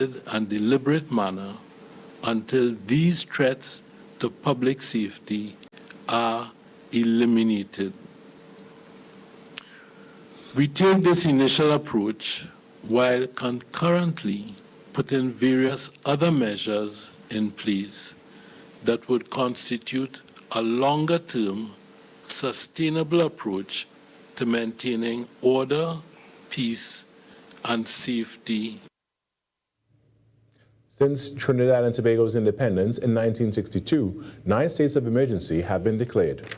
and deliberate manner until these threats to public safety are eliminated. We take this initial approach while concurrently putting various other measures in place that would constitute a longer-term, sustainable approach to maintaining order, peace, and safety. Since Trinidad and Tobago's independence in 1962, 9 states of emergency have been declared.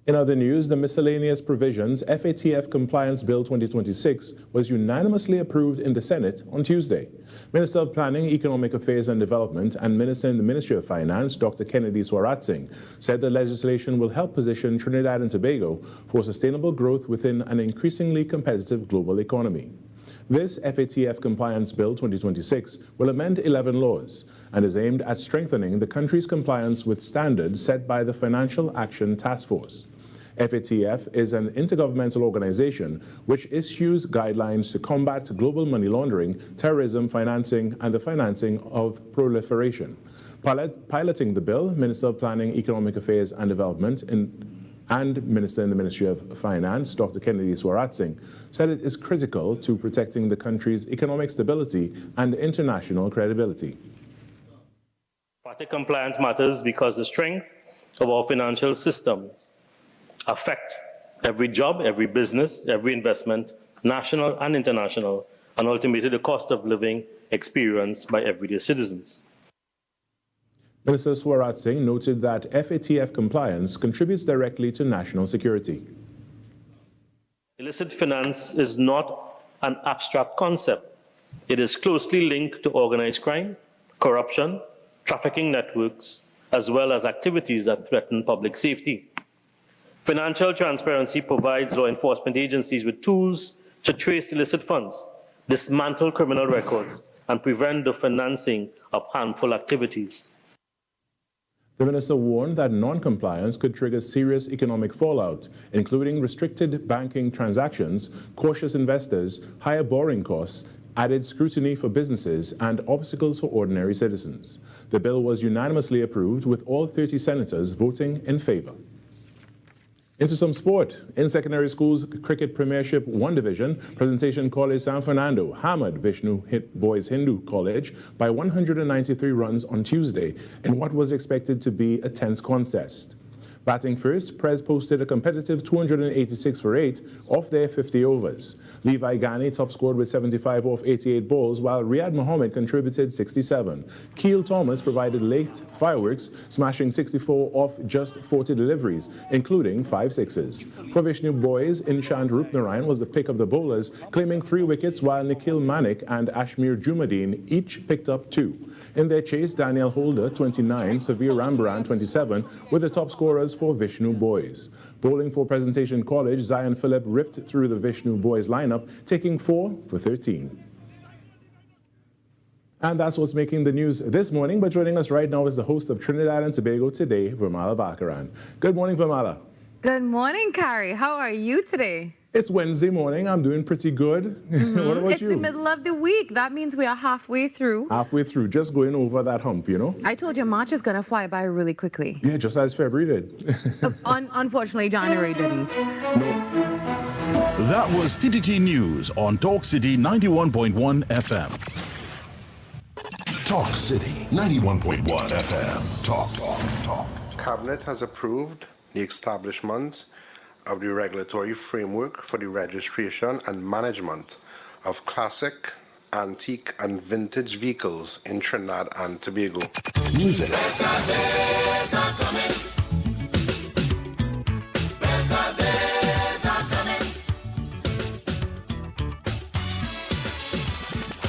In other news, the Miscellaneous Provisions FATF Compliance Bill 2026 was unanimously approved in the Senate on Tuesday. Minister of Planning, Economic Affairs and Development and Minister in the Ministry of Finance, Dr. Kennedy Swaratsing, said the legislation will help position Trinidad and Tobago for sustainable growth within an increasingly competitive global economy. This FATF Compliance Bill 2026 will amend 11 laws and is aimed at strengthening the country's compliance with standards set by the Financial Action Task Force. FATF is an intergovernmental organization which issues guidelines to combat global money laundering, terrorism financing, and the financing of proliferation. Piloting the bill, Minister of Planning, Economic Affairs and Development and Minister in the Ministry of Finance, Dr. Kennedy Swaratsing, said it is critical to protecting the country's economic stability and international credibility. FATF compliance matters because the strength of our financial systems affect every job, every business, every investment, national and international, and ultimately the cost of living experienced by everyday citizens. Minister Swaratsing noted that FATF compliance contributes directly to national security. Illicit finance is not an abstract concept. It is closely linked to organized crime, corruption, trafficking networks, as well as activities that threaten public safety. Financial transparency provides law enforcement agencies with tools to trace illicit funds, dismantle criminal records, and prevent the financing of harmful activities. The minister warned that non-compliance could trigger serious economic fallout, including restricted banking transactions, cautious investors, higher borrowing costs, added scrutiny for businesses, and obstacles for ordinary citizens. The bill was unanimously approved, with all 30 senators voting in favor. Into some sport. In secondary schools cricket premiership 1 division, Presentation College San Fernando hammered Vishnu Boys Hindu College by 193 runs on Tuesday in what was expected to be a tense contest. Batting first, Prez posted a competitive 286 for 8 off their 50 overs. Levi Ghani top scored with 75 off 88 balls, while Riyad Mohammed contributed 67. Keel Thomas provided late fireworks, smashing 64 off just 40 deliveries, including 5 sixes. For Vishnu Boys, Inshant Rupnarayan was the pick of the bowlers, claiming 3 wickets, while Nikhil Manik and Ashmir Jumadeen each picked up 2. In their chase, Daniel Holder, 29, Savir Rambaran, 27, were the top scorers for Vishnu Boys. Bowling for Presentation College, Zion Phillip ripped through the Vishnu Boys lineup, taking 4 for 13. And that's what's making the news this morning. But joining us right now is the host of Trinidad and Tobago Today, Vermala Bakaran. Good morning, Vermala. Good morning, Carrie. How are you today? It's Wednesday morning. I'm doing pretty good. What about you? It's the middle of the week. That means we are halfway through. Halfway through, just going over that hump, you know? I told you March is going to fly by really quickly. Yeah, just as February did. Unfortunately, January didn't. No. That was TTT News on Talk City 91.1 FM. Talk City 91.1 FM. Talk. Cabinet has approved the establishment of the regulatory framework for the registration and management of classic, antique, and vintage vehicles in Trinidad and Tobago. Music.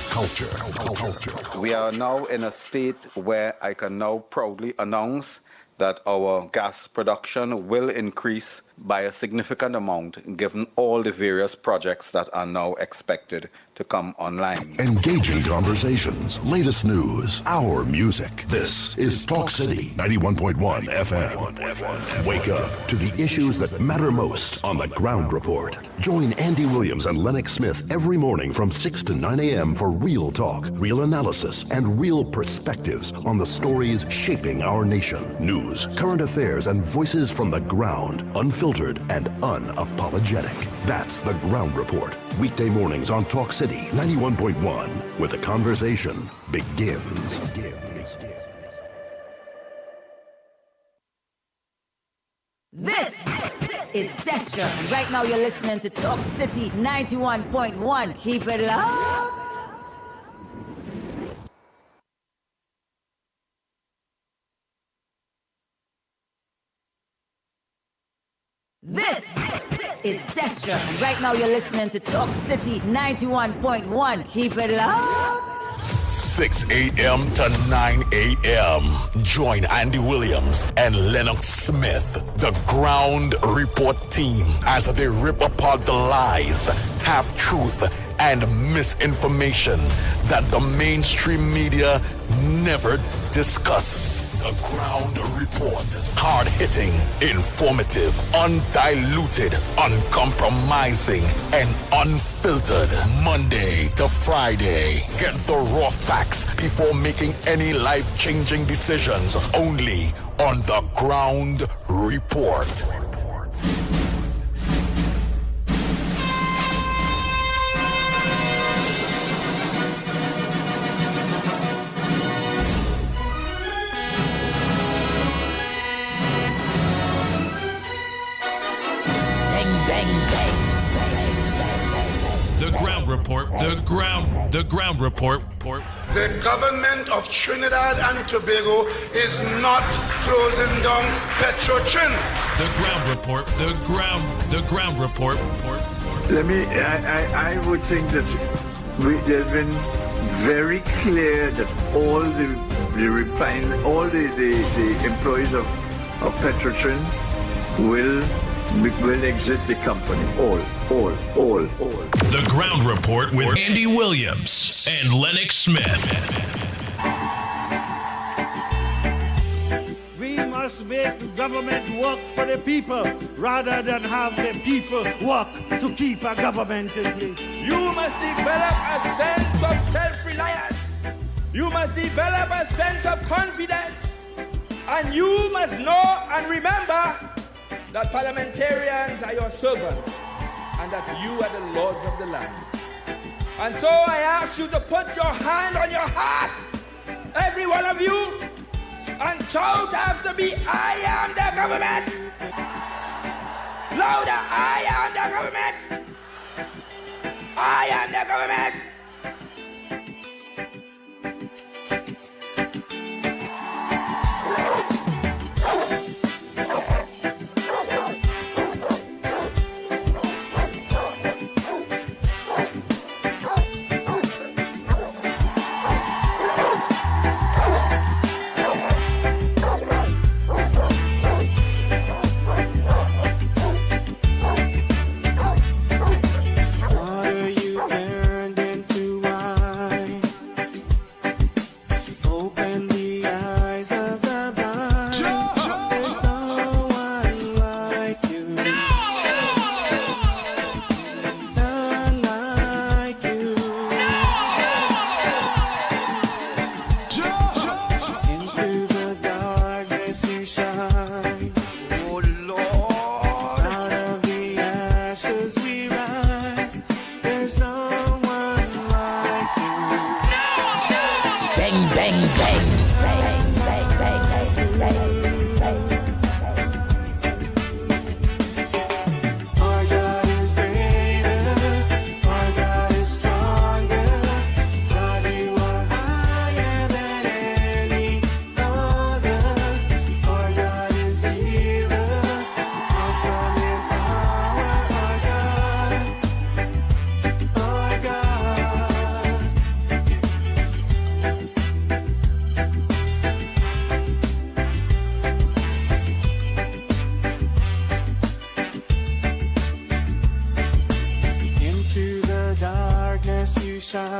Culture. We are now in a state where I can now proudly announce that our gas production will increase by a significant amount given all the various projects that are now expected to come online. Engaging conversations, latest news, our music. This is Talk City 91.1 FM. Wake up to the issues that matter most on the Ground Report. Join Andy Williams and Lennox Smith every morning from 6 to 9 a.m. for real talk, real analysis, and real perspectives on the stories shaping our nation. News, current affairs, and voices from the ground, unfiltered and unapologetic. That's the Ground Report. Weekday mornings on Talk City 91.1, where the conversation begins. This is Destra, and right now you're listening to Talk City 91.1. Keep it locked. This is Destra, and right now you're listening to Talk City 91.1. Keep it locked. 6 a.m. to 9 a.m. Join Andy Williams and Lennox Smith, the Ground Report team, as they rip apart the lies, half-truth, and misinformation that the mainstream media never discuss. The Ground Report. Hard-hitting, informative, undiluted, uncompromising, and unfiltered. Monday to Friday. Get the raw facts before making any life-changing decisions. Only on The Ground Report. The Ground Report, the Ground Report. The government of Trinidad and Tobago is not closing down Petrotrin. The Ground Report, the Ground Report. I would think that there's been very clear that all the employees of Petrotrin will exit the company. All. The Ground Report with Andy Williams and Lennox Smith. We must make the government work for the people rather than have the people work to keep a government in place. You must develop a sense of self-reliance. You must develop a sense of confidence. And you must know and remember that parliamentarians are your servants and that you are the lords of the land. And so I ask you to put your hand on your heart, every one of you, and shout after me, I am the government. Louder, I am the government. I am the government.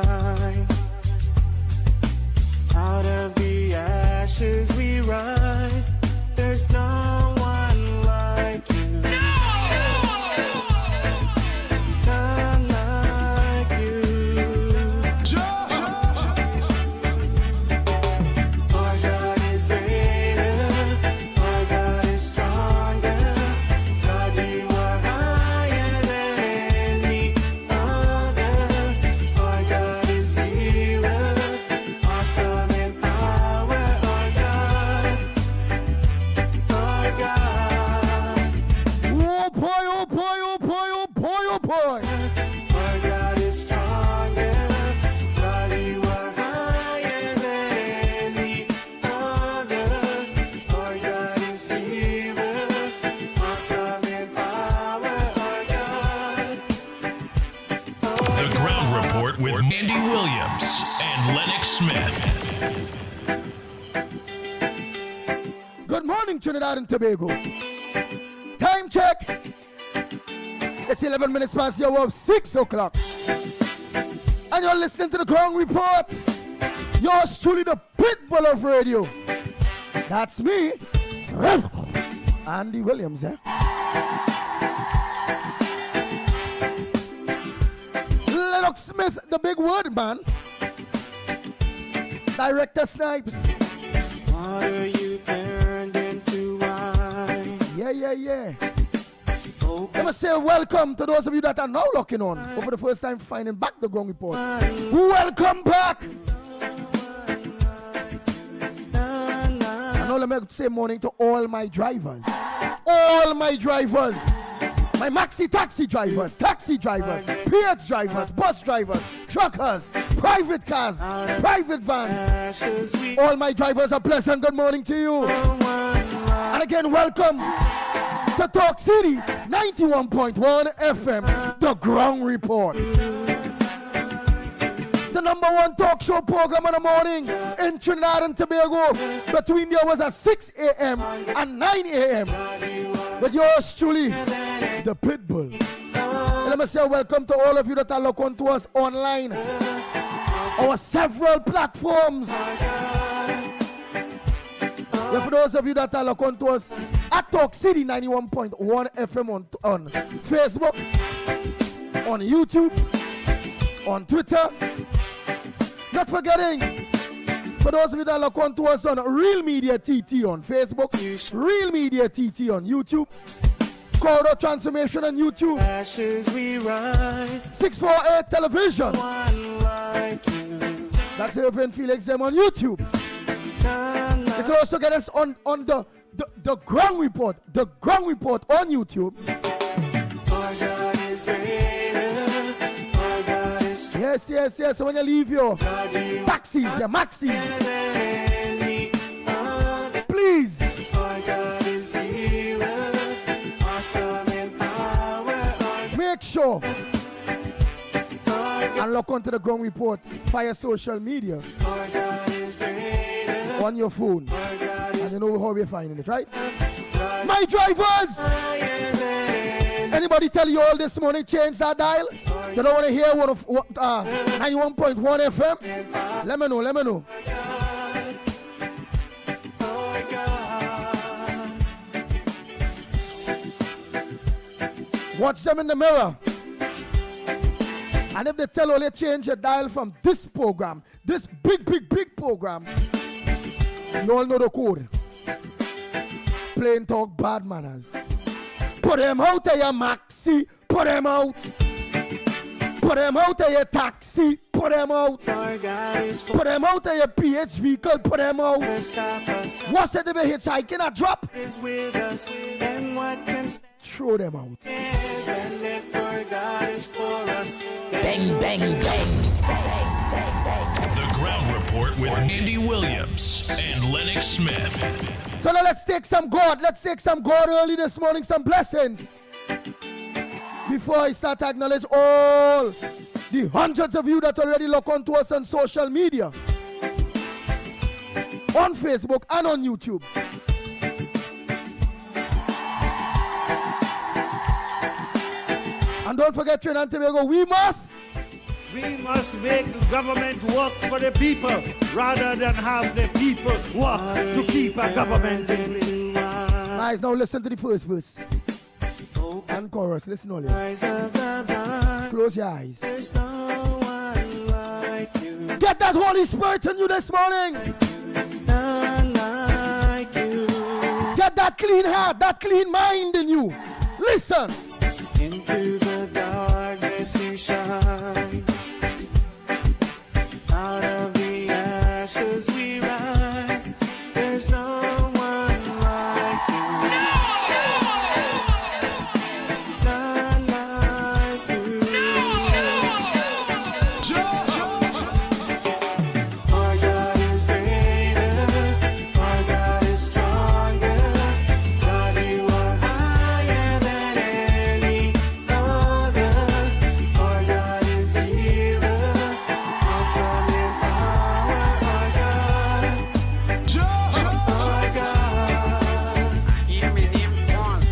shine. Out of the ashes we rise. There's no one like you. None like you. Our God is greater. Our God is stronger. God, you are higher than any other. Our God is healer. Awesome in power. Our God. Our God. Oh boy, oh boy, oh boy, oh boy, oh boy. Our God is stronger. God, you are higher than any other. Our God is healer. Awesome in power. Our God. The Ground Report with Andy Williams and Lennox Smith. Good morning, Trinidad and Tobago. Time check. It's 11 minutes past the hour of 6 o'clock. And you're listening to the Ground Report. Yours truly, the Pitbull of radio. That's me, Andy Williams, eh? Lennox Smith, the big word man. Director Snipes. Water you turned into wine. Yeah. Let me say welcome to those of you that are now locking on, or for the first time finding back the Ground Report. Welcome back. And now let me say morning to all my drivers. All my drivers. My maxi taxi drivers, PH drivers, bus drivers, truckers, private cars, private vans. All my drivers, a pleasant good morning to you. And again, welcome to Talk City 91.1 FM, The Ground Report. The number one talk show program in the morning in Trinidad and Tobago between the hours of 6 a.m. and 9 a.m. With yours truly, the Pitbull. And let me say welcome to all of you that are looking to us online. Our several platforms. Yeah, for those of you that are looking to us at Talk City 91.1 FM on Facebook, on YouTube, on Twitter. Not forgetting, for those of you that looking to us on Real Media TT on Facebook, Real Media TT on YouTube, Corridor Transformation on YouTube, 648 Television. That's Irvin Felix them on YouTube. You can also get us on the Ground Report, the Ground Report on YouTube. Yes. So when you leave your taxis, your maxis, please make sure and log on to the Ground Report via social media on your phone, and you know how we're finding it, right? My drivers, anybody tell you all this morning change that dial? You don't want to hear 91.1 FM? Let me know. Watch them in the mirror. And if they tell you they change your dial from this program, this big program, you all know the code. Plain talk, bad manners. Put them out of your maxi. Put them out. Put them out of your taxi. Put them out. Put them out of your PH vehicle. Put them out. What's it if you're hitchhiking a drop? Throw them out. Bang, bang, bang. The Ground Report with Andy Williams and Lennox Smith. So now let's take some God. Let's take some God early this morning, some blessings. Before I start to acknowledge all the hundreds of you that already look onto us on social media, on Facebook and on YouTube. And don't forget, Trinidad and Tobago, we must We must make the government work for the people rather than have the people work to keep a government in place. Nice, now listen to the first verse. And chorus, listen all you. Close your eyes. Get that Holy Spirit in you this morning. Get that clean heart, that clean mind in you. Listen. Into the darkness you shine. Out of the ashes we rise. There's no one like you. None like you. Our God is greater. Our God is stronger. God, you are higher than any other. Our God is healer. Awesome in power. Our God. Our God. Hear me, name one.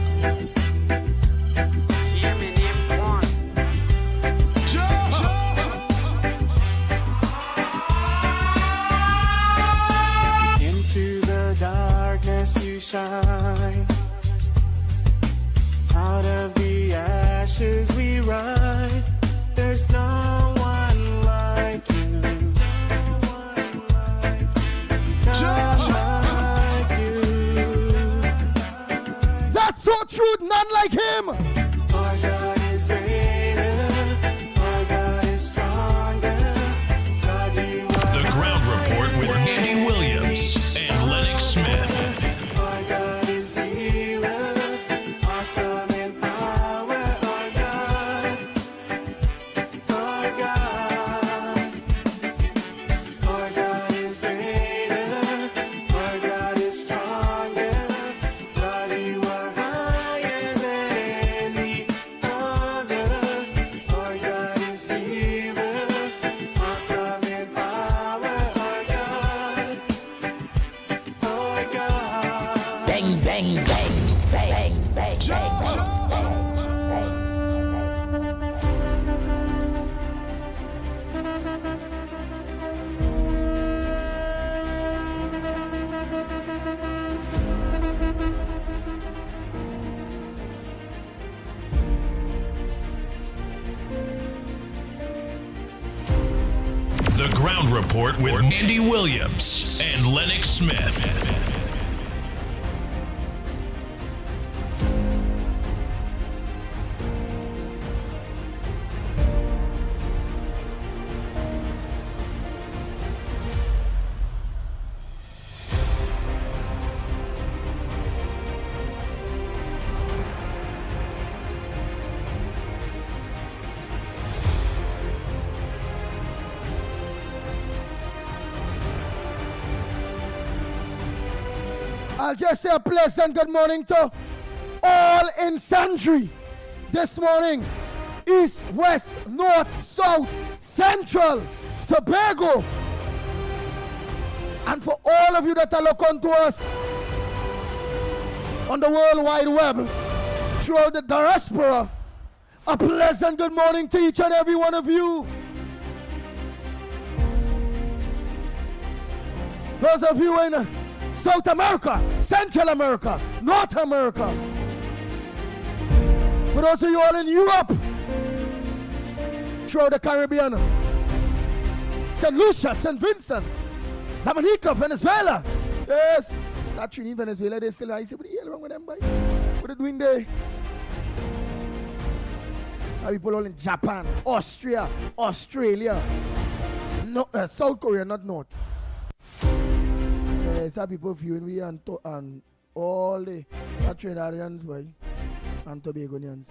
Hear me, name one. Into the darkness you shine. Out of the ashes we rise. There's no one like you. None like you. That's so true, none like him. Our God is greater. Our God is stronger. God, you are The Ground Report with Andy Williams and Lennox Smith. Our God is healer. Awesome in power. Our God. Our God. Our God is greater. Our God is stronger. God, you are higher than any other. Our God is healer. Awesome in power. Our God. Our God. Bang, bang, bang, bang, bang, bang, bang. The Ground Report with Andy Williams and Lennox Smith. I'll just say a pleasant good morning to all in sundry this morning. East, west, north, south, central, Tobago. And for all of you that are looking to us on the World Wide Web, throughout the diaspora, a pleasant good morning to each and every one of you. Those of you in South America, Central America, North America. For those of you all in Europe, throughout the Caribbean, St. Lucia, St. Vincent, Dominica, Venezuela. Yes, that Trinidad, Venezuela, they still, I say, what the hell wrong with them, boy? What are they doing there? Are people all in Japan, Austria, Australia, no, South Korea, not North. Some people viewing we and all the Trinidadians, boy, and Tobagonians.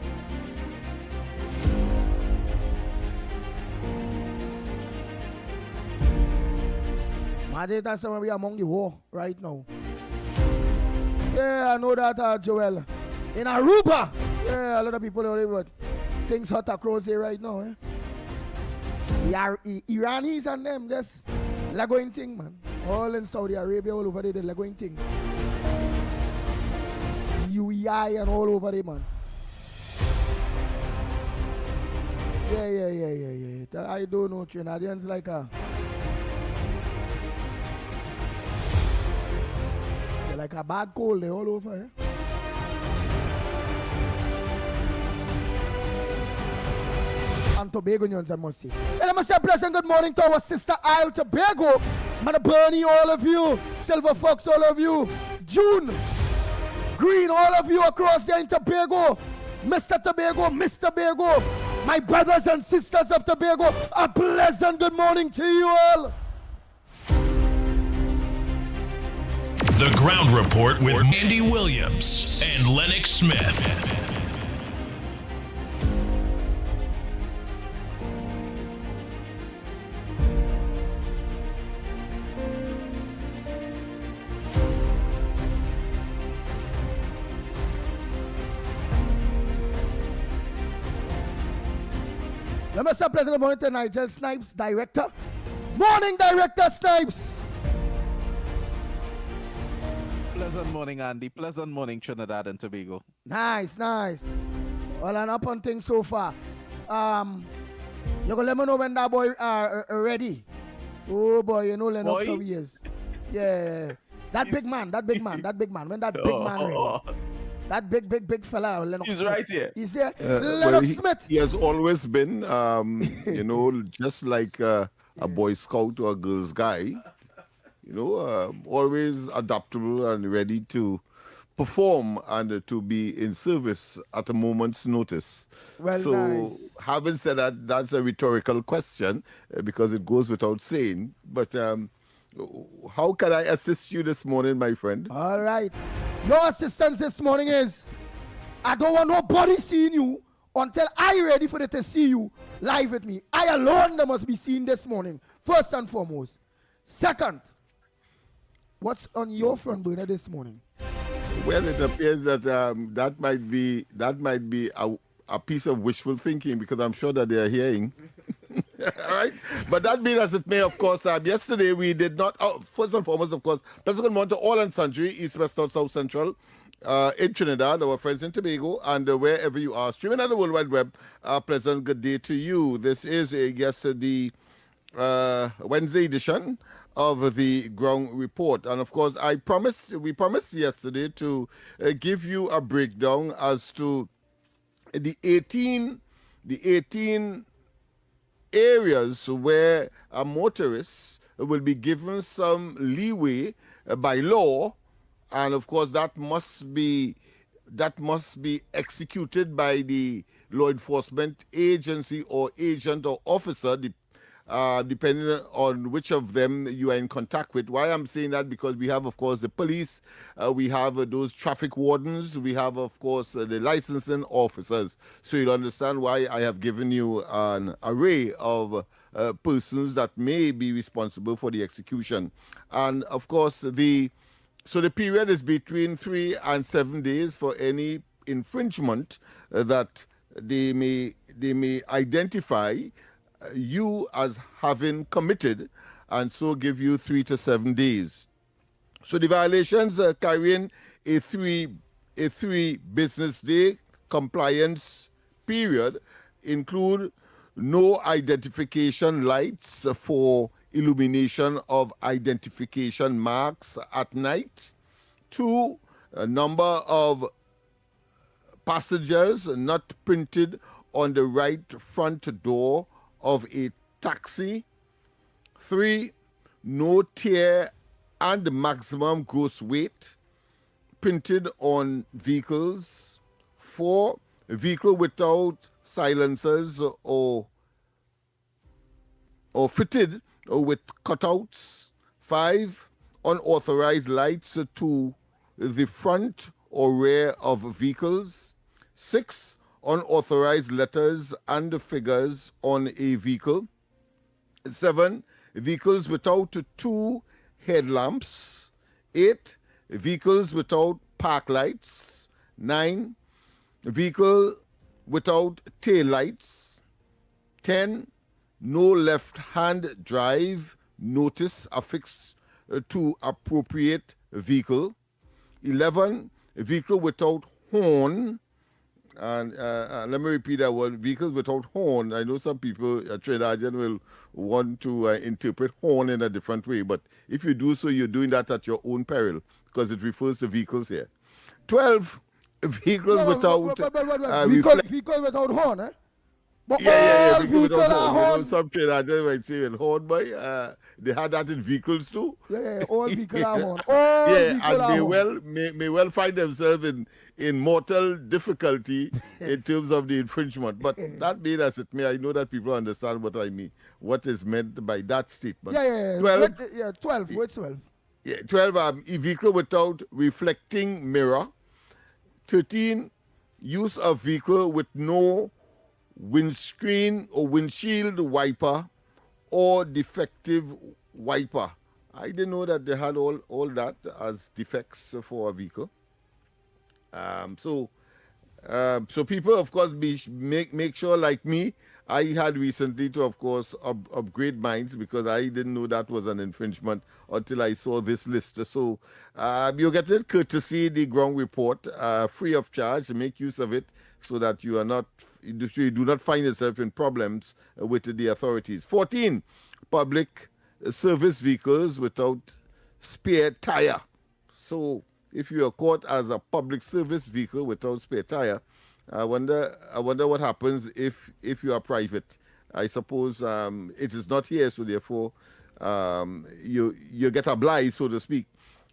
Imagine that somewhere we are among the war right now. Yeah, I know that, Joel. In Aruba, yeah, a lot of people already, but things hot across here right now. Eh? The Iranis and them just Legoing thing, man. All in Saudi Arabia, all over there, they're Legoing thing. UEI and all over there, man. Yeah. I don't know Trinidadians like a... They're like a bad cold, they all over here. And Tobagonians, I must say. And I must say a pleasant good morning to our sister Isle Tobago. Mother Bernie, all of you. Silver Fox, all of you. June, Green, all of you across there in Tobago. Mr. Tobago, Miss Tobago. My brothers and sisters of Tobago, a pleasant good morning to you all. The Ground Report with Andy Williams and Lennox Smith. Let me say pleasant good morning to Nigel Snipes, director. Morning, Director Snipes. Pleasant morning, Andy. Pleasant morning, Trinidad and Tobago. Nice. Well, and up on things so far. You gonna let me know when that boy ready. Oh boy, you know Lennox over years. Yeah. That big man. When that big man ready. That big fella, Lennox He's Smith. right here. He's here. Lennox Smith. He has always been, just like a Boy Scout or a Girl Guide, always adaptable and ready to perform and to be in service at a moment's notice. Well, so, nice. Having said that, that's a rhetorical question because it goes without saying. But how can I assist you this morning, my friend? All right. Your assistance this morning is, I don't want nobody seeing you until I'm ready for them to see you live with me. I alone that must be seen this morning, first and foremost. Second, what's on your front burner this morning? Well, it appears that that might be a piece of wishful thinking because I'm sure that they are hearing. All right, but that being as it may, of course, yesterday we did not. First and foremost, of course, pleasant good morning to all and sundry, East, West, North, South, Central, in Trinidad, our friends in Tobago, and wherever you are, streaming on the World Wide Web. Pleasant good day to you. This is, the Wednesday edition of the Ground Report, and of course, we promised yesterday to give you a breakdown as to the 18 areas where motorists will be given some leeway by law, and of course that must be executed by the law enforcement agency or agent or officer, depending on which of them you are in contact with. Why I'm saying that? Because we have, of course, the police, we have those traffic wardens, we have, of course, the licensing officers. So you'll understand why I have given you an array of persons that may be responsible for the execution. And, of course, the period is between 3 and 7 days for any infringement that they may identify you as having committed, and so give you 3 to 7 days. So the violations carrying a three business day compliance period include no identification lights for illumination of identification marks at night. 2, a number of passengers not printed on the right front door of a taxi. 3, no tier and maximum gross weight printed on vehicles. 4, vehicle without silencers or fitted with cutouts. 5, unauthorized lights to the front or rear of vehicles. 6, unauthorized letters and figures on a vehicle. 7, vehicles without 2 headlamps. 8, vehicles without park lights. 9, vehicle without tail lights. 10, no left-hand drive notice affixed to appropriate vehicle. 11, vehicle without horn And let me repeat that word, vehicles without horn. I know some people, Trinidadian, will want to interpret horn in a different way, but if you do so, you're doing that at your own peril because it refers to vehicles here. 12, vehicles without... Vehicle without horn, eh? But Yeah, all vehicle without vehicle are horn. You know, horn. some Trinidadians might say, well, horn, boy, they had that in vehicles too. Yeah, all vehicle are horn. All Yeah, vehicle and are horn. may well find themselves in mortal difficulty in terms of the infringement. But that made as it may, I know that people understand what I mean, what is meant by that statement. Yeah. 12. 12. What's 12? Yeah, 12, a vehicle without reflecting mirror. 13, use of vehicle with no windscreen or windshield wiper or defective wiper. I didn't know that they had all that as defects for a vehicle. So people, of course, make sure, like me, I had recently to, of course, upgrade mine because I didn't know that was an infringement until I saw this list. So you get it courtesy the ground report, free of charge. Make use of it so that you do not find yourself in problems with the authorities. 14, public service vehicles without spare tire. So if you are caught as a public service vehicle without spare tire, I wonder what happens if you are private. I suppose it is not here, so therefore you get obliged, so to speak.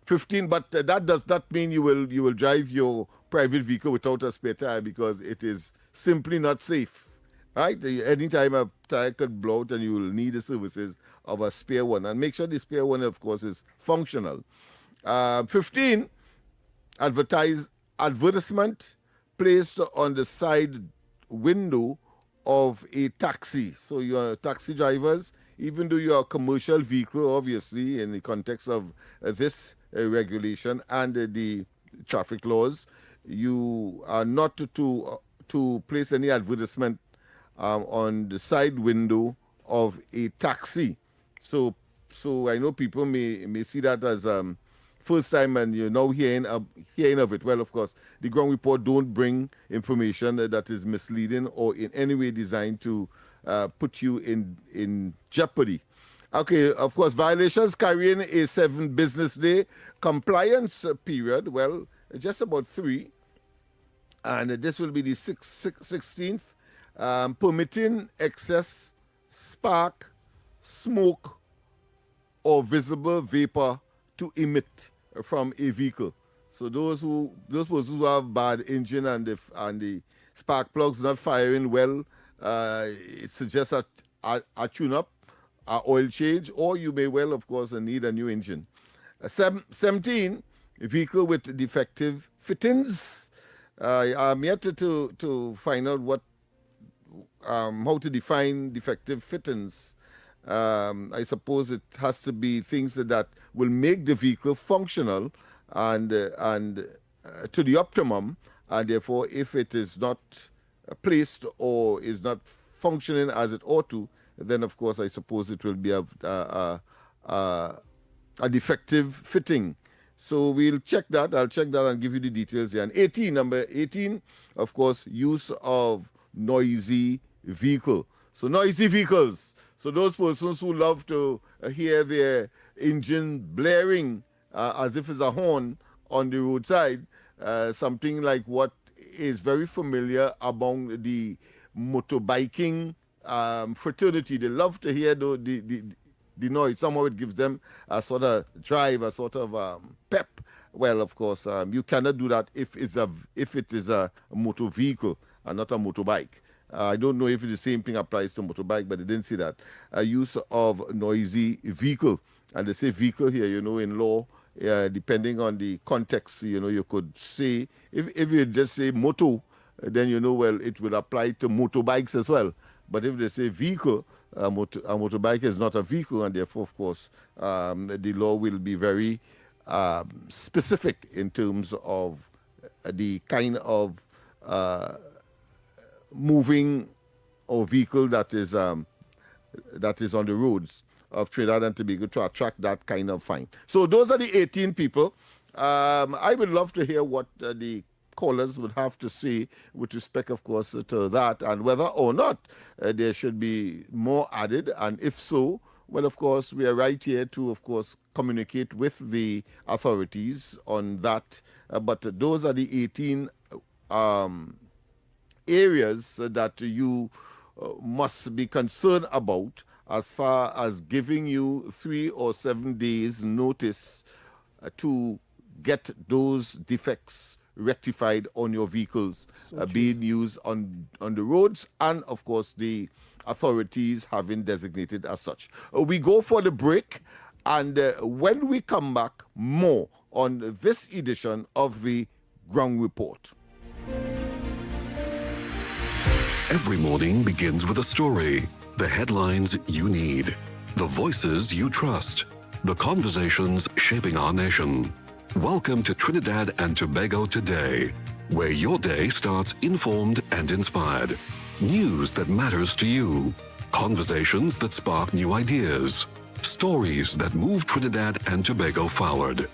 15, but that does not mean you will drive your private vehicle without a spare tire because it is simply not safe. Right? Anytime a tire could blow out and you will need the services of a spare one. And make sure the spare one, of course, is functional. 15, advertisement placed on the side window of a taxi. So your taxi drivers, even though you are a commercial vehicle, obviously, in the context of this regulation and the traffic laws, you are not to place any advertisement on the side window of a taxi. So I know people may see that as first time and you're now hearing of it. Well, of course, the ground report don't bring information that is misleading or in any way designed to put you in jeopardy. Okay, of course, violations carrying a 7 business day compliance period. Well, just about 3. And this will be the 16th. Permitting excess spark, smoke, or visible vapor to emit from a vehicle. So those persons who have bad engine and the spark plugs not firing well, it suggests a tune-up, a oil change, or you may well, of course, need a new engine. 17, vehicle with defective fittings. I'm yet to find out what how to define defective fittings. I suppose it has to be things that will make the vehicle functional and to the optimum, and therefore, if it is not placed or is not functioning as it ought to, then of course I suppose it will be a defective fitting. So we'll check that. I'll check that and give you the details here. And number 18, of course, use of noisy vehicle. So noisy vehicles. So those persons who love to hear their engine blaring as if it's a horn on the roadside, something like what is very familiar among the motorbiking fraternity. They love to hear the noise. Somehow it gives them a sort of drive, a sort of pep. Well, of course, you cannot do that if it is a motor vehicle and not a motorbike. I don't know if the same thing applies to motorbike, but they didn't see that. Use of noisy vehicle. And they say vehicle here, in law, depending on the context, you could say, if you just say moto, then well, it will apply to motorbikes as well. But if they say vehicle, a motorbike is not a vehicle, and therefore, of course, the law will be very specific in terms of the kind of moving or vehicle that is on the roads of Trinidad and Tobago to attract that kind of fine. So those are the 18 people. I would love to hear what the callers would have to say with respect, of course, to that, and whether or not there should be more added, and if so, well, of course, we are right here to, of course, communicate with the authorities on that. But those are the 18 areas that you must be concerned about as far as giving you 3 or 7 days notice to get those defects rectified on your vehicles being used on the roads, and of course the authorities having designated as such. We go for the break, and when we come back, more on this edition of the Ground Report. Every morning begins with a story, the headlines you need, the voices you trust, the conversations shaping our nation. Welcome to Trinidad and Tobago Today, where your day starts informed and inspired. News that matters to you, conversations that spark new ideas, stories that move Trinidad and Tobago forward.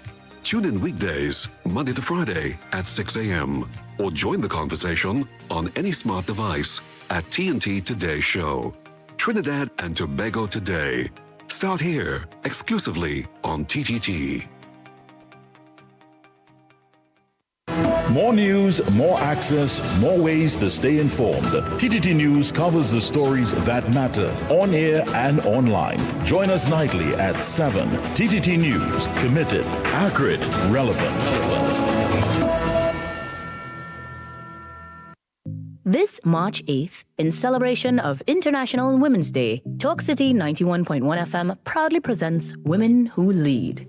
Tune in weekdays, Monday to Friday at 6 a.m. or join the conversation on any smart device at TNT Today Show. Trinidad and Tobago Today. Start here, exclusively on TTT. More news, more access, more ways to stay informed. TTT News covers the stories that matter on air and online. Join us nightly at 7. TTT News, committed, accurate, relevant. This March 8th, in celebration of International Women's Day, Talk City 91.1 FM proudly presents Women Who Lead.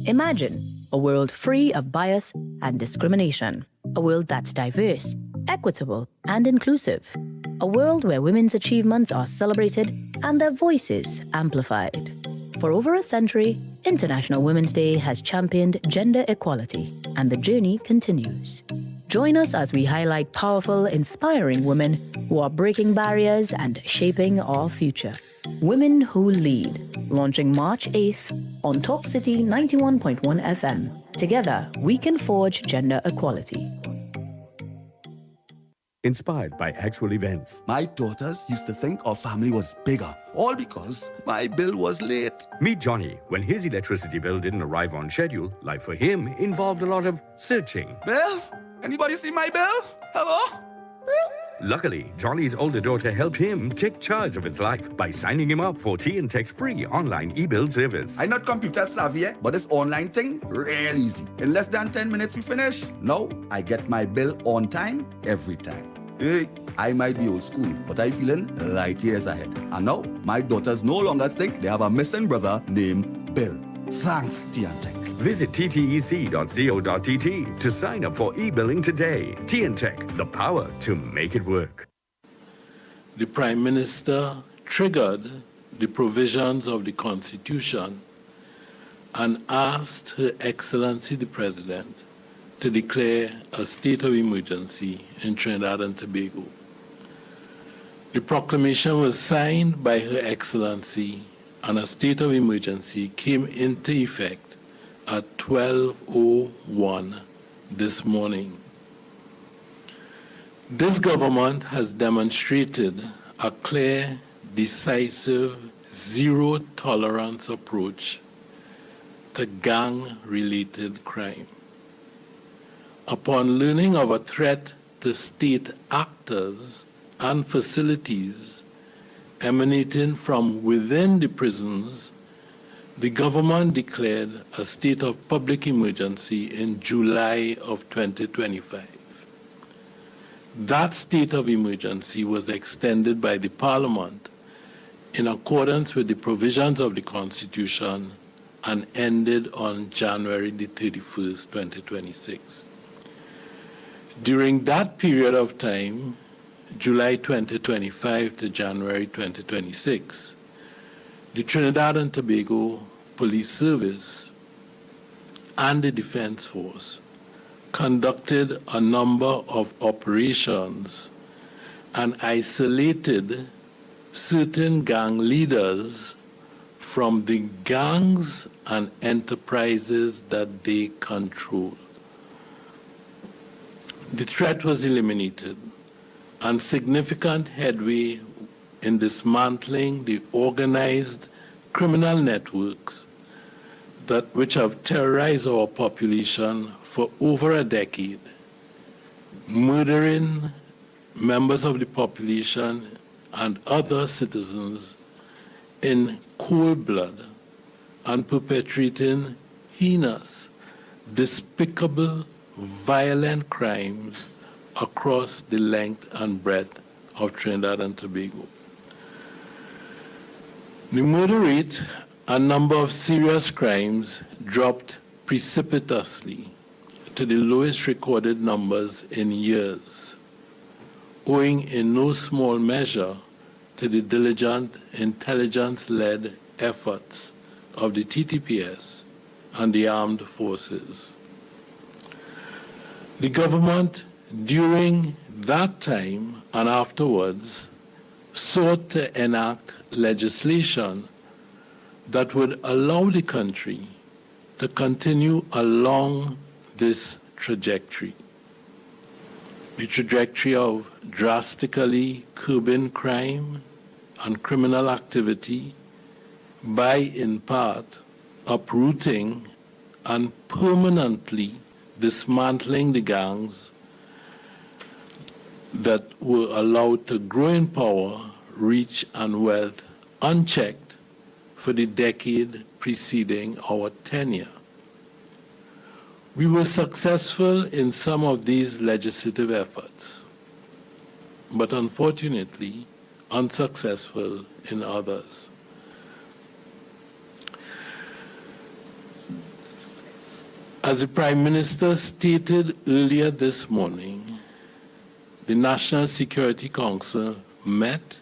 Imagine a world free of bias and discrimination. A world that's diverse, equitable, and inclusive. A world where women's achievements are celebrated and their voices amplified. For over a century, International Women's Day has championed gender equality, and the journey continues. Join us as we highlight powerful, inspiring women who are breaking barriers and shaping our future. Women Who Lead, launching March 8th on Talk City 91.1 FM. Together, we can forge gender equality. Inspired by actual events. My daughters used to think our family was bigger, all because my bill was late. Meet Johnny. When his electricity bill didn't arrive on schedule, life for him involved a lot of searching. Bill? Anybody see my bill? Hello? Bill? Luckily, Johnny's older daughter helped him take charge of his life by signing him up for TNTech's free online e-bill service. I'm not computer savvy, but this online thing, real easy. In less than 10 minutes, we finish. Now, I get my bill on time, every time. Hey, I might be old school, but I'm feeling light years ahead. And now, my daughters no longer think they have a missing brother named Bill. Thanks, TNTech. Visit ttec.co.tt to sign up for e-billing today. TNTech, the power to make it work. The Prime Minister triggered the provisions of the Constitution and asked Her Excellency the President to declare a state of emergency in Trinidad and Tobago. The proclamation was signed by Her Excellency, and a state of emergency came into effect at 12:01 this morning. This government has demonstrated a clear, decisive, zero-tolerance approach to gang-related crime. Upon learning of a threat to state actors and facilities emanating from within the prisons, the government declared a state of public emergency in July of 2025. That state of emergency was extended by the Parliament in accordance with the provisions of the Constitution and ended on January the 31st, 2026. During that period of time, July 2025 to January 2026, the Trinidad and Tobago Police Service and the Defense Force conducted a number of operations and isolated certain gang leaders from the gangs and enterprises that they control. the threat was eliminated, and significant headway in dismantling the organized criminal networks which have terrorized our population for over a decade, murdering members of the population and other citizens in cold blood and perpetrating heinous, despicable, violent crimes across the length and breadth of Trinidad and Tobago. The murder rate and number of serious crimes dropped precipitously to the lowest recorded numbers in years, owing in no small measure to the diligent intelligence-led efforts of the TTPS and the armed forces. The government, during that time and afterwards, sought to enact legislation that would allow the country to continue along this trajectory. The trajectory of drastically curbing crime and criminal activity by, in part, uprooting and permanently dismantling the gangs that were allowed to grow in power, reach, and wealth unchecked for the decade preceding our tenure. We were successful in some of these legislative efforts, but unfortunately unsuccessful in others. As the Prime Minister stated earlier this morning, the National Security Council met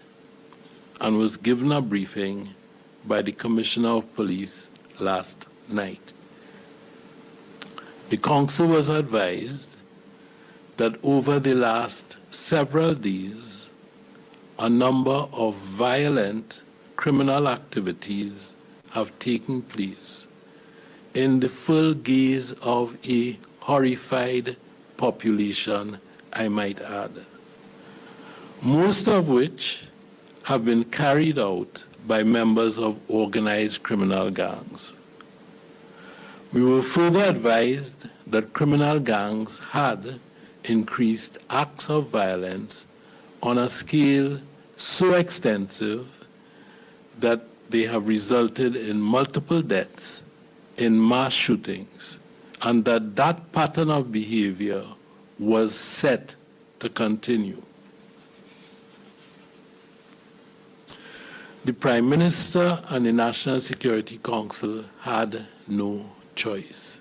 and was given a briefing by the Commissioner of Police last night. The Council was advised that over the last several days, a number of violent criminal activities have taken place in the full gaze of a horrified population, I might add, most of which have been carried out by members of organized criminal gangs. We were further advised that criminal gangs had increased acts of violence on a scale so extensive that they have resulted in multiple deaths, in mass shootings, and that pattern of behavior was set to continue. The Prime Minister and the National Security Council had no choice.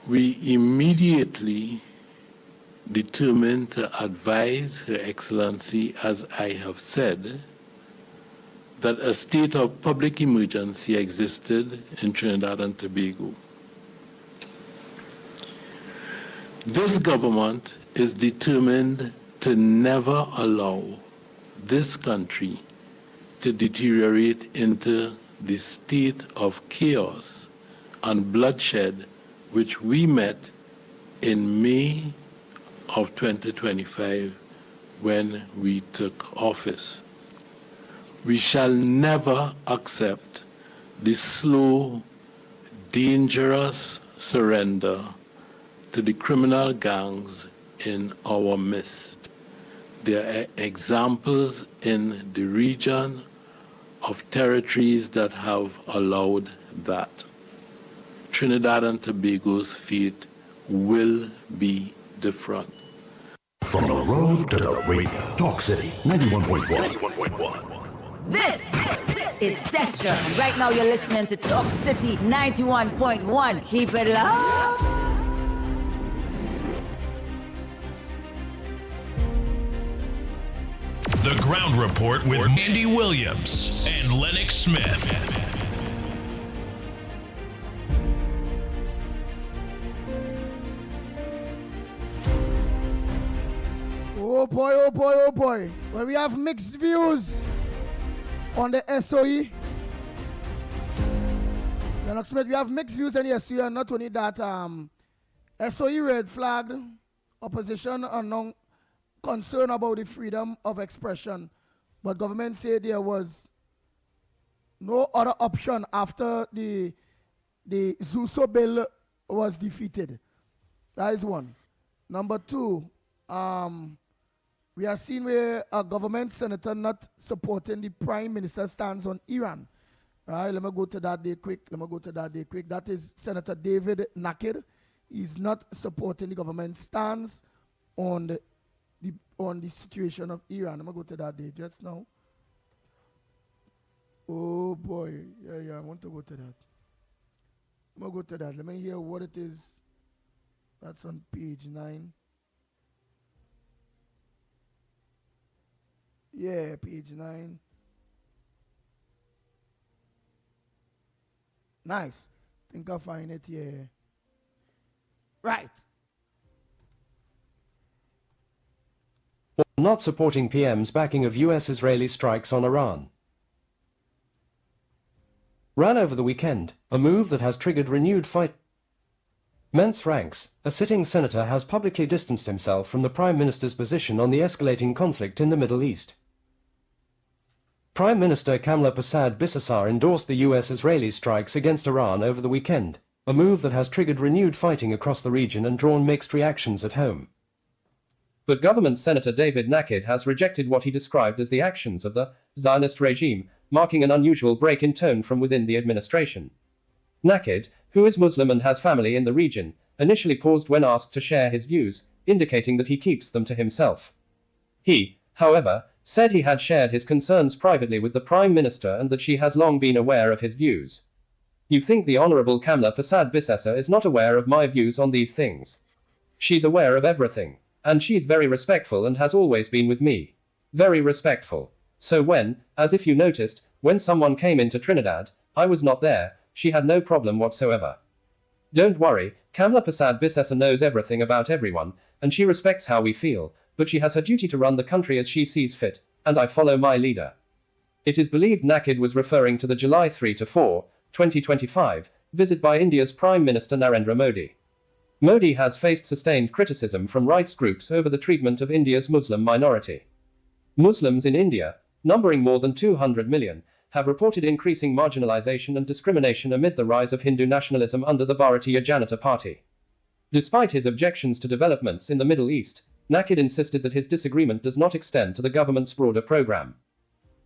We immediately determined to advise Her Excellency, as I have said, that a state of public emergency existed in Trinidad and Tobago. This government is determined to never allow this country to deteriorate into the state of chaos and bloodshed which we met in May of 2025 when we took office. We shall never accept the slow, dangerous surrender to the criminal gangs in our midst. There are examples in the region of territories that have allowed that. Trinidad and Tobago's fate will be different. From the road to the radio, Talk City 91.1. This is Destra. And right now you're listening to Talk City 91.1. Keep it locked. The Ground Report with Andy Williams and Lennox Smith. Oh boy, oh boy, oh boy. Well, we have mixed views on the SOE. Lennox Smith, we have mixed views on the SOE, and not only that, SOE red flagged opposition are now concerned about the freedom of expression, but government said there was no other option after the Zuso bill was defeated. That is one. Number two, we are seeing where a government senator not supporting the prime minister's stance on Iran. All right, let me go to that day quick. That is Senator David Naked. He's not supporting the government's stance on the situation of Iran. Let me go to that day just now. Oh boy, yeah, I want to go to that. Let me go to that. Let me hear what it is. That's on page 9. Yeah, page 9. Nice. Think I'll find it here. Right. Not supporting PM's backing of US-Israeli strikes on Iran. Ran over the weekend, a move that has triggered renewed fight. Mentz ranks, a sitting senator has publicly distanced himself from the Prime Minister's position on the escalating conflict in the Middle East. Prime Minister Kamla Persad-Bissessar endorsed the US-Israeli strikes against Iran over the weekend, a move that has triggered renewed fighting across the region and drawn mixed reactions at home. But Government Senator David Naked has rejected what he described as the actions of the Zionist regime, marking an unusual break in tone from within the administration. Naked, who is Muslim and has family in the region, initially paused when asked to share his views, indicating that he keeps them to himself. He, however, said he had shared his concerns privately with the Prime Minister and that she has long been aware of his views. You think the Honourable Kamla Persad-Bissessar is not aware of my views on these things? She's aware of everything. And she's very respectful and has always been with me. Very respectful. So when, as if you noticed, when someone came into Trinidad, I was not there, she had no problem whatsoever. Don't worry, Kamla Persad-Bissessar knows everything about everyone, and she respects how we feel, but she has her duty to run the country as she sees fit, and I follow my leader. It is believed Naked was referring to the July 3 to 4, 2025, visit by India's Prime Minister Narendra Modi. Modi has faced sustained criticism from rights groups over the treatment of India's Muslim minority. Muslims in India, numbering more than 200 million, have reported increasing marginalization and discrimination amid the rise of Hindu nationalism under the Bharatiya Janata Party. Despite his objections to developments in the Middle East, Naked insisted that his disagreement does not extend to the government's broader program.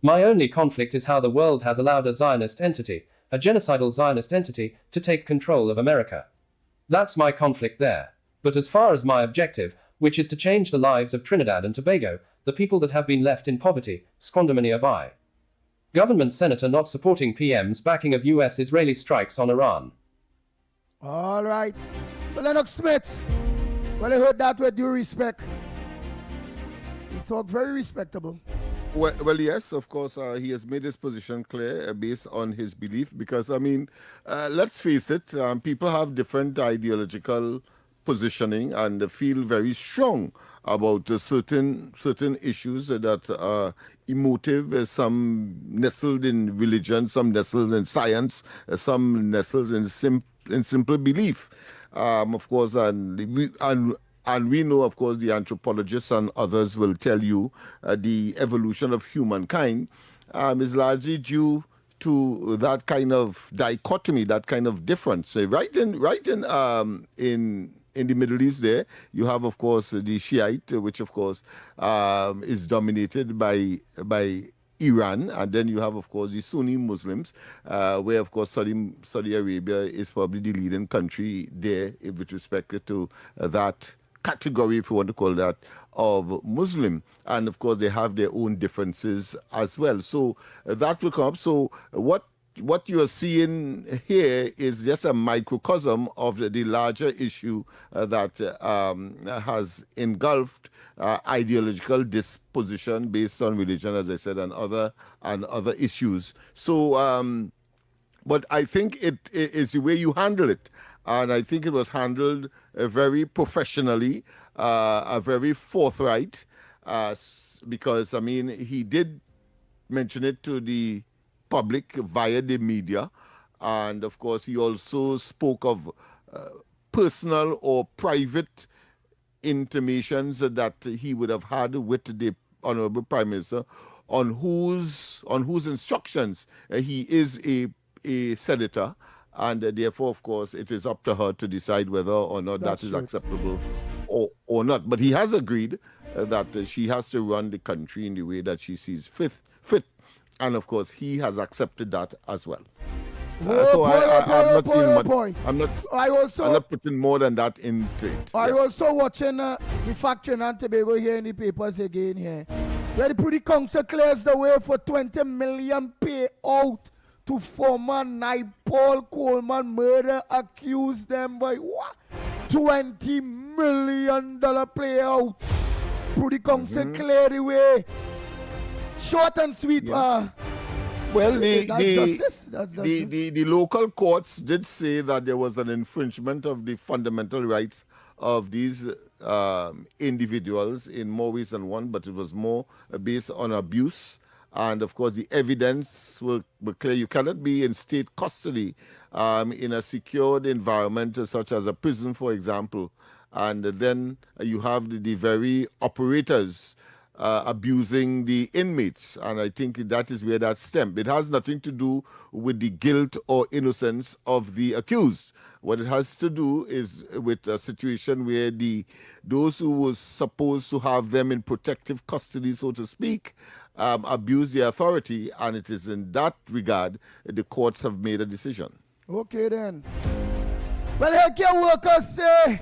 My only conflict is how the world has allowed a Zionist entity, a genocidal Zionist entity, to take control of America. That's my conflict there. But as far as my objective, which is to change the lives of Trinidad and Tobago, the people that have been left in poverty, squandermony by. Government senator not supporting PM's backing of US-Israeli strikes on Iran. All right. So Lennox Smith, well, I heard that with due respect. You talk very respectable. Well, yes, of course, he has made his position clear based on his belief because, I mean, let's face it, people have different ideological positioning and feel very strong about certain issues that are emotive, some nestled in religion, some nestled in science, some nestled in simple belief. Of course, and we know, of course, the anthropologists and others will tell you the evolution of humankind is largely due to that kind of dichotomy, that kind of difference. So right in the Middle East there, you have, of course, the Shiite, which, of course, is dominated by Iran, and then you have, of course, the Sunni Muslims, where, of course, Saudi Arabia is probably the leading country there with respect to that category, if you want to call that, of Muslim. And of course, they have their own differences as well. So that will come up. So what you are seeing here is just a microcosm of the larger issue that has engulfed ideological disposition based on religion, as I said, and other issues. So, but I think it is the way you handle it. And I think it was handled very professionally, very forthright, because, I mean, he did mention it to the public via the media. And, of course, he also spoke of personal or private intimations that he would have had with the Honorable Prime Minister on whose instructions he is a senator, and therefore, of course, it is up to her to decide whether or not that is acceptable or not. But he has agreed that she has to run the country in the way that she sees fit. And of course, he has accepted that as well. I'm not seeing much. I'm not putting more than that into it. I also watching the fact in Tobago here in the papers again here, where the Privy Council clears the way for 20 million payout to former Paul Coleman murder accused them by what? $20 million payout. Privy Council clear the way. Short and sweet. Well, that's the local courts did say that there was an infringement of the fundamental rights of these individuals in more ways than one, but it was more based on abuse. And of course, the evidence were clear. You cannot be in state custody in a secured environment such as a prison, for example. And then you have the very operators abusing the inmates, and I think that is where that stems. It has nothing to do with the guilt or innocence of the accused. What it has to do is with a situation where those who were supposed to have them in protective custody, so to speak, abuse their authority, and it is in that regard the courts have made a decision. Okay then. Well, healthcare workers say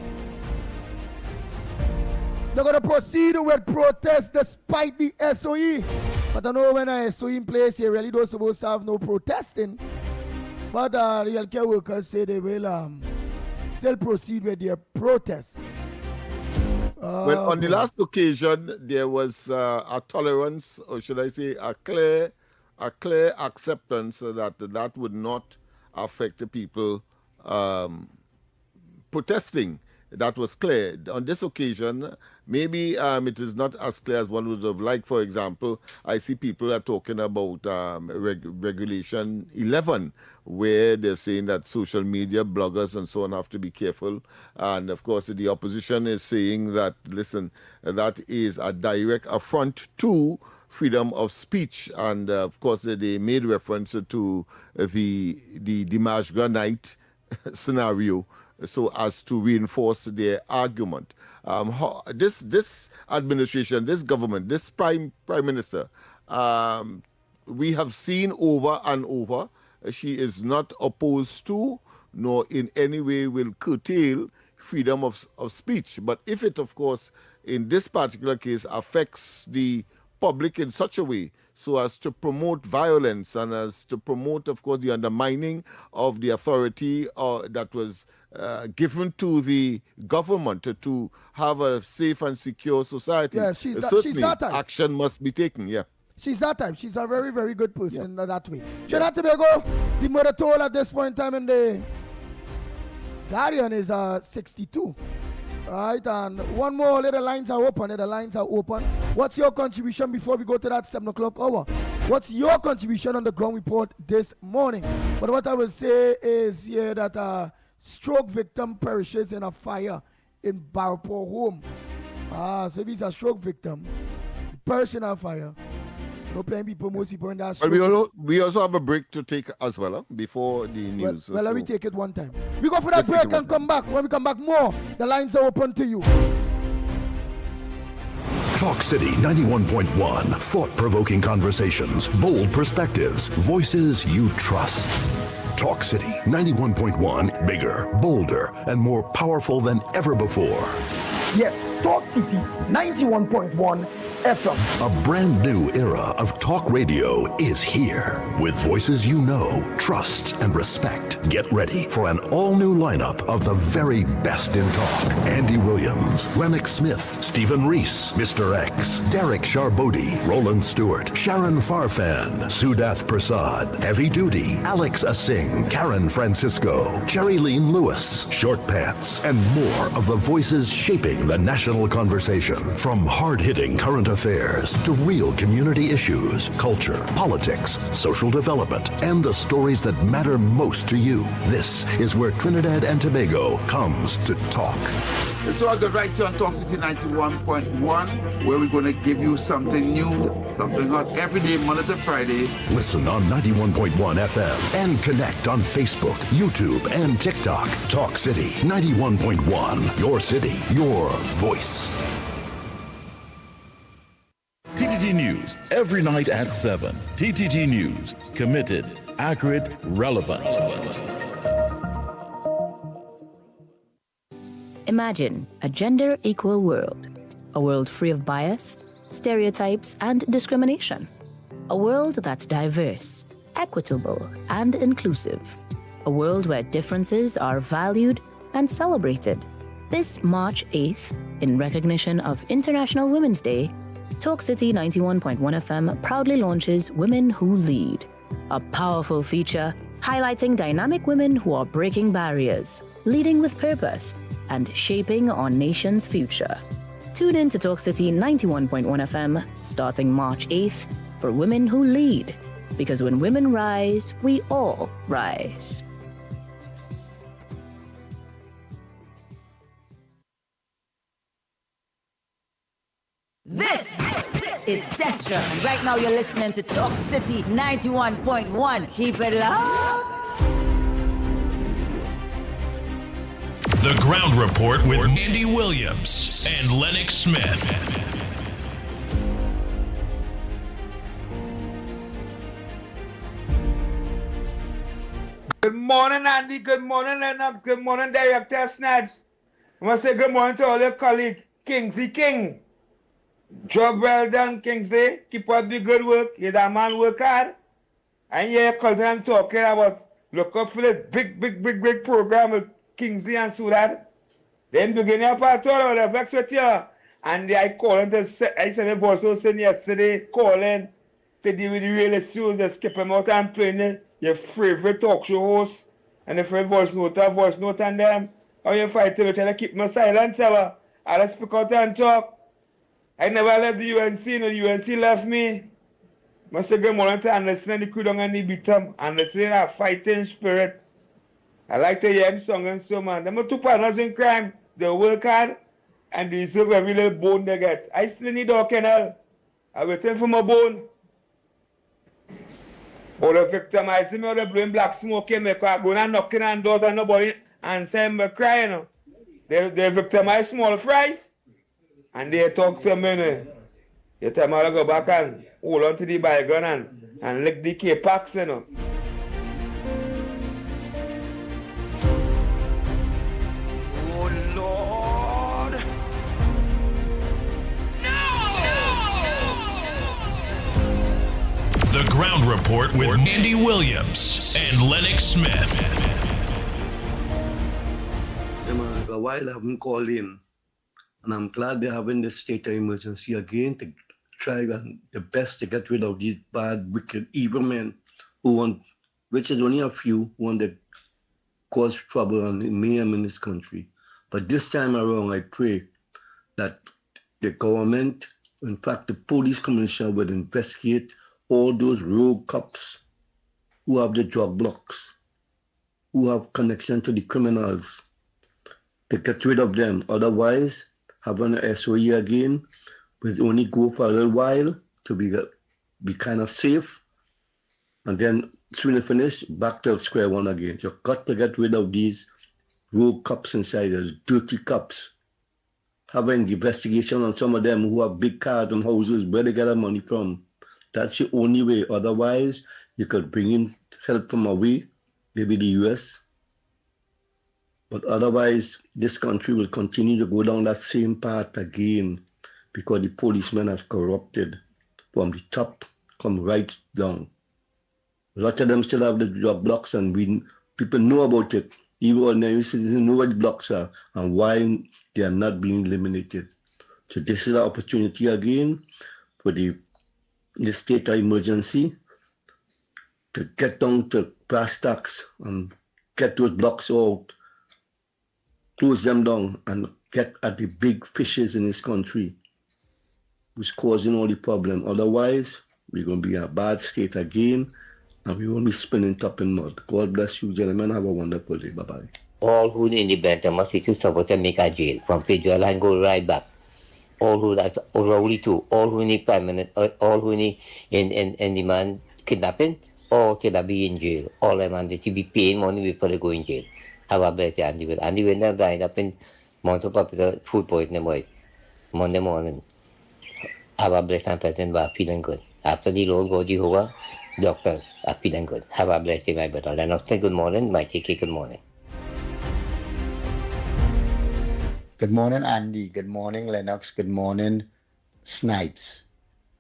they're going to proceed with protests despite the SOE. But I know when a SOE in place, you really don't supposed to have no protesting. But the healthcare workers say they will still proceed with their protests. Well, on the last occasion, there was a tolerance, or should I say a clear acceptance that would not affect the people protesting. That was clear. On this occasion, maybe it is not as clear as one would have liked. For example, I see people are talking about Regulation 11, where they're saying that social media, bloggers and so on have to be careful. And of course, the opposition is saying that, listen, that is a direct affront to freedom of speech. And of course, they made reference to the Dimashq night scenario, so as to reinforce their argument. This administration, this government, this prime minister, we have seen over and over, she is not opposed to, nor in any way will curtail freedom of speech. But if it, of course, in this particular case, affects the public in such a way so as to promote violence and as to promote, of course, the undermining of the authority that was given to the government to have a safe and secure society. Yeah, certainly she's that type. Action must be taken, yeah. She's that type. She's a very, very good person that way. Trinidad Tobago, the murder toll at this point in time in the Guardian is 62. Right, and one more, the lines are open. What's your contribution before we go to that 7 o'clock hour? What's your contribution on the ground report this morning? But what I will say is here that a stroke victim perishes in a fire in Barpore home. So if he's a stroke victim, he perished in a fire. No playing people, most people in that stroke. But we also have a break to take as well before the news. Well, let me take it one time. We go for that break and come back. When we come back more, the lines are open to you. Talk City 91.1. Thought-provoking conversations, bold perspectives, voices you trust. Talk City 91.1. Bigger, bolder, and more powerful than ever before. Yes, Talk City 91.1 FM. A brand new era of talk radio is here. With voices you know, trust, and respect. Get ready for an all-new lineup of the very best in talk. Andy Williams, Lennox Smith, Stephen Reese, Mr. X, Derek Charbodi, Roland Stewart, Sharon Farfan, Sudath Prasad, Heavy Duty, Alex Asing, Karen Francisco, Jerry Lean Lewis, Short Pants, and more of the voices shaping the national conversation. From hard-hitting current affairs to real community issues, culture, politics, social development, and the stories that matter most to you. This is where Trinidad and Tobago comes to talk. It's all good right here on Talk City 91.1, where we're going to give you something new, something hot every day, Monday to Friday. Listen on 91.1 FM and connect on Facebook, YouTube, and TikTok. Talk City 91.1. Your city, your voice. TTT News, every night at 7. TTT News, committed, accurate, relevant. Imagine a gender-equal world. A world free of bias, stereotypes, and discrimination. A world that's diverse, equitable, and inclusive. A world where differences are valued and celebrated. This March 8th, in recognition of International Women's Day, Talk City 91.1 FM proudly launches Women Who Lead, a powerful feature highlighting dynamic women who are breaking barriers, leading with purpose, and shaping our nation's future. Tune in to Talk City 91.1 FM starting March 8th for Women Who Lead, because when women rise, we all rise. This is Destra, and right now you're listening to Talk City 91.1. Keep it locked. The Ground Report with Andy Williams and Lennox Smith. Good morning, Andy. Good morning, Lennox. Good morning, Director Snatch. I want to say good morning to all your colleagues. Kingsley King. Job well done, Kingsley. Keep up the good work. You're the man work hard. And your cousin I'm talking about. Look up for this big program with Kingsley and Sudan. Then beginning of part all the vex with you. And I calling to say, I said the boss also said yesterday, calling to deal with the real issues, they skip him out and playing your favorite talk show host and the favorite voice note and them. How you fight to try to keep me silent, sir? I'll speak out and talk. I never left the UNC, no UNC left me. Must say good morning to understand the crew down and the beat them, understand a fighting spirit. I like to hear him song and so man. Them are two partners in crime. They work hard and they deserve every little bone they get. I still need a kennel. I'm waiting for my bone. All the victim, I see me all the blowing black smoke in me, because I go and knocking on doors and nobody answer me crying. They victimize small fries. And they talk to me. You tell me to go back and hold on to the bygone and lick the K-packs, you know. The Ground Report with Andy Williams and Lennox Smith. A while I haven't called in, and I'm glad they're having this state of emergency again to try the best to get rid of these bad, wicked, evil men who want, which is only a few, who want to cause trouble and mayhem in this country. But this time around, I pray that the government, in fact, the police commissioner, will investigate all those rogue cops who have the drug blocks, who have connection to the criminals, to get rid of them. Otherwise, having an SOE again will only go for a little while to be kind of safe. And then soon as finish, back to square one again. You've got to get rid of these rogue cops inside, those dirty cops. Having investigation on some of them who have big cars and houses, where they get their money from. That's the only way. Otherwise, you could bring in help from away, maybe the US. But otherwise, this country will continue to go down that same path again because the policemen are corrupted from the top, come right down. A lot of them still have the drug blocks and people know about it. Even ordinary citizens know what the blocks are and why they are not being eliminated. So this is an opportunity again for the state of emergency to get down to brass tacks and get those blocks out, close them down, and get at the big fishes in this country who's causing all the problem. Otherwise, we're going to be in a bad state again, and we won't be spinning top in mud. God bless you, gentlemen. Have a wonderful day. Bye-bye. all who in the Bantama City supposed to make a jail from Federal line go right back. All who that's Rowley too, all who need Prime Minister, all who need in the man kidnapping, all to be in jail. All them and to be paying money before they go in jail. Have a blessing Andy Will. Andy Will never died up in Monte Popular food poisoning boy. Monday morning. Have a blessing President by feeling good. After the Lord go Jehovah, doctors are feeling good. Have a blessing my brother. Lennox, good morning, my TK, good morning. Good morning, Andy. Good morning, Lennox. Good morning, Snipes.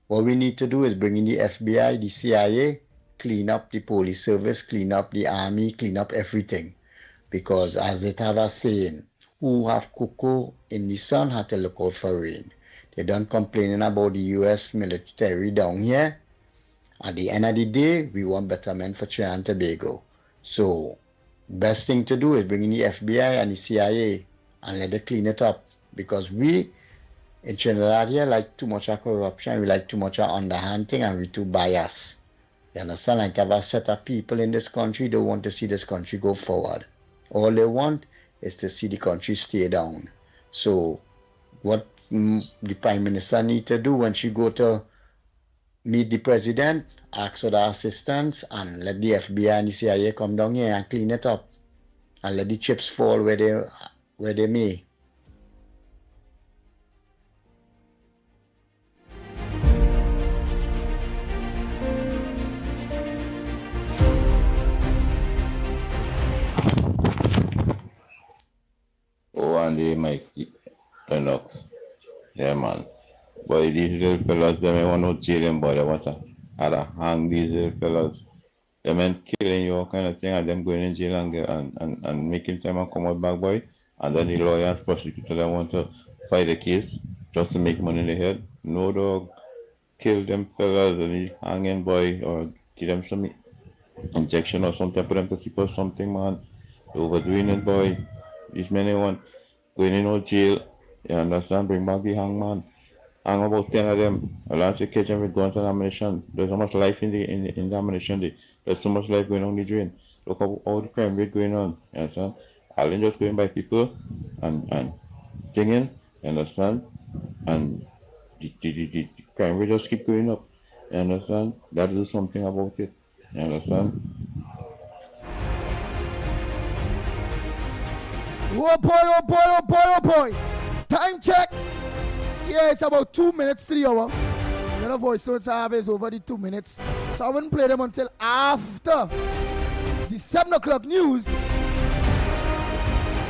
What we need to do is bring in the FBI, the CIA, clean up the police service, clean up the army, clean up everything. Because as they have a saying, who have cocoa in the sun had to look out for rain. They done complaining about the U.S. military down here. At the end of the day, we want betterment for Trinidad and Tobago. So, best thing to do is bring in the FBI and the CIA and let them clean it up, because we in Trinidad here like too much of corruption, we like too much of underhand thing, and we too biased. You understand? Like have a set of people in this country don't want to see this country go forward. All they want is to see the country stay down. So what the Prime Minister need to do when she go to meet the President, ask for the assistance and let the FBI and the CIA come down here and clean it up and let the chips fall where they may. Oh, and they might Lennox. Yeah, man. Boy, these little fellas, they may want to jail them, boy. They want to hang these little fellas. They meant killing you, all kind of thing, and them going in jail and making them and come out back, boy. And then the lawyers, prosecutors, they want to fight the case just to make money in the head. No, dog. Kill them fellas and hanging, boy, or give them some injection or something, put them to sleep or something, man. They're overdoing it, boy. These men they want going in old jail. You understand? Bring back the hangman. Hang about 10 of them. Unless you catch them with guns and ammunition. There's so much life in the ammunition. There's so much life going on the drain. Look at all the crime rate going on. You understand? I'll just going by people and thinking, you understand? And the crime rate just keep going up. You understand? Gotta do something about it. You understand? Oh boy, oh boy, oh boy, oh boy. Time check. Yeah, it's about 2 minutes to the hour. You know, voice notes I have is over the 2 minutes. So I wouldn't play them until after the 7 o'clock news.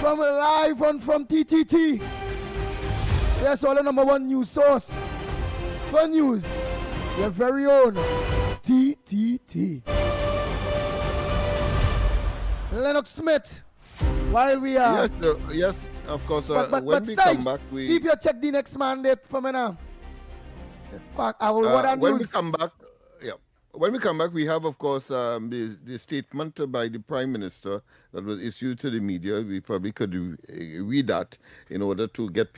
From live on from TTT. Yes, all the #1 news source for news. Your very own TTT. Lennox Smith. While we are... Yes, of course. But when we Snipes, come back, we... see if you check the next mandate for me now. When we come back, when we come back, we have, of course, the statement by the Prime Minister that was issued to the media. We probably could read that in order to give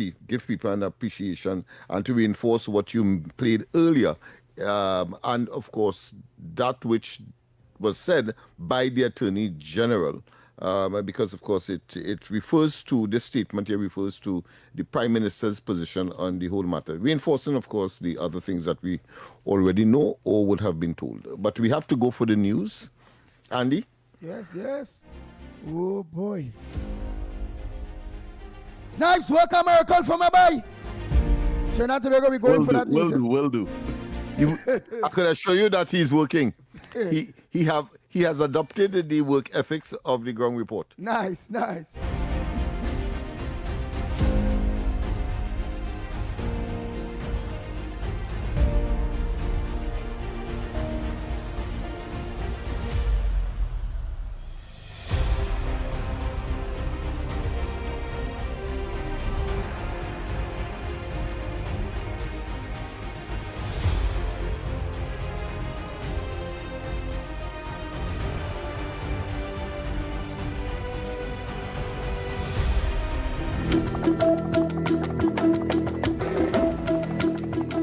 people an appreciation and to reinforce what you played earlier. And, of course, that which was said by the Attorney General. Because, of course, it refers to, this statement here refers to the Prime Minister's position on the whole matter, reinforcing, of course, the other things that we already know or would have been told. But we have to go for the news. Andy? Yes. Oh, boy. Snipes, work a miracle for my boy. Trinidad and Tobago, we going for that news. Will do. I could assure you that he's working. He has adopted the work ethics of the ground report. Nice.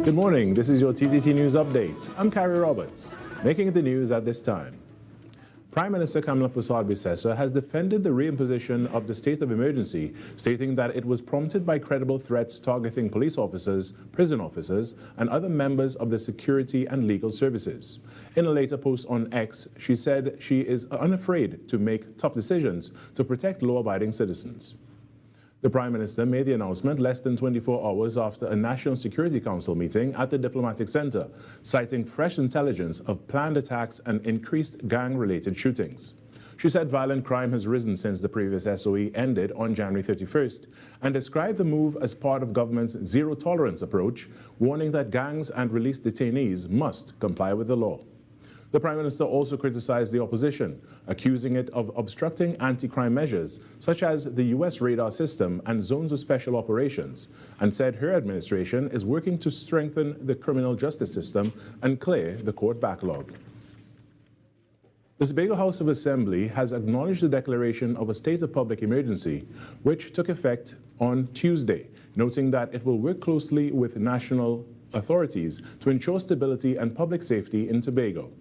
Good morning, this is your TTT News Update. I'm Carrie Roberts, making the news at this time. Prime Minister Kamala Prasad-Bissessar has defended the reimposition of the state of emergency, stating that it was prompted by credible threats targeting police officers, prison officers, and other members of the security and legal services. In a later post on X, she said she is unafraid to make tough decisions to protect law-abiding citizens. The Prime Minister made the announcement less than 24 hours after a National Security Council meeting at the Diplomatic Center, citing fresh intelligence of planned attacks and increased gang-related shootings. She said violent crime has risen since the previous SOE ended on January 31st and described the move as part of government's zero-tolerance approach, warning that gangs and released detainees must comply with the law. The Prime Minister also criticized the opposition, accusing it of obstructing anti-crime measures, such as the U.S. radar system and zones of special operations, and said her administration is working to strengthen the criminal justice system and clear the court backlog. The Tobago House of Assembly has acknowledged the declaration of a state of public emergency, which took effect on Tuesday, noting that it will work closely with national authorities to ensure stability and public safety in Tobago.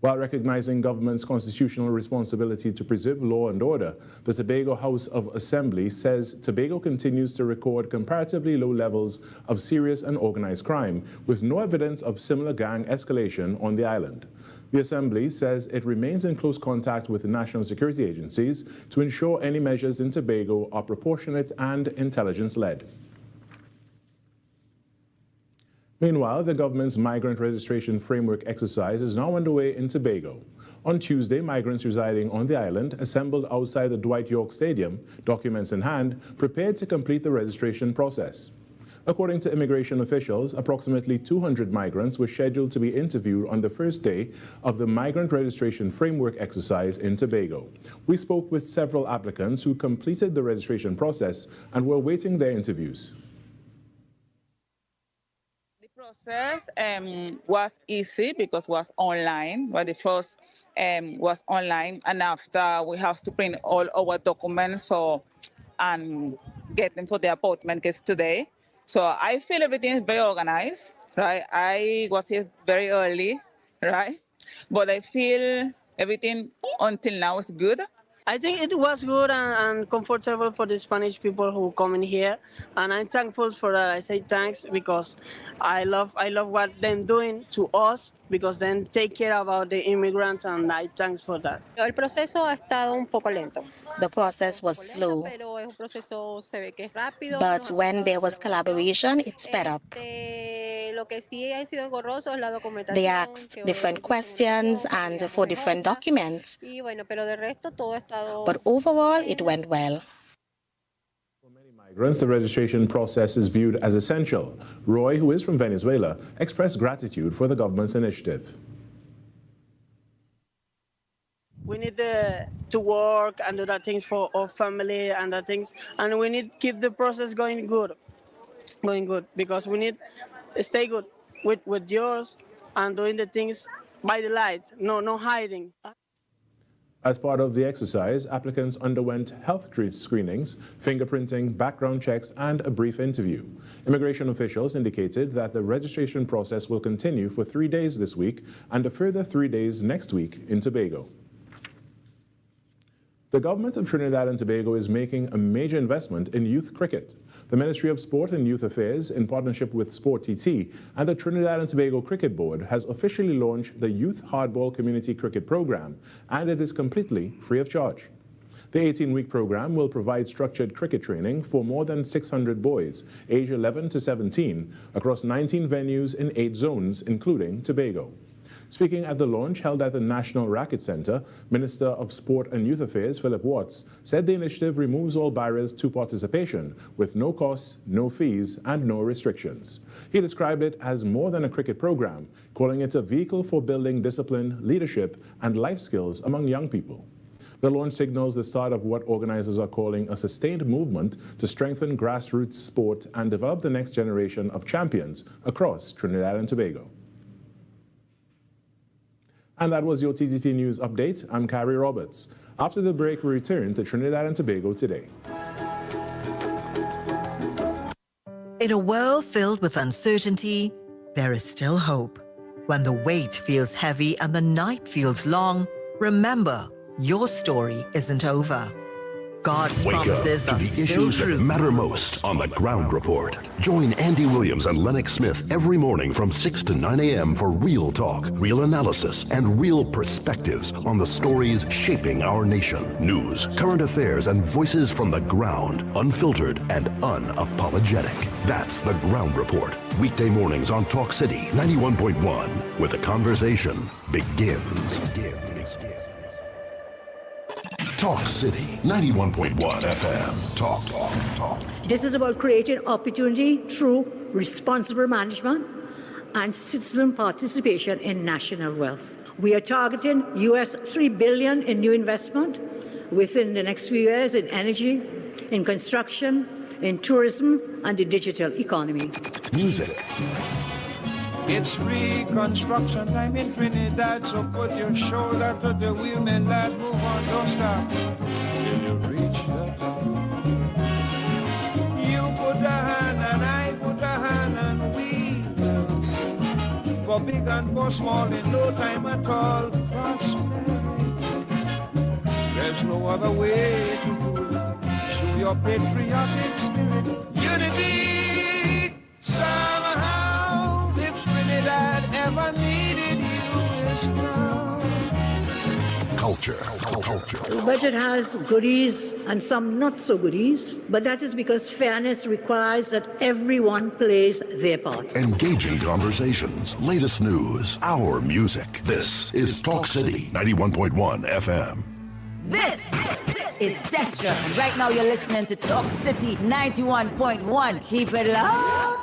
While recognizing government's constitutional responsibility to preserve law and order, the Tobago House of Assembly says Tobago continues to record comparatively low levels of serious and organized crime, with no evidence of similar gang escalation on the island. The Assembly says it remains in close contact with the national security agencies to ensure any measures in Tobago are proportionate and intelligence-led. Meanwhile, the government's migrant registration framework exercise is now underway in Tobago. On Tuesday, migrants residing on the island assembled outside the Dwight York Stadium, documents in hand, prepared to complete the registration process. According to immigration officials, approximately 200 migrants were scheduled to be interviewed on the first day of the migrant registration framework exercise in Tobago. We spoke with several applicants who completed the registration process and were awaiting their interviews. Process was easy because it was online. Well, the first was online, and after we have to print all our documents for and get them for the appointment case today. So I feel everything is very organized, right? I was here very early, right? But I feel everything until now is good. I think it was good and comfortable for the Spanish people who come in here, and I'm thankful for that. I say thanks because I love what they're doing to us, because then take care about the immigrants, and I thanks for that. El proceso ha estado un poco lento. The process was slow, but when there was collaboration, it sped up. They asked different questions and for different documents, but overall it went well. Migrants, the registration process is viewed as essential. Roy, who is from Venezuela, expressed gratitude for the government's initiative. We need to work and do that things for our family and that things, and we need to keep the process going good, because we need to stay good with yours and doing the things by the light, no hiding. As part of the exercise, applicants underwent health screenings, fingerprinting, background checks, and a brief interview. Immigration officials indicated that the registration process will continue for 3 days this week and a further 3 days next week in Tobago. The government of Trinidad and Tobago is making a major investment in youth cricket. The Ministry of Sport and Youth Affairs, in partnership with Sport TT and the Trinidad and Tobago Cricket Board, has officially launched the Youth Hardball Community Cricket Program, and it is completely free of charge. The 18-week program will provide structured cricket training for more than 600 boys, aged 11 to 17, across 19 venues in 8 zones, including Tobago. Speaking at the launch held at the National Racquet Center, Minister of Sport and Youth Affairs Philip Watts said the initiative removes all barriers to participation, with no costs, no fees, and no restrictions. He described it as more than a cricket program, calling it a vehicle for building discipline, leadership, and life skills among young people. The launch signals the start of what organizers are calling a sustained movement to strengthen grassroots sport and develop the next generation of champions across Trinidad and Tobago. And that was your TTT News Update. I'm Carrie Roberts. After the break, we return to Trinidad and Tobago today. In a world filled with uncertainty, there is still hope. When the weight feels heavy and the night feels long, Remember, your story isn't over. God's Wake up promises to are the still issues true. that matter most on The Ground Report. Join Andy Williams and Lennox Smith every morning from 6 to 9 a.m. for real talk, real analysis, and real perspectives on the stories shaping our nation. News, current affairs, and voices from the ground, unfiltered and unapologetic. That's The Ground Report. Weekday mornings on Talk City 91.1, where the conversation begins. Talk City 91.1 FM. Talk. This is about creating opportunity through responsible management and citizen participation in national wealth. We are targeting US $3 billion in new investment within the next few years in energy, in construction, in tourism, and the digital economy. Music. It's reconstruction time in Trinidad, so put your shoulder to the wheel, man, lad, move on, don't stop till you reach the top. You put a hand and I put a hand and we will sing. For big and for small in no time at all, prosperity. There's no other way to do it. Show your patriotic spirit, unity, somehow. That ever needed you is now. Culture. The budget has goodies and some not so goodies, but that is because fairness requires that everyone plays their part. Engaging conversations, latest news, our music. This is Talk City 91.1 FM. This is Destra. And right now you're listening to Talk City 91.1. Keep it locked.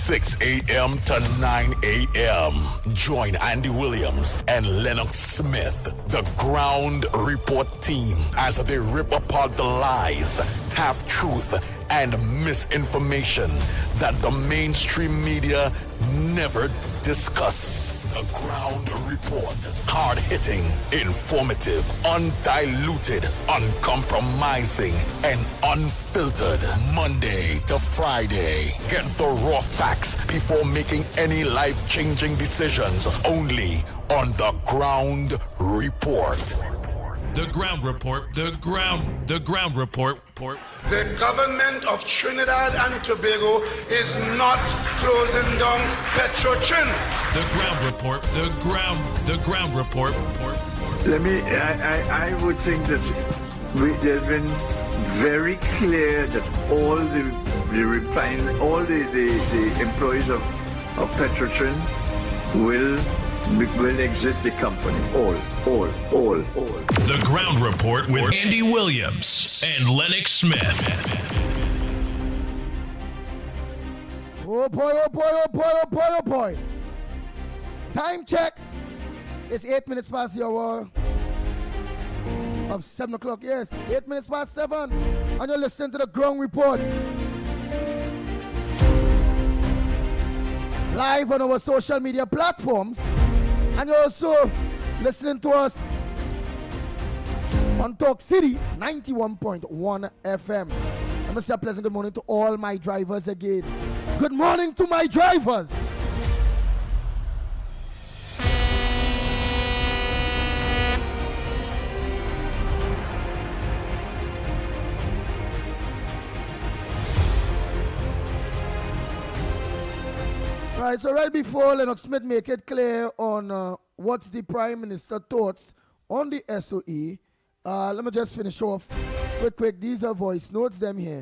6 a.m. to 9 a.m. Join Andy Williams and Lennox Smith, the Ground Report team, as they rip apart the lies, half-truth, and misinformation that the mainstream media never discuss. The Ground Report. Hard-hitting, informative, undiluted, uncompromising, and unfiltered. Monday to Friday. Get the raw facts before making any life-changing decisions. Only on The Ground Report. The Ground Report. The Ground Report. The government of Trinidad and Tobago is not closing down Petrotrin. The Ground Report. The Ground Report. I would think that there's been very clear that all the employees of Petrotrin will exit the company. All. The Ground Report with Andy Williams and Lennox Smith. Oh boy. Time check. It's 8 minutes past the hour of 7 o'clock. Yes, 8 minutes past 7. And you're listening to the Ground Report. Live on our social media platforms. And you're also listening to us on Talk City 91.1 FM. I must say a pleasant good morning to all my drivers again. Good morning to my drivers. Right, so right before Lennox Smith make it clear on what's the Prime Minister thoughts on the SOE, let me just finish off quick. These are voice notes, them here.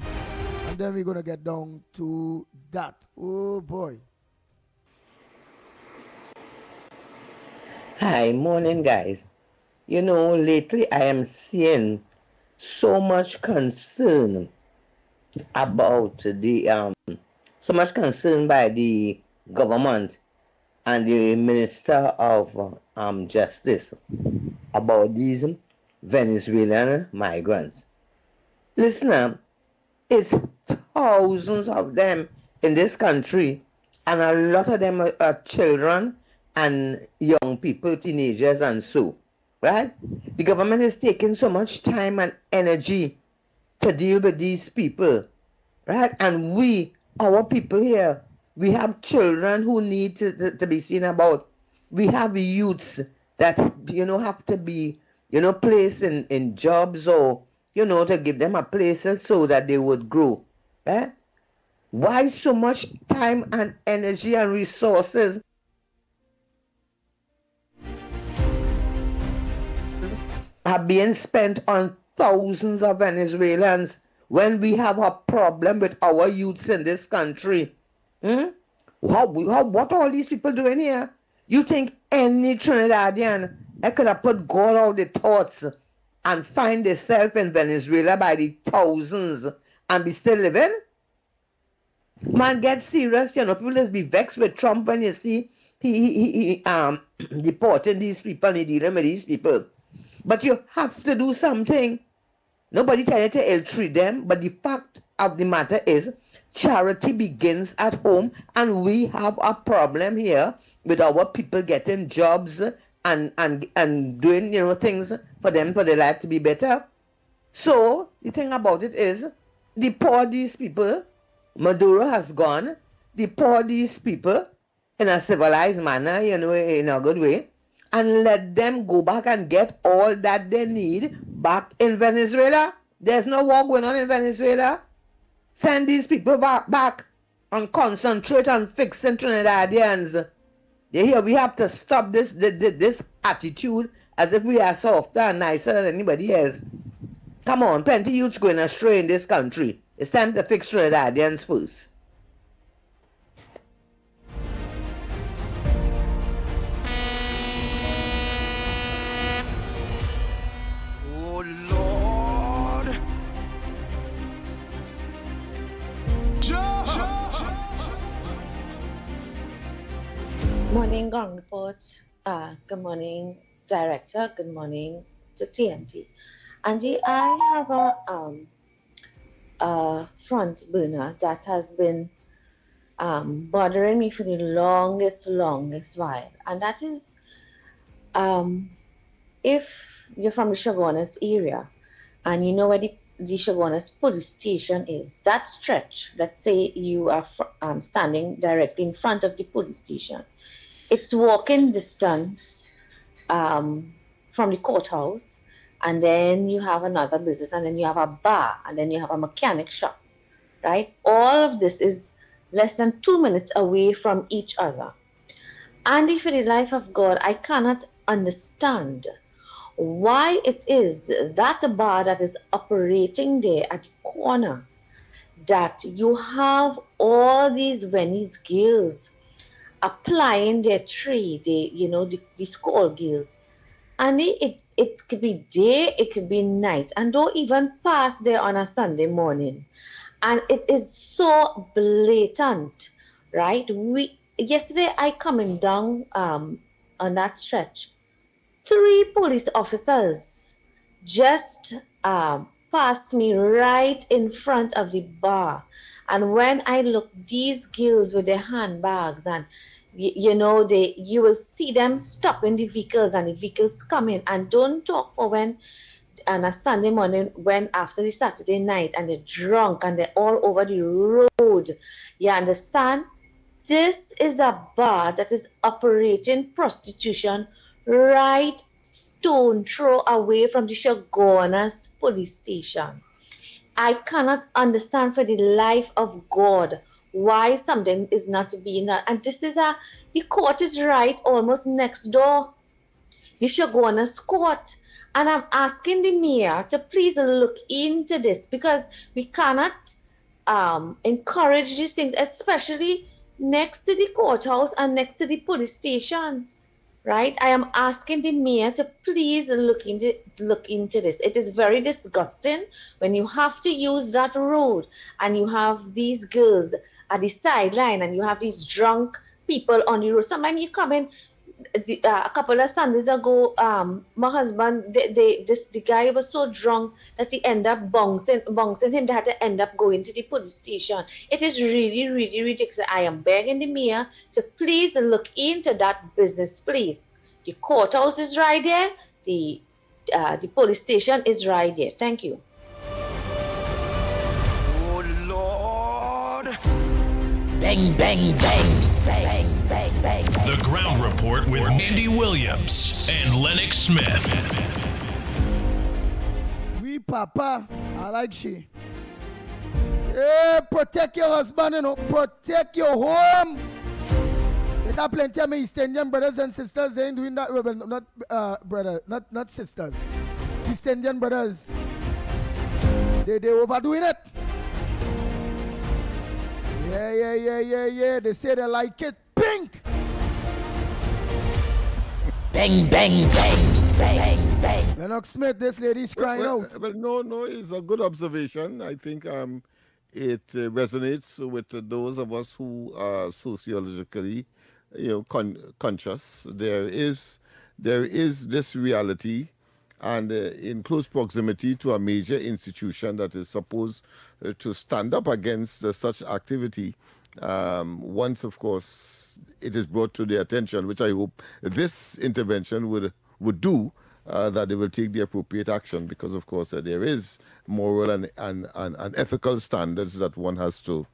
And then we're going to get down to that. Oh, boy. Hi, morning, guys. You know, lately I am seeing so much concern about the, so much concern by the government and the Minister of Justice about these Venezuelan migrants. Listen, it's thousands of them in this country, and a lot of them are children and young people, teenagers and so, right? The government is taking so much time and energy to deal with these people, right? And our people here, we have children who need to be seen about. We have youths that, have to be, placed in jobs or, to give them a place so that they would grow, right? Why so much time and energy and resources are being spent on thousands of Venezuelans when we have a problem with our youths in this country? What are all these people doing here? You think any Trinidadian could have put God out the thoughts and find themselves in Venezuela by the thousands and be still living? Man, get serious, people just be vexed with Trump when you see he deporting these people and he dealing with these people. But you have to do something. Nobody tell you to ill-treat them, but the fact of the matter is charity begins at home, and we have a problem here with our people getting jobs and doing things for them, for their life to be better. So the thing about it is, deport these people. Maduro has gone. Deport these people in a civilized manner, in a good way, and let them go back and get all that they need back in Venezuela. There's no war going on in Venezuela. Send these people back and concentrate on fixing Trinidadians. Here we have to stop this attitude as if we are softer and nicer than anybody else. Come on, plenty youths going astray in this country. It's time to fix Trinidadians first. Oh Lord. Morning, Ground Report. Good morning, Director. Good morning to TMT. Angie, I have a front burner that has been bothering me for the longest while, and that is if you're from the Chaguanas area and you know where the Chaguanas police station is, that stretch, let's say you are standing directly in front of the police station, it's walking distance from the courthouse, and then you have another business, and then you have a bar, and then you have a mechanic shop, right? All of this is less than 2 minutes away from each other. And for the life of God, I cannot understand why it is that a bar that is operating there at the corner, that you have all these Venice girls applying their trade, these call girls. And it could be day, it could be night, and don't even pass there on a Sunday morning. And it is so blatant, right? Yesterday I coming down on that stretch, 3 police officers just passed me right in front of the bar. And when I look, these girls with their handbags, and you will see them stopping the vehicles, and the vehicles come in, and don't talk for when on a Sunday morning, when after the Saturday night, and they're drunk and they're all over the road. You understand? This is a bar that is operating prostitution right stone throw away from the Chaguanas police station. I cannot understand for the life of God why something is not being done. And the court is right almost next door, the Chaguanas court. And I'm asking the mayor to please look into this, because we cannot encourage these things, especially next to the courthouse and next to the police station, right? I am asking the mayor to please look into this. It is very disgusting when you have to use that road and you have these girls at the sideline and you have these drunk people on the road. Sometimes you come in. A couple of Sundays ago, my husband, the guy was so drunk that he ended up bouncing him. They had to end up going to the police station. It is really, really ridiculous. I am begging the mayor to please look into that business, please. The courthouse is right there. The police station is right there. Thank you. Oh Lord. Bang, bang, bang, bang, bang, bang. The Ground Report with Andy Williams and Lennox Smith. We papa, I like she. Hey, protect your husband, you know. Protect your home. There are plenty of my East Indian brothers and sisters. They ain't doing that. Well, not not sisters. East Indian brothers. They overdoing it. Yeah. They say they like it pink. Bang, bang, bang, bang, bang. Lennox Smith, this lady's crying out. Well, no, it's a good observation. I think it resonates with those of us who are sociologically, conscious. There is this reality, and in close proximity to a major institution that is supposed to stand up against such activity. Once, of course, it is brought to their attention, which I hope this intervention would do, that they will take the appropriate action, because, of course, there is moral and ethical standards that one has to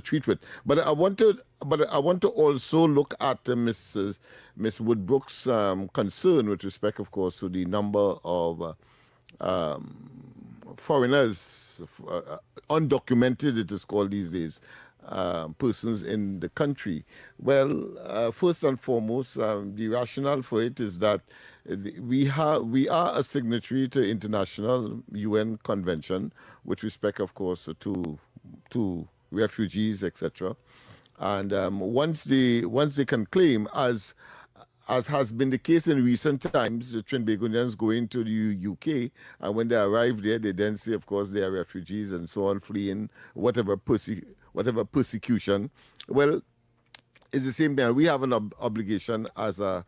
treat with. But I want to also look at Miss Woodbrook's concern with respect, of course, to the number of foreigners, undocumented it is called these days, persons in the country. Well, first and foremost, the rationale for it is that we are a signatory to international UN convention with respect, of course, to refugees, etc. And once they can claim, as has been the case in recent times, the Trinbagonians go into the UK, and when they arrive there, they then say, of course, they are refugees and so on, fleeing whatever persecution. Well, it's the same thing. We have an obligation as a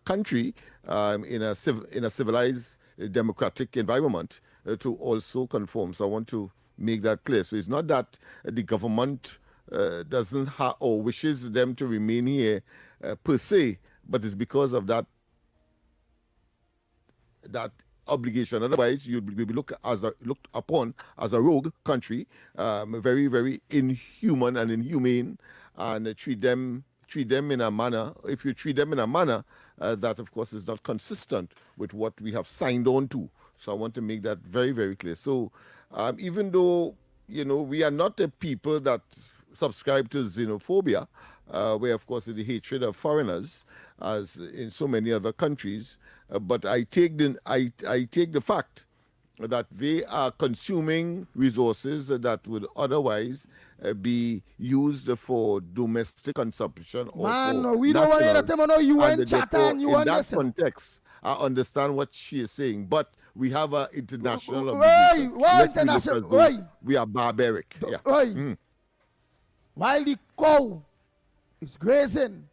country in a civilized democratic environment to also conform. So I want to make that clear. So it's not that the government doesn't have or wishes them to remain here per se, but it's because of that obligation. Otherwise, you'd be looked upon as a rogue country, very, very inhuman and inhumane, and treat them in a manner. If you treat them in a manner that, of course, is not consistent with what we have signed on to. So I want to make that very, very clear. So even though we are not a people that subscribe to xenophobia, where, of course, the hatred of foreigners, as in so many other countries, but I take the fact that they are consuming resources that would otherwise be used for domestic consumption. Man, we don't want to hear them on UN chat and UN. In that context, I understand what she is saying, but we have an international obligation. We are barbaric. Yeah. While the cow is grazing,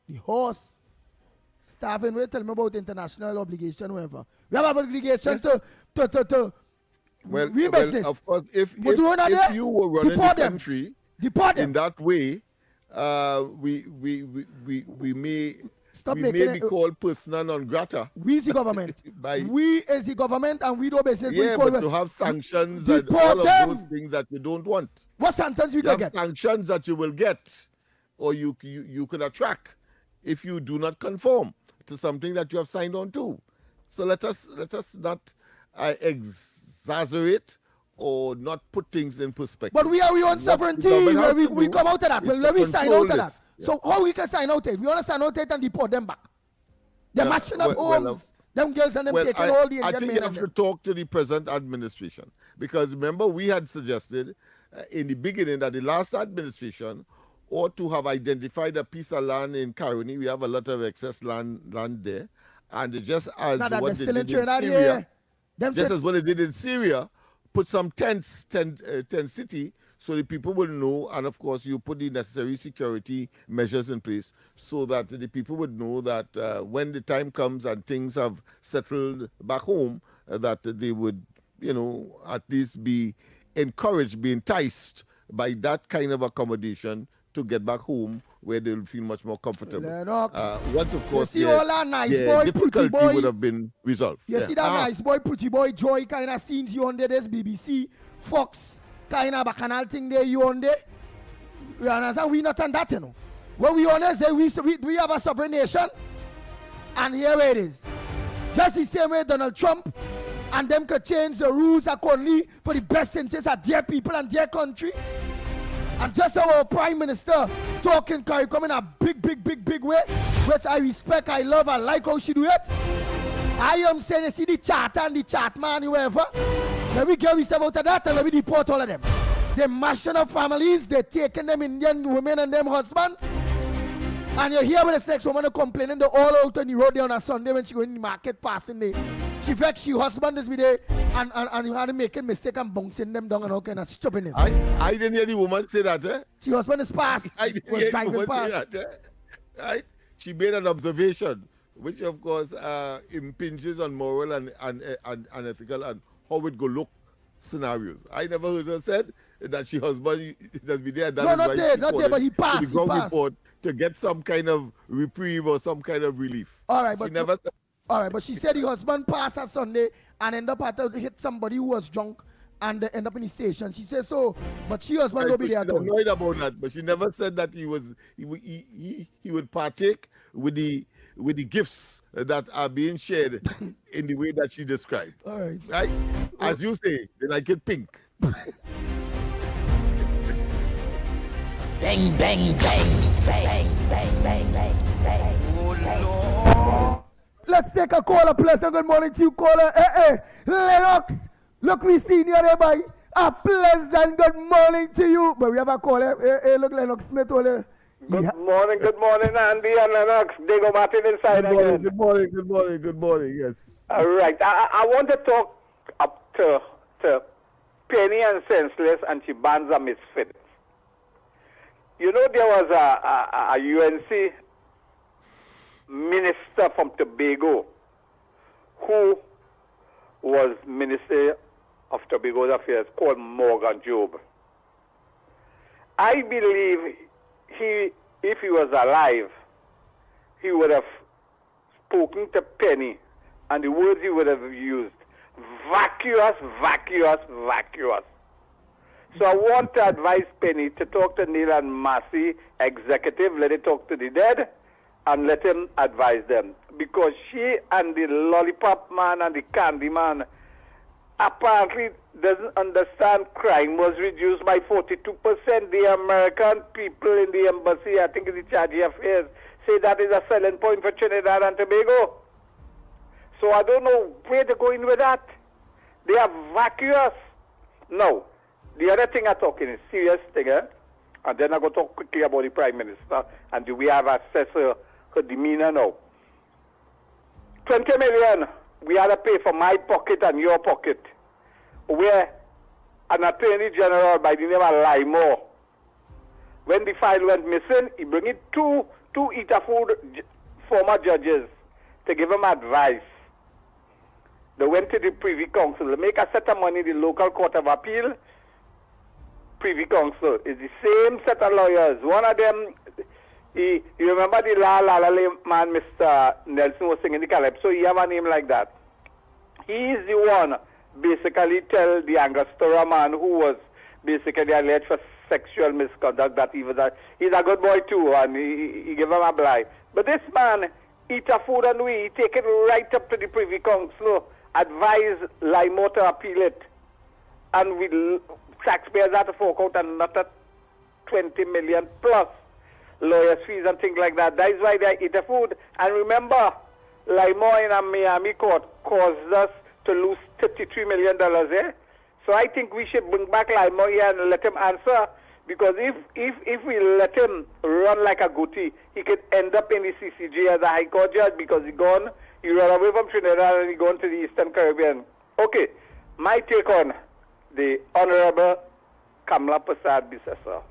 the horse starving. We tell me about international obligation, whatever. We have an obligation to business. Of course, if you were running the country in that way, we may be called persona non grata. We is the government. We is the government, and we do business. Yeah, but to have sanctions and all of those things that you don't want. What sanctions we can get? Sanctions that you will get, or you could attract if you do not conform to something that you have signed on to. So let us not exaggerate or not put things in perspective. But we own sovereignty. We come out of that. When we sign out of that. Yeah. So how we can sign out it? We want to sign out it and deport them back. They're matching up homes. Them girls and them taking all the Indian I think you have to talk to the present administration. Because remember, we had suggested in the beginning that the last administration ought to have identified a piece of land in Caroni. We have a lot of excess land there. And just as what they did in Syria, as what they did in Syria, put some tent city so the people will know, and of course you put the necessary security measures in place so that the people would know that when the time comes and things have settled back home, that they would, at least be encouraged, be enticed by that kind of accommodation to get back home where they'll feel much more comfortable. Once, of course, difficulty would have been resolved. You see that nice boy, pretty boy, Joy kind of scenes you under this BBC, Fox, kind of bacchanal thing there you on there. You understand? We not on that, you know. What we on is we have a sovereign nation, and here it is. Just the same way Donald Trump and them could change the rules accordingly for the best interests of their people and their country. And just our Prime Minister talking CARICOM in a big way, which I respect, I love, I like how she do it. I am saying, you see the charter and the chart man, whoever. Let me get yourself out of that and let me deport all of them. They're mashing up families, they're taking them Indian women and them husbands. And you hear when this next woman complaining, they're all out on the road there on a Sunday when she go in the market passing there. She vex, she husband is with there and you had to make a mistake and bouncing them down and all kind of stupidness. I didn't hear the woman say that, eh? She husband is past. I didn't hear the woman say that, eh? Right? She made an observation, which of course impinges on moral and ethical and how it go look scenarios. I never heard her said that she husband has been there. No, not there, but he passed. To the ground report to get some kind of reprieve or some kind of relief. All right, but she never said. All right, but she said the husband passed on Sunday and ended up had to hit somebody who was drunk and they end up in the station. She says so, but she husband Right, will be there. She's annoyed about that, but she never said that he would partake with the gifts that are being shared in the way that she described. All right. Right? As you say, they like it pink. Bang, bang, bang, bang, bang, bang, bang, bang. Oh, Lord. Let's take a caller, pleasant good morning to you, caller. Hey, Lennox. Look, we see you there, boy. A pleasant good morning to you. But we have a caller. Hey, look, Lennox Smith. Good morning, Andy and Lennox. Diego Martin inside again. Good morning, yes. All right. I want to talk up to Penny and Senseless and Chibanza Misfits. You know, there was a UNC minister from Tobago who was Minister of Tobago's Affairs called Morgan Job. I believe if he was alive, he would have spoken to Penny, and the words he would have used, vacuous. So I want to advise Penny to talk to Neil and Massey, executive, let it talk to the dead, and let him advise them. Because she and the lollipop man and the candy man apparently doesn't understand crime was reduced by 42%. The American people in the embassy, I think in the charge of affairs, say that is a selling point for Trinidad and Tobago. So I don't know where they're going with that. They are vacuous. No. The other thing I'm talking is serious thing, eh? And then I'm going to talk quickly about the Prime Minister and do we have access to her demeanor now. 20 million we had to pay for my pocket and your pocket, where an Attorney General by the name of Lymore, when the file went missing, he bring it two Itafood former judges to give him advice. They went to the Privy Council. They make a set of money, the local court of appeal, Privy Council is the same set of lawyers. One of them, you remember the La man, Mr. Nelson was singing the Calypso, he have a name like that. He is the one basically tell the Angostura man who was basically alleged for sexual misconduct that he's a good boy too, and he gave him a blight. But this man eat a food and he take it right up to the Privy Council, advise Lymore to appeal it, and we taxpayers have to fork out another 20 million plus lawyers' fees and things like that. That is why they eat a food. And remember, Lymore in a Miami court caused us to lose $33 million, eh? So I think we should bring back Lymore here and let him answer, because if we let him run like a goatee, he could end up in the CCJ as a High Court judge, because he ran away from Trinidad and he gone to the Eastern Caribbean. Okay, my take on the Honorable Kamala Prasad Bissessar.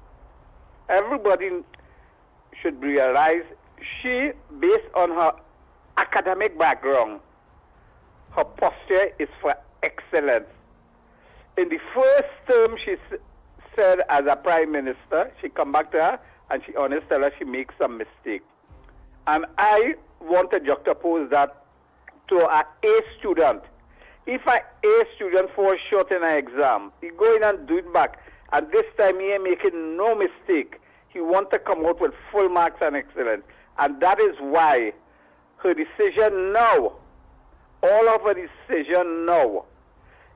Everybody should realize she, based on her academic background, her posture is for excellence. In the first term, she said as a prime minister, she come back to her and she honest tell her she makes some mistake. And I want to juxtapose that to an A student. If an A student falls short in an exam, he go in and do it back. And this time he ain't making no mistake. He wants to come out with full marks and excellence. And that is why her decision now, all of her decision now,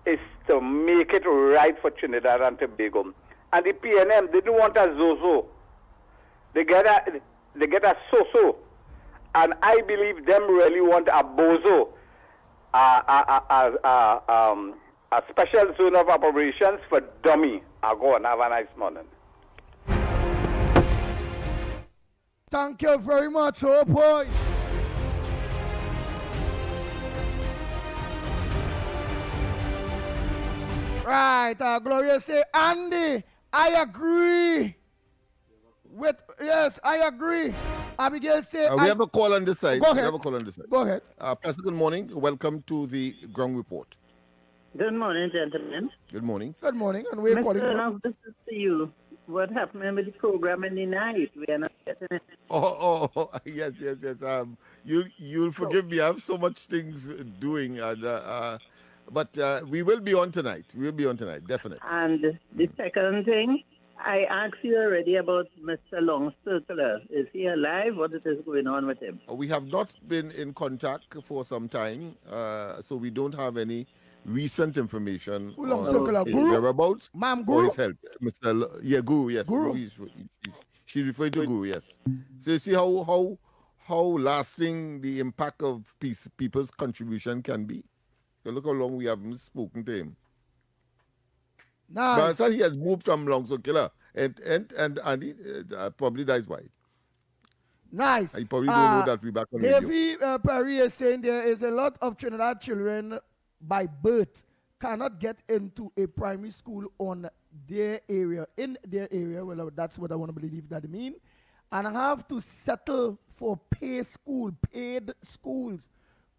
is to make it right for Trinidad and Tobago. And the PNM, they don't want a Zozo. They get a So-So. And I believe them really want a Bozo, a special zone of operations for dummy. I'll go and have a nice morning. Thank you very much, oh boy. Right, Gloria say, Andy, I agree. Yes, I agree. Abigail say, we have a call on this side. Go ahead. We have a call on this side. Go ahead. Pastor, good morning. Welcome to the ground report. Good morning, gentlemen. Good morning. Good morning, and we're calling Mr. from... Lennox, this is to you. What happened with the program in the night? We are not getting it. Yes. You'll forgive me. I have so much things doing, and but we will be on tonight. We'll be on tonight, definitely. And the second thing, I asked you already about Mr. Long Circular. Is he alive? What is going on with him? We have not been in contact for some time, so we don't have any recent information on his whereabouts or his health. Guru, yes. Guru. She's referring to Guru, yes. So you see how lasting the impact of people's contribution can be. So look how long we haven't spoken to him. Nice. But I said he has moved from Long Circular, and he probably dies why. Nice. I probably don't know that we're back on radio. Davy Perry is saying there is a lot of Trinidad children by birth cannot get into a primary school in their area. Well, that's what I want to believe that they mean. And have to settle for paid schools.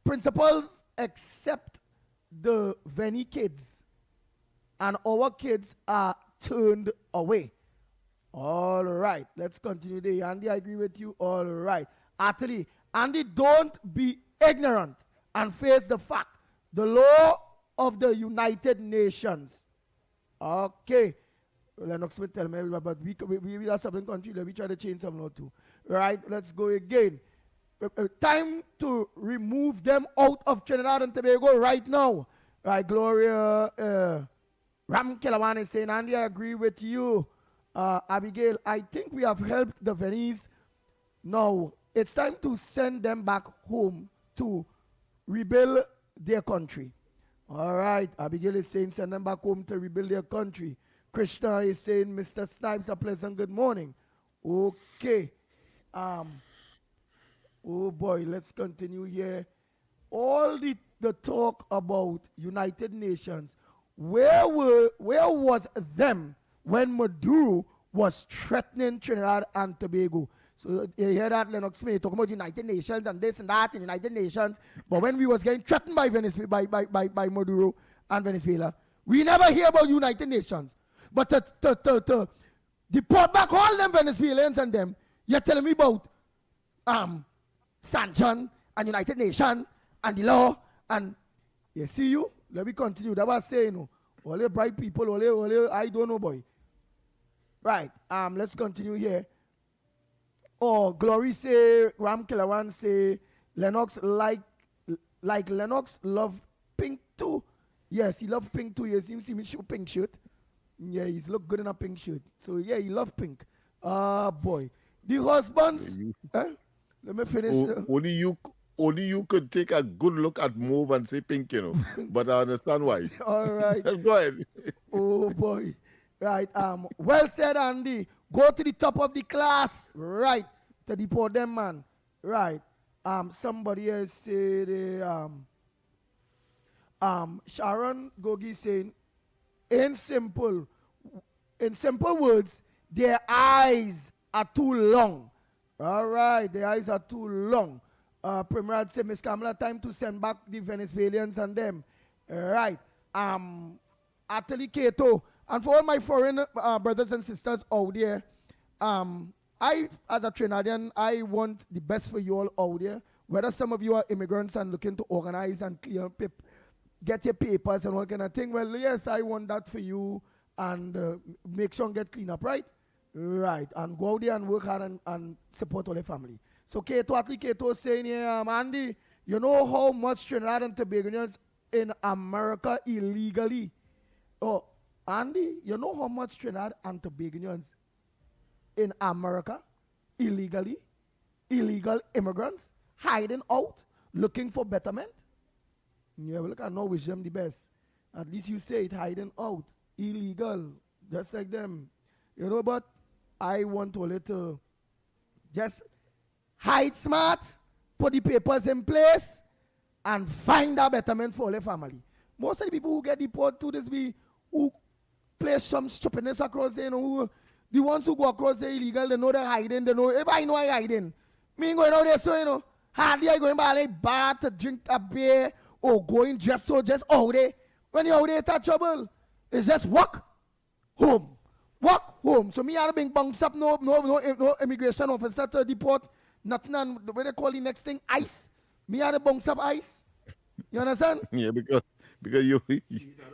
Principals accept the Veni kids, and our kids are turned away. All right, let's continue there. Andy, I agree with you. All right. Atali, Andy, don't be ignorant and face the fact. The law of the United Nations. Okay. Lennox will tell me, but we are something country that we try to change some law too. Right, let's go again. Time to remove them out of Trinidad and Tobago right now. Right, Gloria Ram Kelawan is saying, Andy, I agree with you. Abigail, I think we have helped the Venice. Now, it's time to send them back home to rebuild their country. All right, Abigail is saying send them back home to rebuild their country. Krishna is saying, Mr. Snipes, a pleasant good morning. Okay. Oh boy, let's continue here. All the talk about United Nations, where was them when Maduro was threatening Trinidad and Tobago? So you hear that, Lennox Smith, talking about United Nations and this and that and United Nations. But when we was getting threatened by Venezuela, by Maduro and Venezuela, we never hear about United Nations. But to deport back all them Venezuelans and them, you're telling me about sanction and United Nations and the law and you see you? Let me continue. That was saying, all the bright people, all I don't know, boy. Right. Let's continue here. Oh, Glory say, Ram Kilawan say, Lennox like Lennox love pink too. Yes, he love pink too. You see me show pink shirt. Yeah, he's look good in a pink shirt. So yeah, he love pink. Boy. The husbands. Let me finish. Only you could take a good look at Move and say pink, you know. But I understand why. All right. Go ahead. Oh boy. Right. Well said, Andy. Go to the top of the class. Right. To deport them, man. Right. Somebody else say the Sharon Gogi saying, in simple words, their eyes are too long. All right, their eyes are too long. Primrod say, Miss Kamala, time to send back the Venezuelans and them. All right. Atali Keto. And for all my foreign brothers and sisters out there, I, as a Trinidadian, I want the best for you all out there. Whether some of you are immigrants and looking to organize and clear, get your papers and all kind of thing. Well, yes, I want that for you. and make sure and get clean up, right? Right, and go out there and work hard and support all the family. So Kato is saying here, Andy, you know how much Trinidad and Tobagonians in America illegally? Oh, Andy, you know how much Trinidad and Tobagonians in America illegally, illegal immigrants hiding out, looking for betterment? Yeah, well, look, I know wish them the best. At least you say it, hiding out, illegal, just like them. You know, but I want all it to just hide smart, put the papers in place, and find a betterment for all the family. Most of the people who get deported to this be who play some stupidness across there, you know, the ones who go across there illegal, they know they're hiding, they know, if I know I'm hiding, me ain't going out there, so, you know, hardly I going by a bar to drink a beer, or going just out there. When you're out there, it's trouble. It's just walk home. Walk home. So me I being bounced up, no immigration officer to deport, nothing, and what they call the next thing, ICE. Me I bounce up ICE. You understand? Yeah, because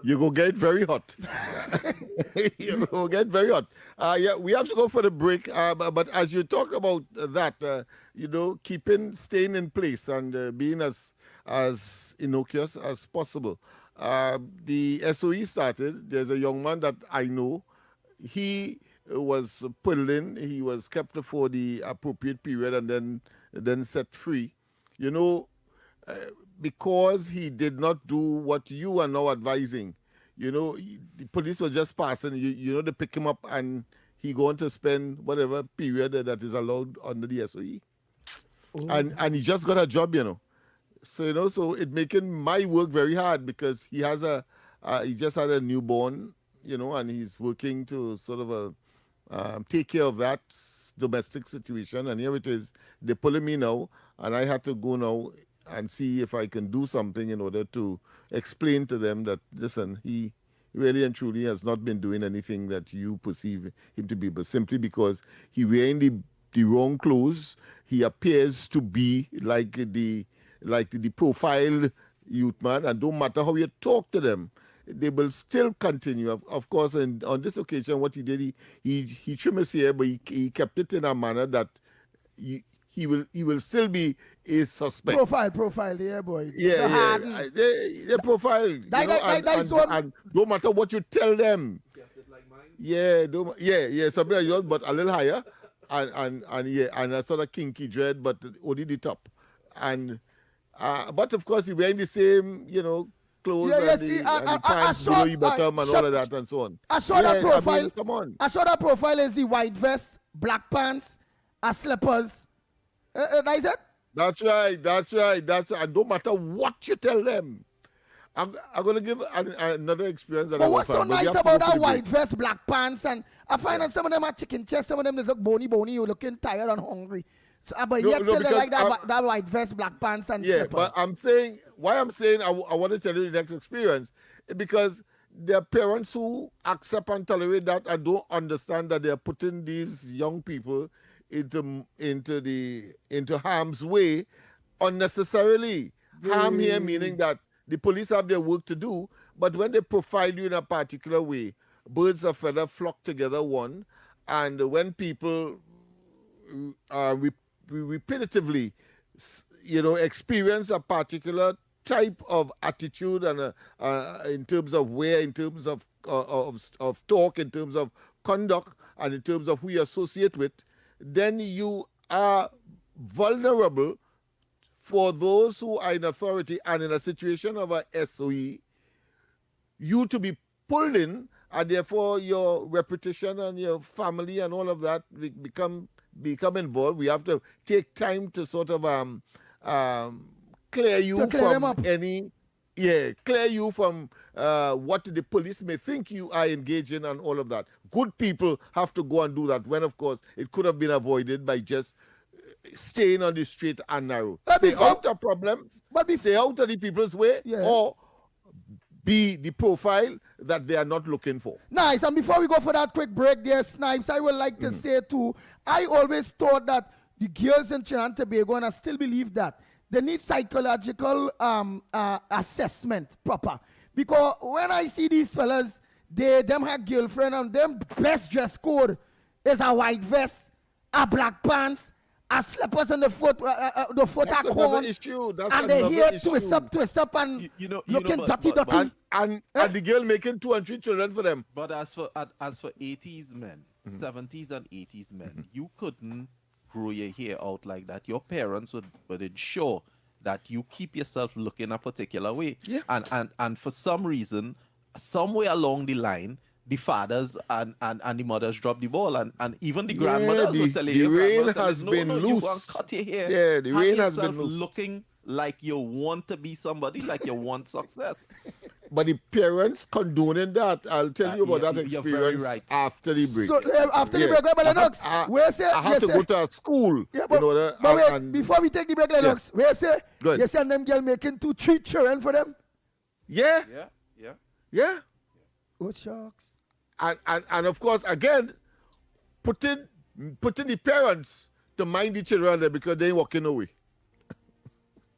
you go get very hot. You go get very hot. Yeah, we have to go for the break. But as you talk about that, you know, staying in place and being as innocuous as possible. The SOE started. There's a young man that I know. He was pulled in. He was kept for the appropriate period and then set free. You know, because he did not do what you are now advising. You know, the police were just passing. You know, they pick him up and he going to spend whatever period that is allowed under the SOE. And he just got a job, you know. So, you know, so it making my work very hard because he has he just had a newborn, you know, and he's working to sort of take care of that domestic situation. And here it is, they're pulling me now, and I have to go now and see if I can do something in order to explain to them that, listen, he really and truly has not been doing anything that you perceive him to be, but simply because he wearing the wrong clothes, he appears to be like the profiled youth man, and don't matter how you talk to them, they will still continue. Of course, and on this occasion, what he did, he trimmed his hair, but he kept it in a manner that he will still be a suspect. Profile, yeah, boy. Yeah, they profile. And don't matter what you tell them. Yeah, something like yours, but a little higher, and a sort of kinky dread, but only the top, and but of course he wearing the same, you know, clothes and pants below your bottom and all of that and so on. I saw that profile. I mean, come on. I saw that profile is the white vest, black pants, slippers. Is it? That's right. And no matter what you tell them, I'm going to give another experience. But what's so nice about that white vest, black pants, and I find that some of them are chicken chest, some of them they look bony, you looking tired and hungry. So, but yet still they like that white vest, black pants, and slippers. But I'm saying I want to tell you the next experience, because there are parents who accept and tolerate that and don't understand that they are putting these young people into harm's way unnecessarily. Harm here meaning that the police have their work to do, but when they profile you in a particular way, birds of feather flock together one, and when people repetitively, you know, experience a particular type of attitude and in terms of wear, in terms of talk, in terms of conduct, and in terms of who you associate with, then you are vulnerable for those who are in authority and in a situation of a SOE, you to be pulled in, and therefore your reputation and your family and all of that become involved. We have to take time to sort of clear you from clear you from what the police may think you are engaged in and all of that. Good people have to go and do that, when of course it could have been avoided by just staying on the straight and narrow. Stay out of problems, stay out of the people's way, or be the profile that they are not looking for. Nice. And before we go for that quick break there, Snipes, I would like to say too, I always thought that the girls in Trinidad and Tobago, and I still believe that, they need psychological assessment proper. Because when I see these fellas, them her girlfriend and them best dress code is a white vest, a black pants, a slippers on the foot That's are corn, issue. That's and the hair issue. twist up and looking dirty. And the girl making 2 and 3 children for them. But as for 80s men, 70s and 80s men, you couldn't grow your hair out like that. Your parents would ensure that you keep yourself looking a particular way. Yeah. And for some reason, somewhere along the line, the fathers and the mothers drop the ball, and even the grandmothers will tell you. The rein has has been loose. You want to cut your hair. Yeah, the rein has been yourself loose. looking like you want to be somebody, like you want success. But the parents condoning that. I'll tell you about that you're very experience right. after the break. So after the break, but Lennox, I have to go to a school. Yeah, but, wait, before we take the break, Lennox, where say you send them girl making 2-3 children for them? Yeah. Yeah. Oh shucks. And of course, again, putting the parents to mind the children because they ain't walking away.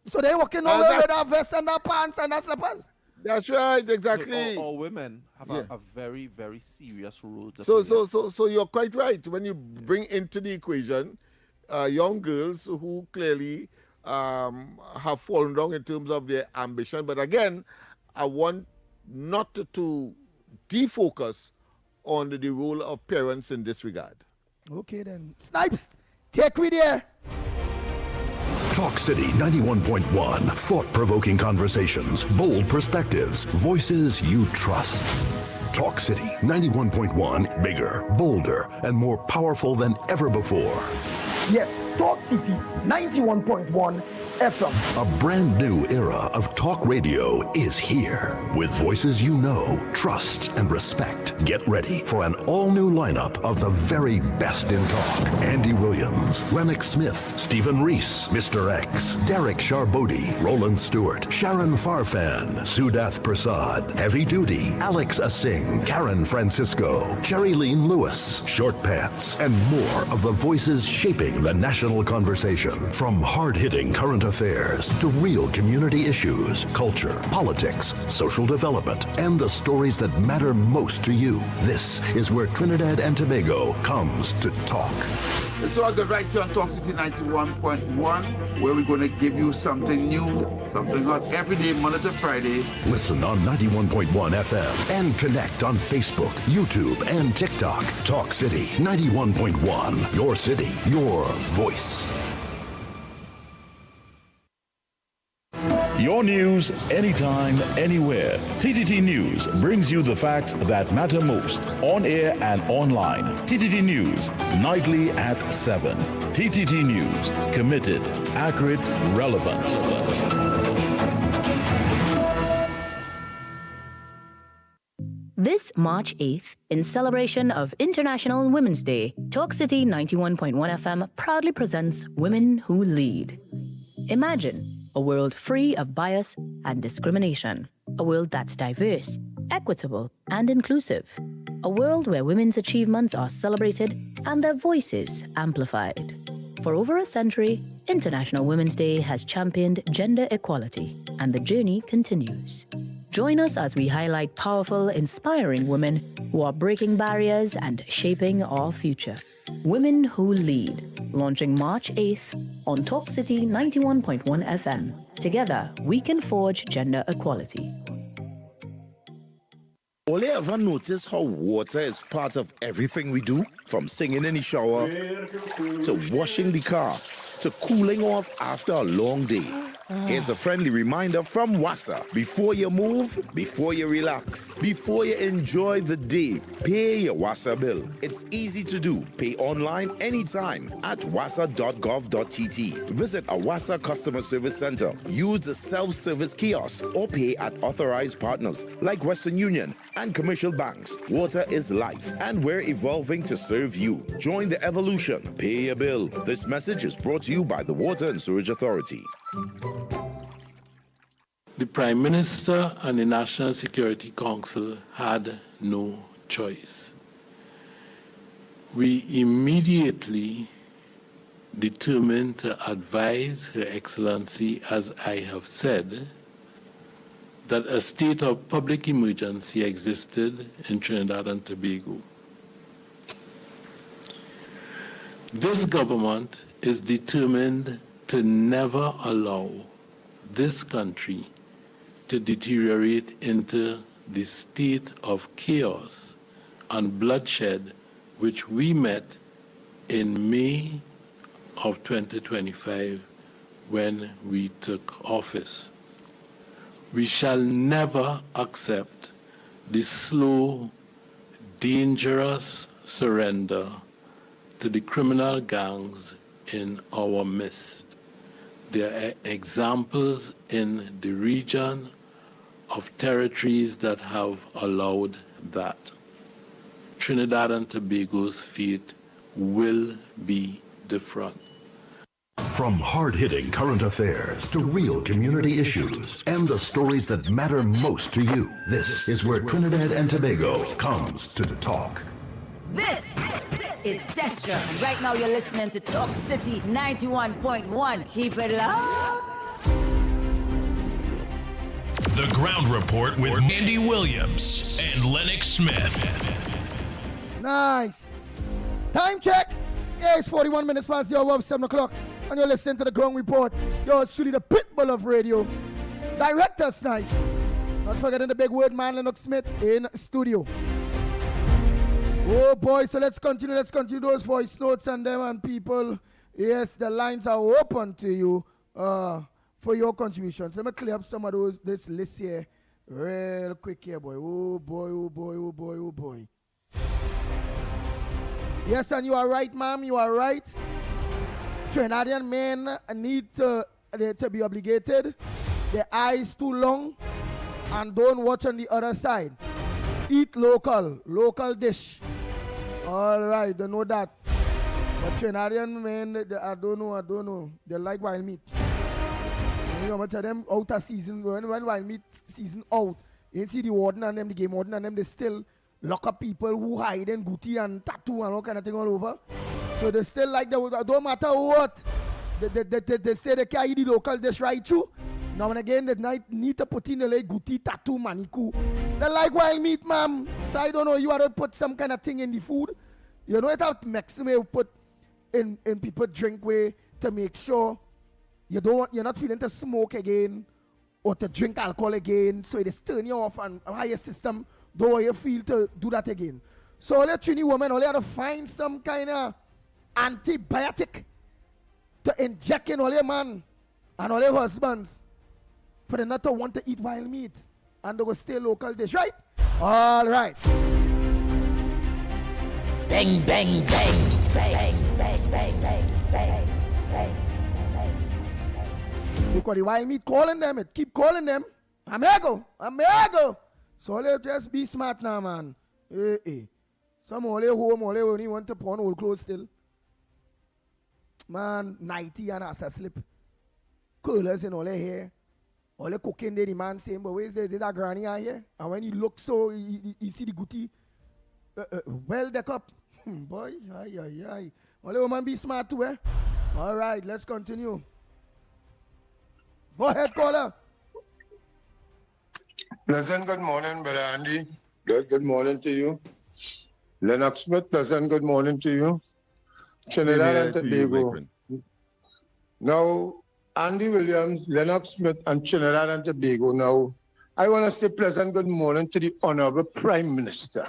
So they walking away with a vest and a pants and a slippers? That's right, exactly. All women have a very, very serious role to So play. you're quite right. When you bring into the equation young girls who clearly have fallen down in terms of their ambition. But again, I want not to defocus on the role of parents in this regard. Okay then. Snipes, take me there. Talk City 91.1. Thought-provoking conversations, bold perspectives, voices you trust. Talk City 91.1. Bigger, bolder, and more powerful than ever before. Yes, Talk City 91.1 FM. A brand new era of talk radio is here. With voices you know, trust, and respect. Get ready for an all-new lineup of the very best in talk. Andy Williams, Lennox Smith, Stephen Reese, Mr. X, Derek Charbodi, Roland Stewart, Sharon Farfan, Sudath Prasad, Heavy Duty, Alex Asing, Karen Francisco, Cherry-Leen Lewis, Short Pants, and more of the voices shaping the national conversation. From hard-hitting current affairs to real community issues, culture, politics, social development, and the stories that matter most to you. This is where Trinidad and Tobago comes to talk. So I got right here on Talk City 91.1, where we're going to give you something new, something hot every day, Monday to Friday. Listen on 91.1 FM and connect on Facebook, YouTube, and TikTok. Talk City 91.1. Your city, your voice. Your news, anytime, anywhere. TTT News brings you the facts that matter most, on air and online. TTT News, nightly at 7. TTT News, committed, accurate, relevant. This March 8th, in celebration of International Women's Day, Talk City 91.1 FM proudly presents Women Who Lead. Imagine a world free of bias and discrimination. A world that's diverse, equitable, and inclusive. A world where women's achievements are celebrated and their voices amplified. For over a century, International Women's Day has championed gender equality, and the journey continues. Join us as we highlight powerful, inspiring women who are breaking barriers and shaping our future. Women Who Lead, launching March 8th on Talk City 91.1 FM. Together, we can forge gender equality. Will you ever notice how water is part of everything we do? From singing in the shower, to washing the car, to cooling off after a long day. Here's a friendly reminder from WASA. Before you move, before you relax, before you enjoy the day, pay your WASA bill. It's easy to do. Pay online anytime at wasa.gov.tt. Visit a WASA customer service center. Use the self-service kiosk or pay at authorized partners like Western Union and commercial banks. Water is life, and we're evolving to serve you. Join the evolution. Pay your bill. This message is brought to you by the Water and Sewerage Authority. The Prime Minister and the National Security Council had no choice. We immediately determined to advise Her Excellency, as I have said, that a state of public emergency existed in Trinidad and Tobago. This government is determined to never allow this country to deteriorate into the state of chaos and bloodshed which we met in May of 2025 when we took office. We shall never accept the slow, dangerous surrender to the criminal gangs in our midst. There are examples in the region of territories that have allowed that. Trinidad and Tobago's fate will be different. From hard-hitting current affairs to real community issues and the stories that matter most to you, this is where Trinidad and Tobago comes to talk. This is Destra, and right now you're listening to Talk City 91.1. Keep it locked. The Ground Report with Andy Williams and Lennox Smith. Nice. Time check. Yeah, it's 41 minutes past the hour of 7 o'clock. And you're listening to the Ground Report. You're truly the pitbull of radio. Director's night. Not forgetting the big word man, Lennox Smith, in studio. Oh boy, so let's continue those voice notes and them and people. Yes, the lines are open to you for your contributions. Let me clear up some of this list here real quick here, boy. Oh boy, oh boy, oh boy, oh boy. Yes, and you are right, ma'am, you are right. Trinidadian men need to be obligated. Their eyes too long and don't watch on the other side. Eat local dish. All right, they know that. But Trinidadian men, I don't know. They like wild meat. You know, much of them out of season, when wild meat season out, you see the warden and them, the game warden and them, they still lock up people who hide in Gucci and tattoo and all kind of thing all over. So they still like that. Don't matter what. They say they can't eat the local dish right too. Now and again, they need to put in a like Gucci, tattoo, maniku. They like wild meat, ma'am. So I don't know, you have to put some kind of thing in the food. You know it have maximum put in people drink way to make sure you're not feeling to smoke again or to drink alcohol again. So it is turn you off and higher system. Don't want you feel to do that again. So all your Trini women, all you have to find some kind of antibiotic to inject in all your man and all your husbands for them not to want to eat wild meat and they will stay local dish, right? All right. Bang, bang, bang. Bang, bang, bang, bang, bang, bang. Because the wild meat calling them, it keep calling them. Amigo. So all you just be smart now, man. Some all you home, all you only want to pawn old clothes still. Man, 90 and ass a slip. Colors in all your hair. All the cooking there, the man saying, but where's there's a granny out here? And when you look so, you see the goatee well deck up. Boy, ay. All the woman be smart too, eh? All right, let's continue. Go ahead, caller. Pleasant good morning, Brother Andy. Good morning to you. Lennox Smith, pleasant good morning to you. Trinidad and Tobago. Now, Andy Williams, Lennox Smith, and Trinidad and Tobago. Now, I want to say pleasant good morning to the Honorable Prime Minister.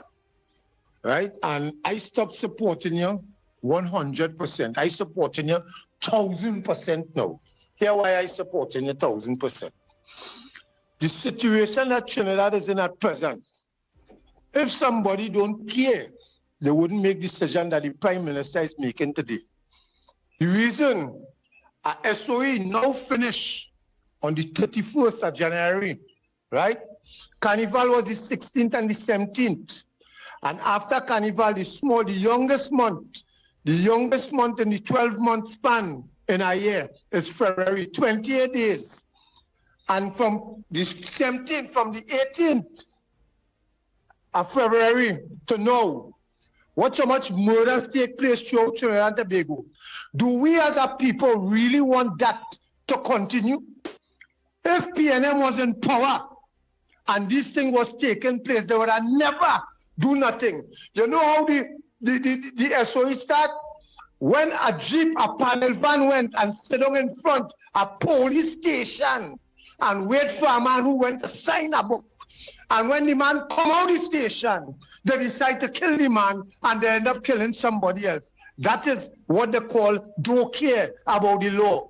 Right? And I stopped supporting you 100%. I supporting you 1,000% now. Here why I supporting you 1,000%. The situation that Trinidad is in at present, if somebody don't care, they wouldn't make the decision that the Prime Minister is making today. The reason a SOE now finish on the 31st of January, right? Carnival was the 16th and the 17th. And after Carnival, the youngest month in the 12-month span in a year is February, 28 days. And from the 17th, from the 18th of February to now, watch how much murders take place throughout Trinidad and Tobago. Do we as a people really want that to continue? If PNM was in power, and this thing was taking place, they would have never do nothing. You know how the SOE start? When a jeep, a panel van went and sit down in front a police station and wait for a man who went to sign a book. And when the man come out of the station, they decide to kill the man and they end up killing somebody else. That is what they call don't care about the law,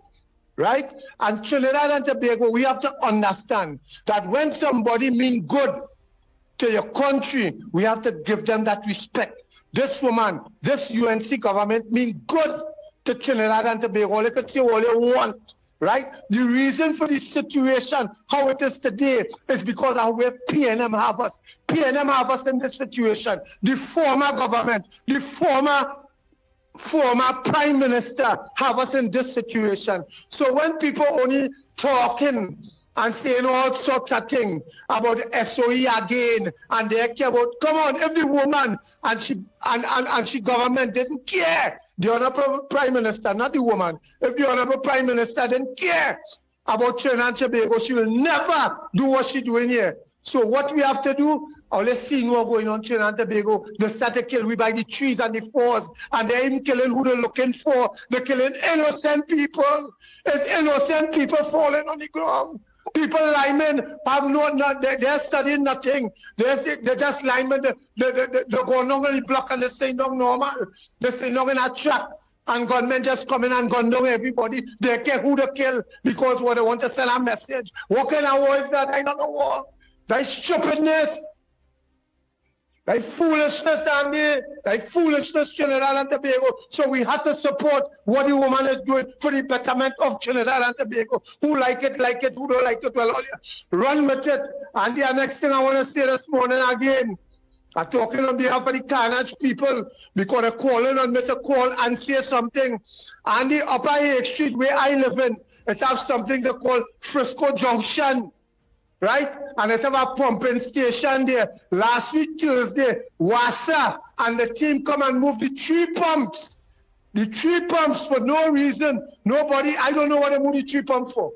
right? And Trinidad and Tobago, we have to understand that when somebody mean good to your country, we have to give them that respect. This woman, this UNC government mean good to Trinidad and Tobago. They could say all they want, right? The reason for this situation, how it is today, is because of where PNM have us. PNM have us in this situation. The former government, the former prime minister have us in this situation. So when people only talking and saying all sorts of things about the SOE again, and they care about, come on, every woman and she government didn't care. The honorable prime minister, not the woman. If the honorable prime minister didn't care about Trinidad and Tobago, she will never do what she's doing here. So what we have to do, let's see what's going on in Trinidad and Tobago. They start to kill we by the trees and the fours, and they're even killing who they're looking for. They're killing innocent people. It's innocent people falling on the ground. People linemen have they're studying nothing. They're just linemen. They're going on the block and they're saying no normal. They're saying no in a track. And gunmen just come in and gun down everybody. They care who to kill because what they want to send a message. What kind of war is that? I don't know war. That is stupidness. Like foolishness, Andy. Like foolishness, Trinidad and Tobago. So we have to support what the woman is doing for the betterment of Trinidad and Tobago. Who like it, who don't like it, well, run with it. And the next thing I want to say this morning again, I'm talking on behalf of the Carnage people because they're calling on me to call and say something. And the Upper 8th Street where I live in, it has something they call Frisco Junction. Right? And it have a pumping station there. Last week, Thursday, Wassa and the team come and move the 3 pumps. The 3 pumps for no reason. Nobody, I don't know what they move the 3 pumps for.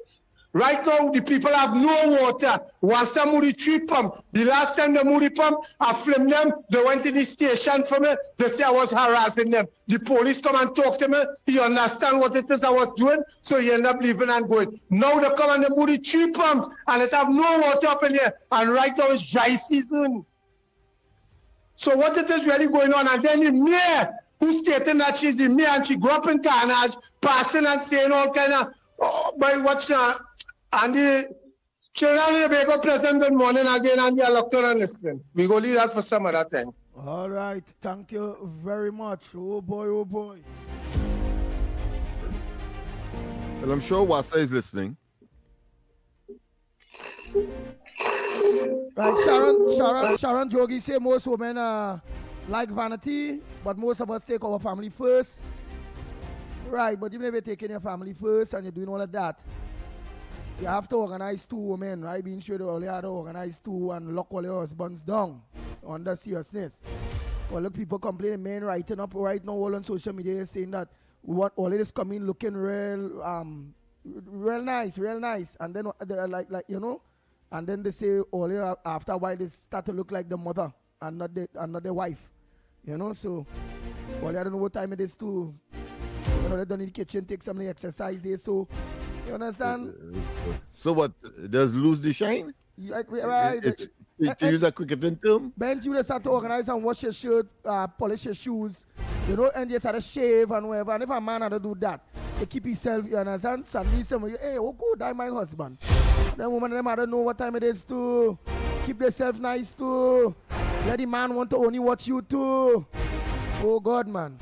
Right now, the people have no water. Wassa moved the 3 pump. The last time they moved the pump, I filmed them. They went to the station for me. They say I was harassing them. The police come and talk to me. He understand what it is I was doing, so he end up leaving and going. Now they come and they move the 3 pumps, and it have no water up in here. And right now it's dry season. So what it is really going on? And then the mayor, who's stating that she's the mayor and she grew up in Carnage, passing and saying all kind of, by what's that? And the Trinidad and Tobago President, good morning again, and you're locked on and listening. We go leave that for some other time. All right, thank you very much. Oh boy, oh boy. Well, I'm sure Wassa is listening. Right, Sharon Jogi say most women like vanity, but most of us take our family first. Right, but even if you're taking your family first and you're doing all of that, you have to organize 2 women, right? Being sure you only have to organize 2 and lock all your husbands down under seriousness. Well, look, people complaining, men writing up right now all on social media saying that we want all of this coming looking real nice. And then like you know, and then they say all after a while they start to look like the mother and not the wife. You know, so well, I don't know what time it is to they done in the kitchen, take some exercise there, so you understand? So what? Does lose the shine? Right. To use a cricketing term? Ben, you just have to organize and wash your shirt, polish your shoes, you know, and just have to shave and whatever. And if a man had to do that, they keep himself, you understand? Suddenly somebody, hey, oh good, I'm my husband. Then woman them I don't know what time it is to keep themselves nice too. Let the man want to only watch you too. Oh God, man.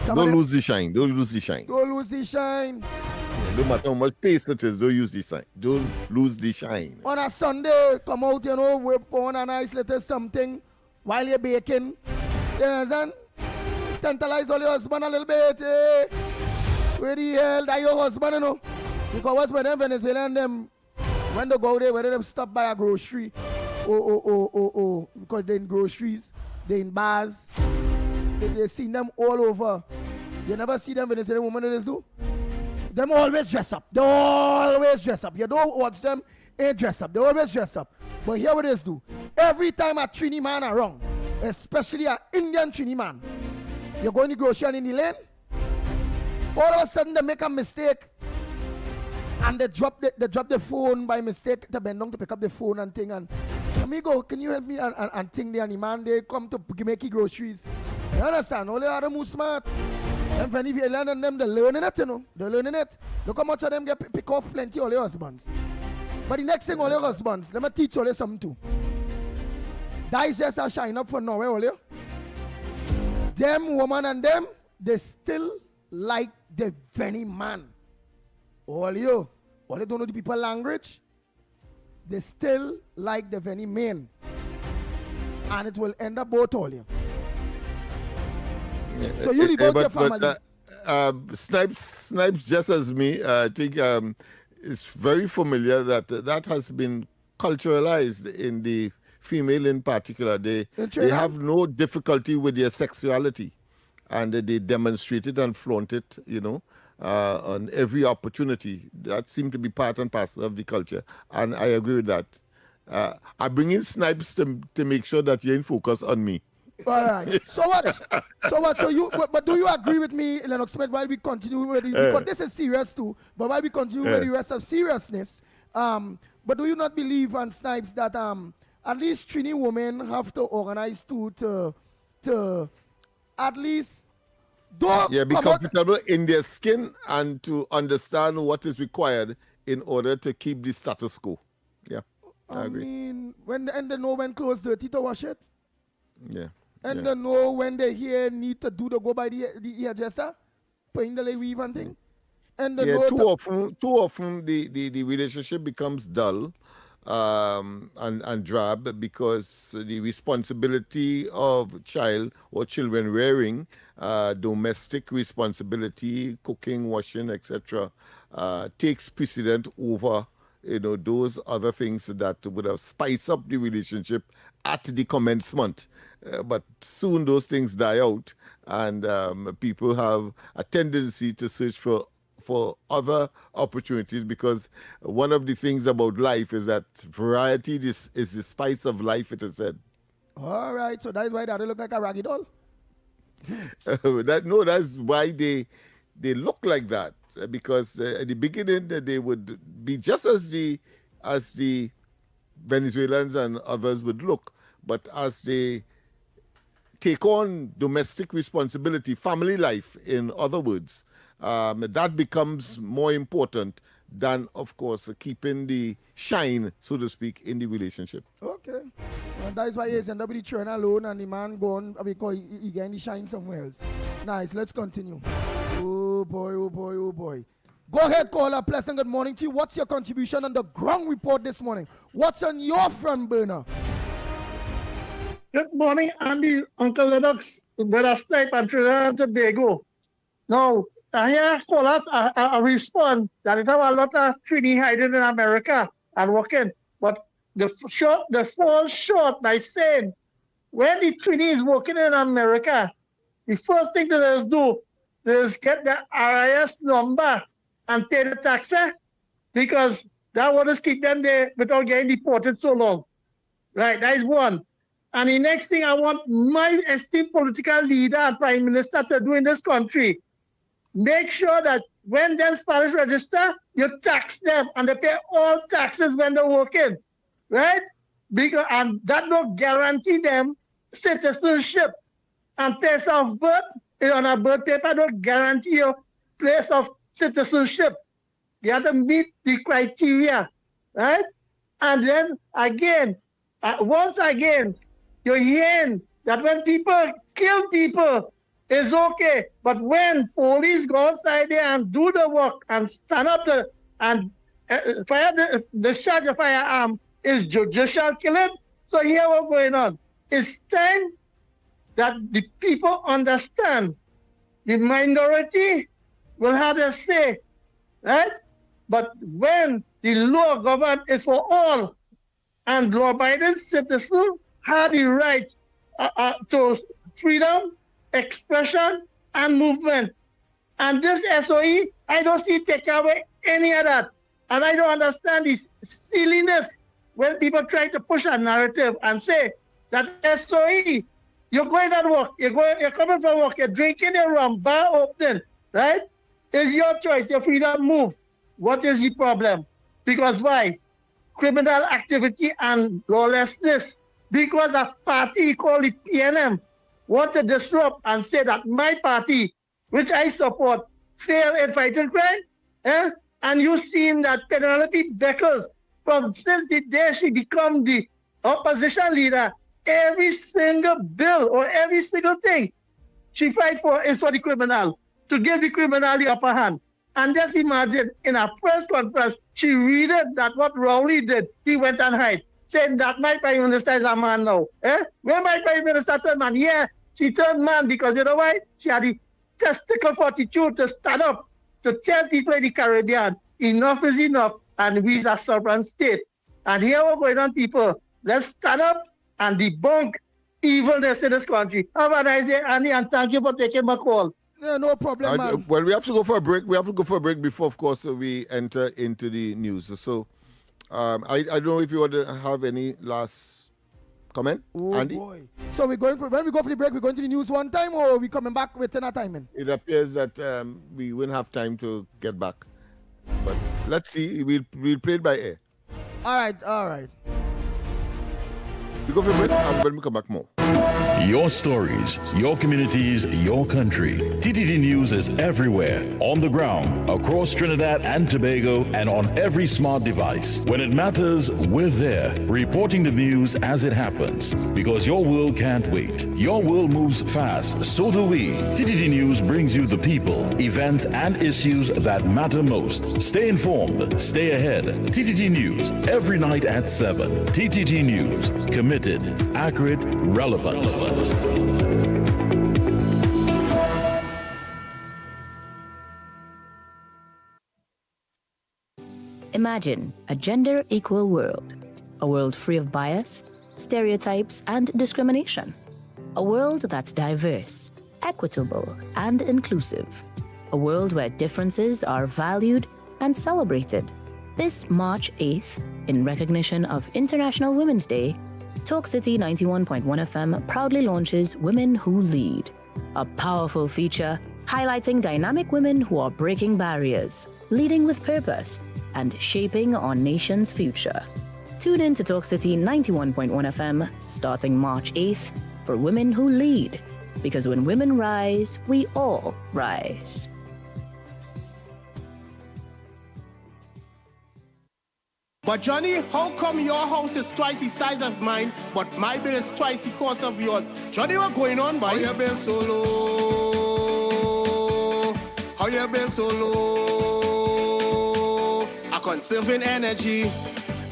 Don't lose the shine. Don't lose the shine. Don't lose the shine. Yeah, no matter how much paste it is, don't use the shine. Don't lose the shine. On a Sunday, come out, you know, whip on a nice little something while you're baking. You understand? Tantalize all your husband a little bit. Eh? Where the hell that your husband, you know? Because what's when them Venezuelan them, when they go there, whether they stop by a grocery, because they're in groceries, they're in bars, they see them all over. You never see them Venezuelan women that do? Them always dress up. They always dress up. You don't watch them, ain't dress up. They always dress up. But here what it is do. Every time a Trini man are wrong, especially an Indian Trini man, you're going to grocery in the lane, all of a sudden they make a mistake and they drop the phone by mistake to bend down to pick up the phone and thing, and amigo, can you help me and thing there, and the man they come to make groceries. You understand? All the other move smart. And when you learn them, they're learning it, you know. They're learning it. Look how much of them get pick off plenty all your husbands. But the next thing all your husbands, let me teach all you something too. That is just a shine up for Norway, all you. Them woman and them, they still like the very man. All you don't know the people language. They still like the very man. And it will end up both all you. So you leave out your family. Snipes, just as me, I think it's very familiar that has been culturalized in the female in particular. They have no difficulty with their sexuality, and they demonstrate it and flaunt it, you know, on every opportunity. That seems to be part and parcel of the culture, and I agree with that. I bring in Snipes to make sure that you're in focus on me. All right. So what? So you? But do you agree with me, Lennox Smith? While we continue with because this is serious too. But while we continue with the rest of seriousness, but do you not believe, on Snipes, that at least Trini women have to organize to at least be comfortable in their skin and to understand what is required in order to keep the status quo. Yeah, I agree. I mean, and they know when clothes dirty to wash it. Yeah. And they know when they here need to go by the hairdresser, putting the weave and thing. And they know too often the relationship becomes dull and drab because the responsibility of child or children rearing, domestic responsibility, cooking, washing, etc., takes precedent over, you know, those other things that would have spiced up the relationship at the commencement. But soon those things die out, and people have a tendency to search for other opportunities, because one of the things about life is that variety is the spice of life, it is said. All right, so that is why they look like a raggy doll? That's why they look like that, because at the beginning they would be just as the Venezuelans and others would look, but as they take on domestic responsibility, family life, in other words, that becomes more important than, of course, keeping the shine, so to speak, in the relationship. Okay. And that is why he's ended up with the children alone and the man gone because he getting the shine somewhere else. Nice, let's continue. Oh boy, oh boy, oh boy. Go ahead, caller. Pleasant good morning to you. What's your contribution on the ground report this morning? What's on your front burner? Good morning, Andy, Uncle Lennox, Brother Snipe, and Trinidad and Tobago. Now, here callers I respond that it have a lot of Trini hiding in America and working, but the fall short by saying when the Trini is working in America, the first thing that they do is get the RIS number and pay the tax, because that would just keep them there without getting deported so long. Right, that is one. And the next thing I want my esteemed political leader and prime minister to do in this country, make sure that when they Spanish register, you tax them and they pay all taxes when they're working, right? And that will guarantee them citizenship. And place of birth on a birth paper don't guarantee you place of citizenship. You have to meet the criteria, right? And then again, once again, you're hearing that when people kill people, it's okay. But when police go outside there and do the work and stand up and fire the charge of firearm is judicial killing. So here what's going on. It's time that the people understand the minority will have a say, right? But when the law government is for all, and law-abiding citizens have the right to freedom, expression, and movement. And this SOE, I don't see take away any of that. And I don't understand this silliness when people try to push a narrative and say that SOE, you're going at work, you're coming from work, you're drinking your rum, bar open, right? It's your choice, your freedom move. What is the problem? Because why? Criminal activity and lawlessness. Because a party called the PNM want to disrupt and say that my party, which I support, failed in fighting crime. And you've seen that Penelope Beckles, since the day she became the opposition leader, every single bill or every single thing she fight for is for the criminal, to give the criminal the upper hand. And just imagine, in a press conference, she read that what Rowley did, he went and hide, saying that my prime minister is a man now. When my prime minister turned man, yeah, she turned man because you know why? She had the testicle fortitude to stand up, to tell people in the Caribbean, enough is enough, and we are a sovereign state. And here we're going on, people. Let's stand up and debunk evilness in this country. Have a nice day, Andy, and thank you for taking my call. Yeah, no problem, man. Well, we have to go for a break. We have to go for a break before, of course, we enter into the news. So, I don't know if you want to have any last comment, Andy? Boy. So when we go for the break, we're going to the news one time, or are we coming back within a timing? It appears that we won't have time to get back. But let's see. We'll play it by air. All right. We go for a break, and when we come back, more. Your stories, your communities, your country. TTT News is everywhere, on the ground, across Trinidad and Tobago, and on every smart device. When it matters, we're there, reporting the news as it happens. Because your world can't wait. Your world moves fast, so do we. TTT News brings you the people, events, and issues that matter most. Stay informed, stay ahead. TTT News, every night at 7. TTT News, committed, accurate, relevant. Imagine a gender-equal world. A world free of bias, stereotypes, and discrimination. A world that's diverse, equitable, and inclusive. A world where differences are valued and celebrated. This March 8th, in recognition of International Women's Day, Talk City 91.1 FM proudly launches Women Who Lead, a powerful feature highlighting dynamic women who are breaking barriers, leading with purpose, and shaping our nation's future. Tune in to Talk City 91.1 FM starting March 8th for Women Who Lead, because when women rise, we all rise. But Johnny, how come your house is twice the size of mine, but my bill is twice the cost of yours? Johnny, what's going on, boy? How your bill so low? How your bill so low? I conserving energy,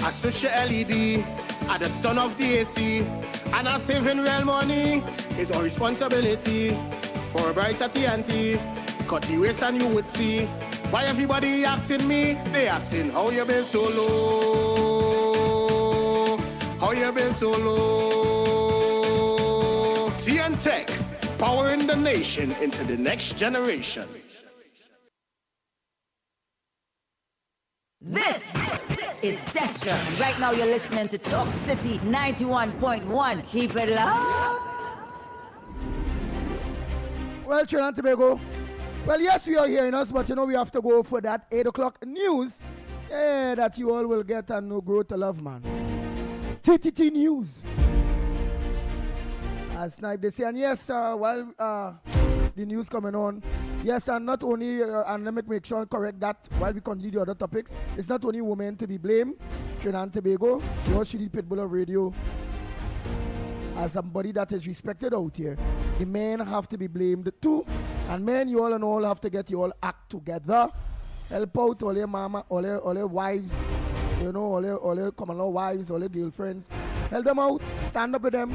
I switch your LED, at the stun of the AC, and I'm saving real money. It's our responsibility for a brighter TNT. Cut the waste and you would see. Why everybody asking me? They asking how you been so low? How you been so low? TN Tech, powering the nation into the next generation. This is Destra. Right now you're listening to Talk City 91.1. Keep it locked. Well, Trinidad and Tobago. Well, yes, we are hearing us, but we have to go for that 8 o'clock news that you all will get and grow to love, man. TTT News. As Snipe they say, and yes, while the news coming on, yes, and not only, and let me make sure and correct that while we continue the other topics, it's not only women to be blamed. Trinidad and Tobago, we all should need Pitbull of Radio as somebody that is respected out here. The men have to be blamed too. And men, you all and all have to get you all act together. Help out all your mama, all your wives, all your common law wives, all your girlfriends. Help them out, stand up with them.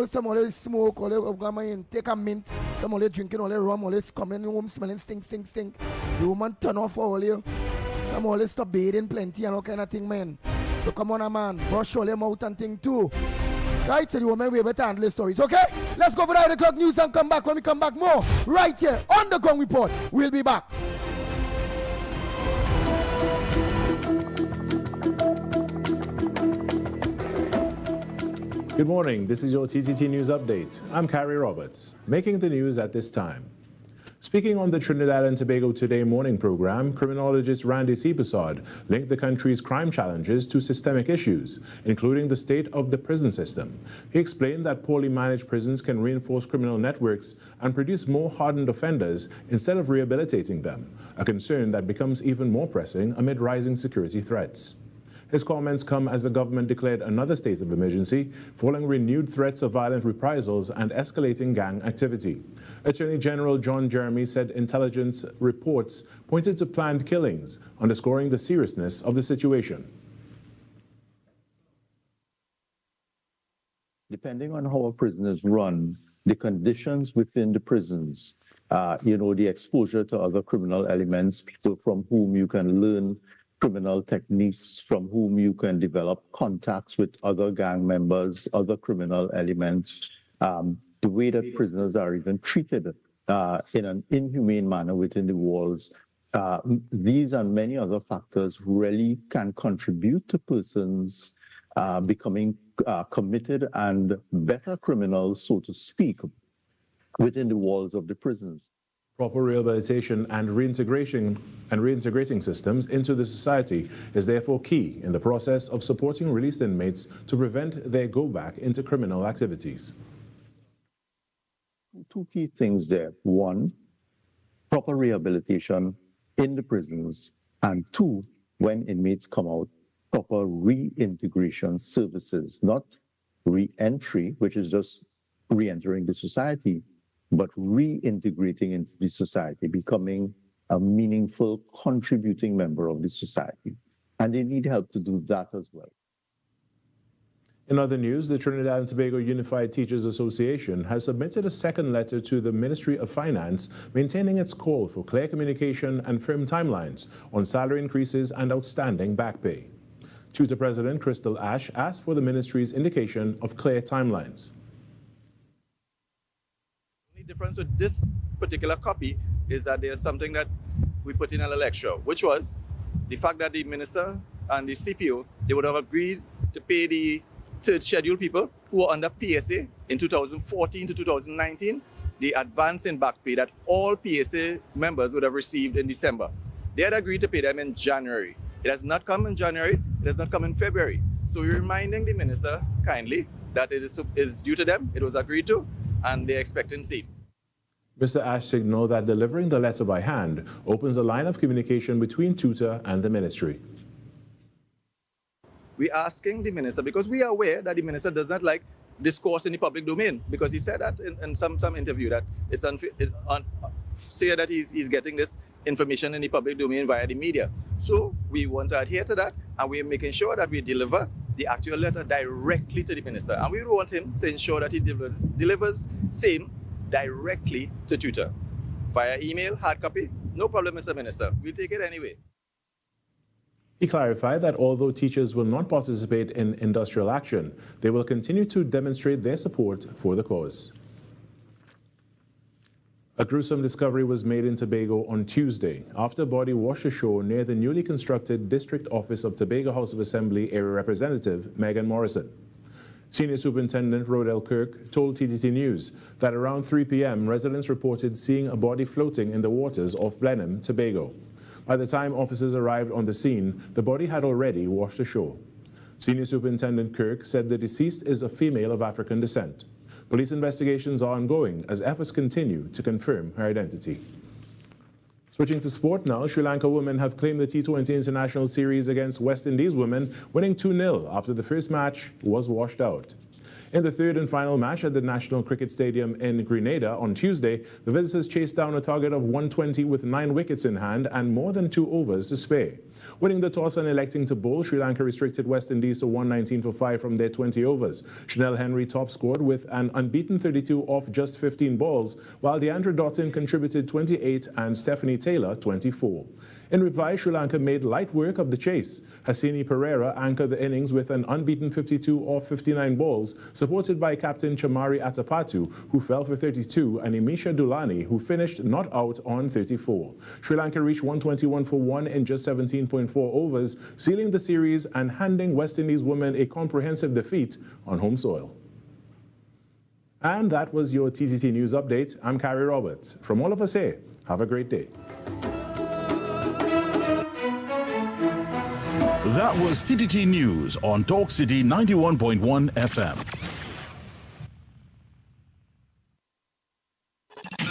Some always smoke, all your grandma in, take a mint. Some always drinking, all your rum, always coming home smelling stink. The woman turn off all you. Some always stop bathing plenty and all kind of thing, man. So come on, man, brush all your mouth and thing too. Right, so the women we better handle the stories, okay? Let's go for the 8 o'clock news and come back. When we come back, more right here on the Ground Report. We'll be back. Good morning, this is your TTT News Update. I'm Carrie Roberts, making the news at this time. Speaking on the Trinidad and Tobago Today morning program, criminologist Randy Seepersod linked the country's crime challenges to systemic issues, including the state of the prison system. He explained that poorly managed prisons can reinforce criminal networks and produce more hardened offenders instead of rehabilitating them, a concern that becomes even more pressing amid rising security threats. His comments come as the government declared another state of emergency following renewed threats of violent reprisals and escalating gang activity. Attorney General John Jeremy said intelligence reports pointed to planned killings, underscoring the seriousness of the situation. Depending on how a prison is run, the conditions within the prisons, the exposure to other criminal elements, people from whom you can learn criminal techniques, from whom you can develop contacts with other gang members, other criminal elements, the way that prisoners are even treated in an inhumane manner within the walls. These and many other factors really can contribute to persons becoming committed and better criminals, so to speak, within the walls of the prisons. Proper rehabilitation and reintegrating systems into the society is therefore key in the process of supporting released inmates to prevent their go back into criminal activities. Two key things there. One, proper rehabilitation in the prisons, and two, when inmates come out, proper reintegration services, not re-entry, which is just re-entering the society, but reintegrating into the society, becoming a meaningful, contributing member of the society. And they need help to do that as well. In other news, the Trinidad and Tobago Unified Teachers Association has submitted a second letter to the Ministry of Finance, maintaining its call for clear communication and firm timelines on salary increases and outstanding back pay. Tutor President Crystal Ash asked for the ministry's indication of clear timelines. The difference with this particular copy is that there's something that we put in a little extra, which was the fact that the minister and the CPO, they would have agreed to pay the third schedule people who were under PSA in 2014 to 2019, the advance in back pay that all PSA members would have received in December. They had agreed to pay them in January. It has not come in January, it has not come in February. So we're reminding the minister kindly that it is due to them, it was agreed to, and they're expecting same. Mr. Ash signaled that delivering the letter by hand opens a line of communication between tutor and the ministry. We're asking the minister, because we are aware that the minister does not like discourse in the public domain, because he said that in some interview that it's say that he's getting this information in the public domain via the media. So we want to adhere to that, and we're making sure that we deliver the actual letter directly to the minister. And we want him to ensure that he delivers same directly to tutor. Via email, hard copy, no problem, Mr. Minister. We'll take it anyway. He clarified that although teachers will not participate in industrial action, they will continue to demonstrate their support for the cause. A gruesome discovery was made in Tobago on Tuesday after a body washed ashore near the newly constructed District Office of Tobago House of Assembly Area Representative Megan Morrison. Senior Superintendent Rodell Kirk told TTT News that around 3 p.m. residents reported seeing a body floating in the waters off Blenheim, Tobago. By the time officers arrived on the scene, the body had already washed ashore. Senior Superintendent Kirk said the deceased is a female of African descent. Police investigations are ongoing as efforts continue to confirm her identity. Switching to sport now, Sri Lanka women have claimed the T20 International Series against West Indies women, winning 2-0 after the first match was washed out. In the third and final match at the National Cricket Stadium in Grenada on Tuesday, the visitors chased down a target of 120 with 9 wickets in hand and more than 2 overs to spare. Winning the toss and electing to bowl, Sri Lanka restricted West Indies to 119 for 5 from their 20 overs. Chanel Henry top scored with an unbeaten 32 off just 15 balls, while Deandra Doughton contributed 28 and Stephanie Taylor 24. In reply, Sri Lanka made light work of the chase. Hasini Pereira anchored the innings with an unbeaten 52 off 59 balls, supported by captain Chamari Atapatu, who fell for 32, and Imisha Dulani, who finished not out on 34. Sri Lanka reached 121 for 1 in just 17.4 overs, sealing the series and handing West Indies women a comprehensive defeat on home soil. And that was your TTT News Update. I'm Carrie Roberts. From all of us here, have a great day. That was TTT News on Talk City 91.1 FM.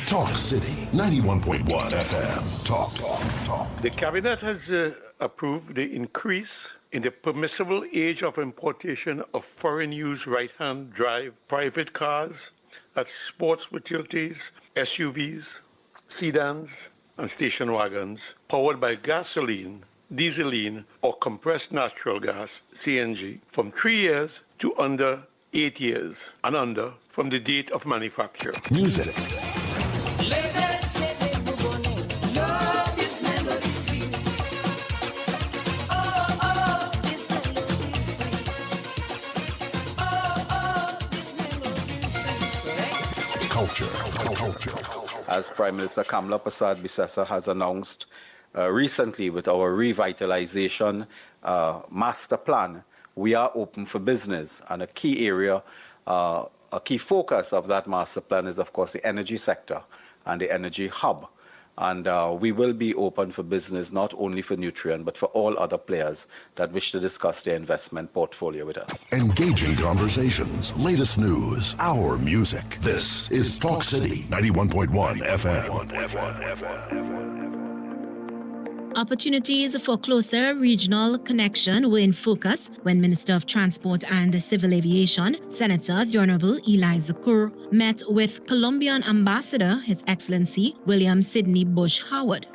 Talk City 91.1 FM. Talk. The cabinet has approved the increase in the permissible age of importation of foreign-use right-hand drive private cars, that's sports utilities, SUVs, sedans, and station wagons powered by gasoline, dieseline, or compressed natural gas, CNG, from 3 years to under 8 years and under from the date of manufacture. Music. Culture. As Prime Minister Kamla Persad-Bissessar has announced recently with our revitalization master plan, we are open for business. And a key area, a key focus of that master plan is, of course, the energy sector and the energy hub. And we will be open for business, not only for Nutrien, but for all other players that wish to discuss their investment portfolio with us. Engaging conversations, latest news, our music. This is Talk City 91.1 FM. Opportunities for closer regional connection were in focus when Minister of Transport and Civil Aviation, Senator the Honorable Eli Zakur, met with Colombian Ambassador, His Excellency William Sidney Bush Howard.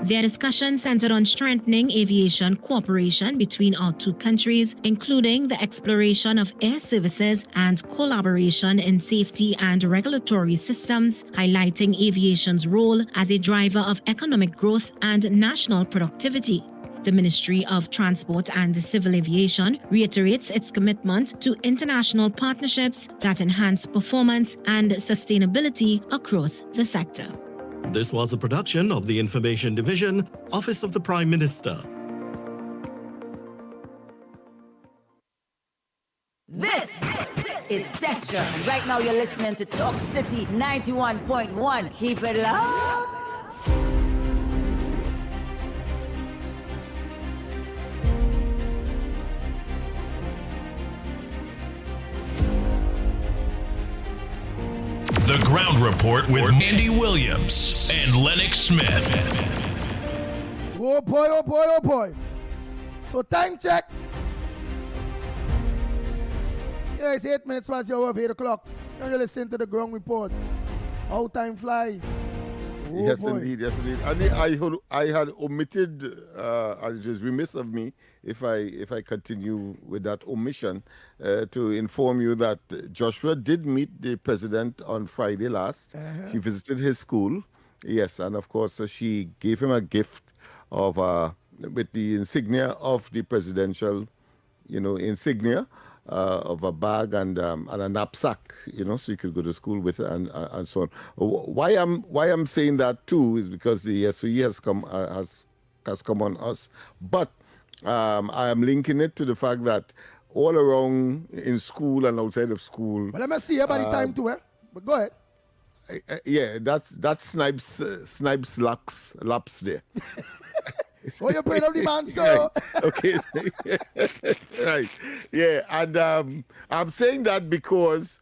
Their discussion centered on strengthening aviation cooperation between our two countries, including the exploration of air services and collaboration in safety and regulatory systems, highlighting aviation's role as a driver of economic growth and national productivity. The Ministry of Transport and Civil Aviation reiterates its commitment to international partnerships that enhance performance and sustainability across the sector. This was a production of the Information Division, Office of the Prime Minister. This is Destra, and right now you're listening to Talk City 91.1. Keep it locked. The Ground Report with Andy Williams and Lennox Smith. Oh boy, oh boy, oh boy. So time check. Yeah, it's 8 minutes past the hour of 8 o'clock. Now you listen to the Ground Report. How time flies. Oh Yes, boy. indeed. Yes, indeed. And I had omitted, and it is remiss of me if I continue with that omission, to inform you that Joshua did meet the president on Friday last. She visited his school. Yes, and of course she gave him a gift of with the insignia of the presidential, insignia. Of a bag and a knapsack, so you could go to school with it and so on. Why I'm saying that too is because the SOE has come on us, but I am linking it to the fact that all around in school and outside of school. Well, let me see about the time too, but go ahead. Yeah, that's Snipes laps there. Oh, you're playing up the man, so. Okay. Right. Yeah, and I'm saying that because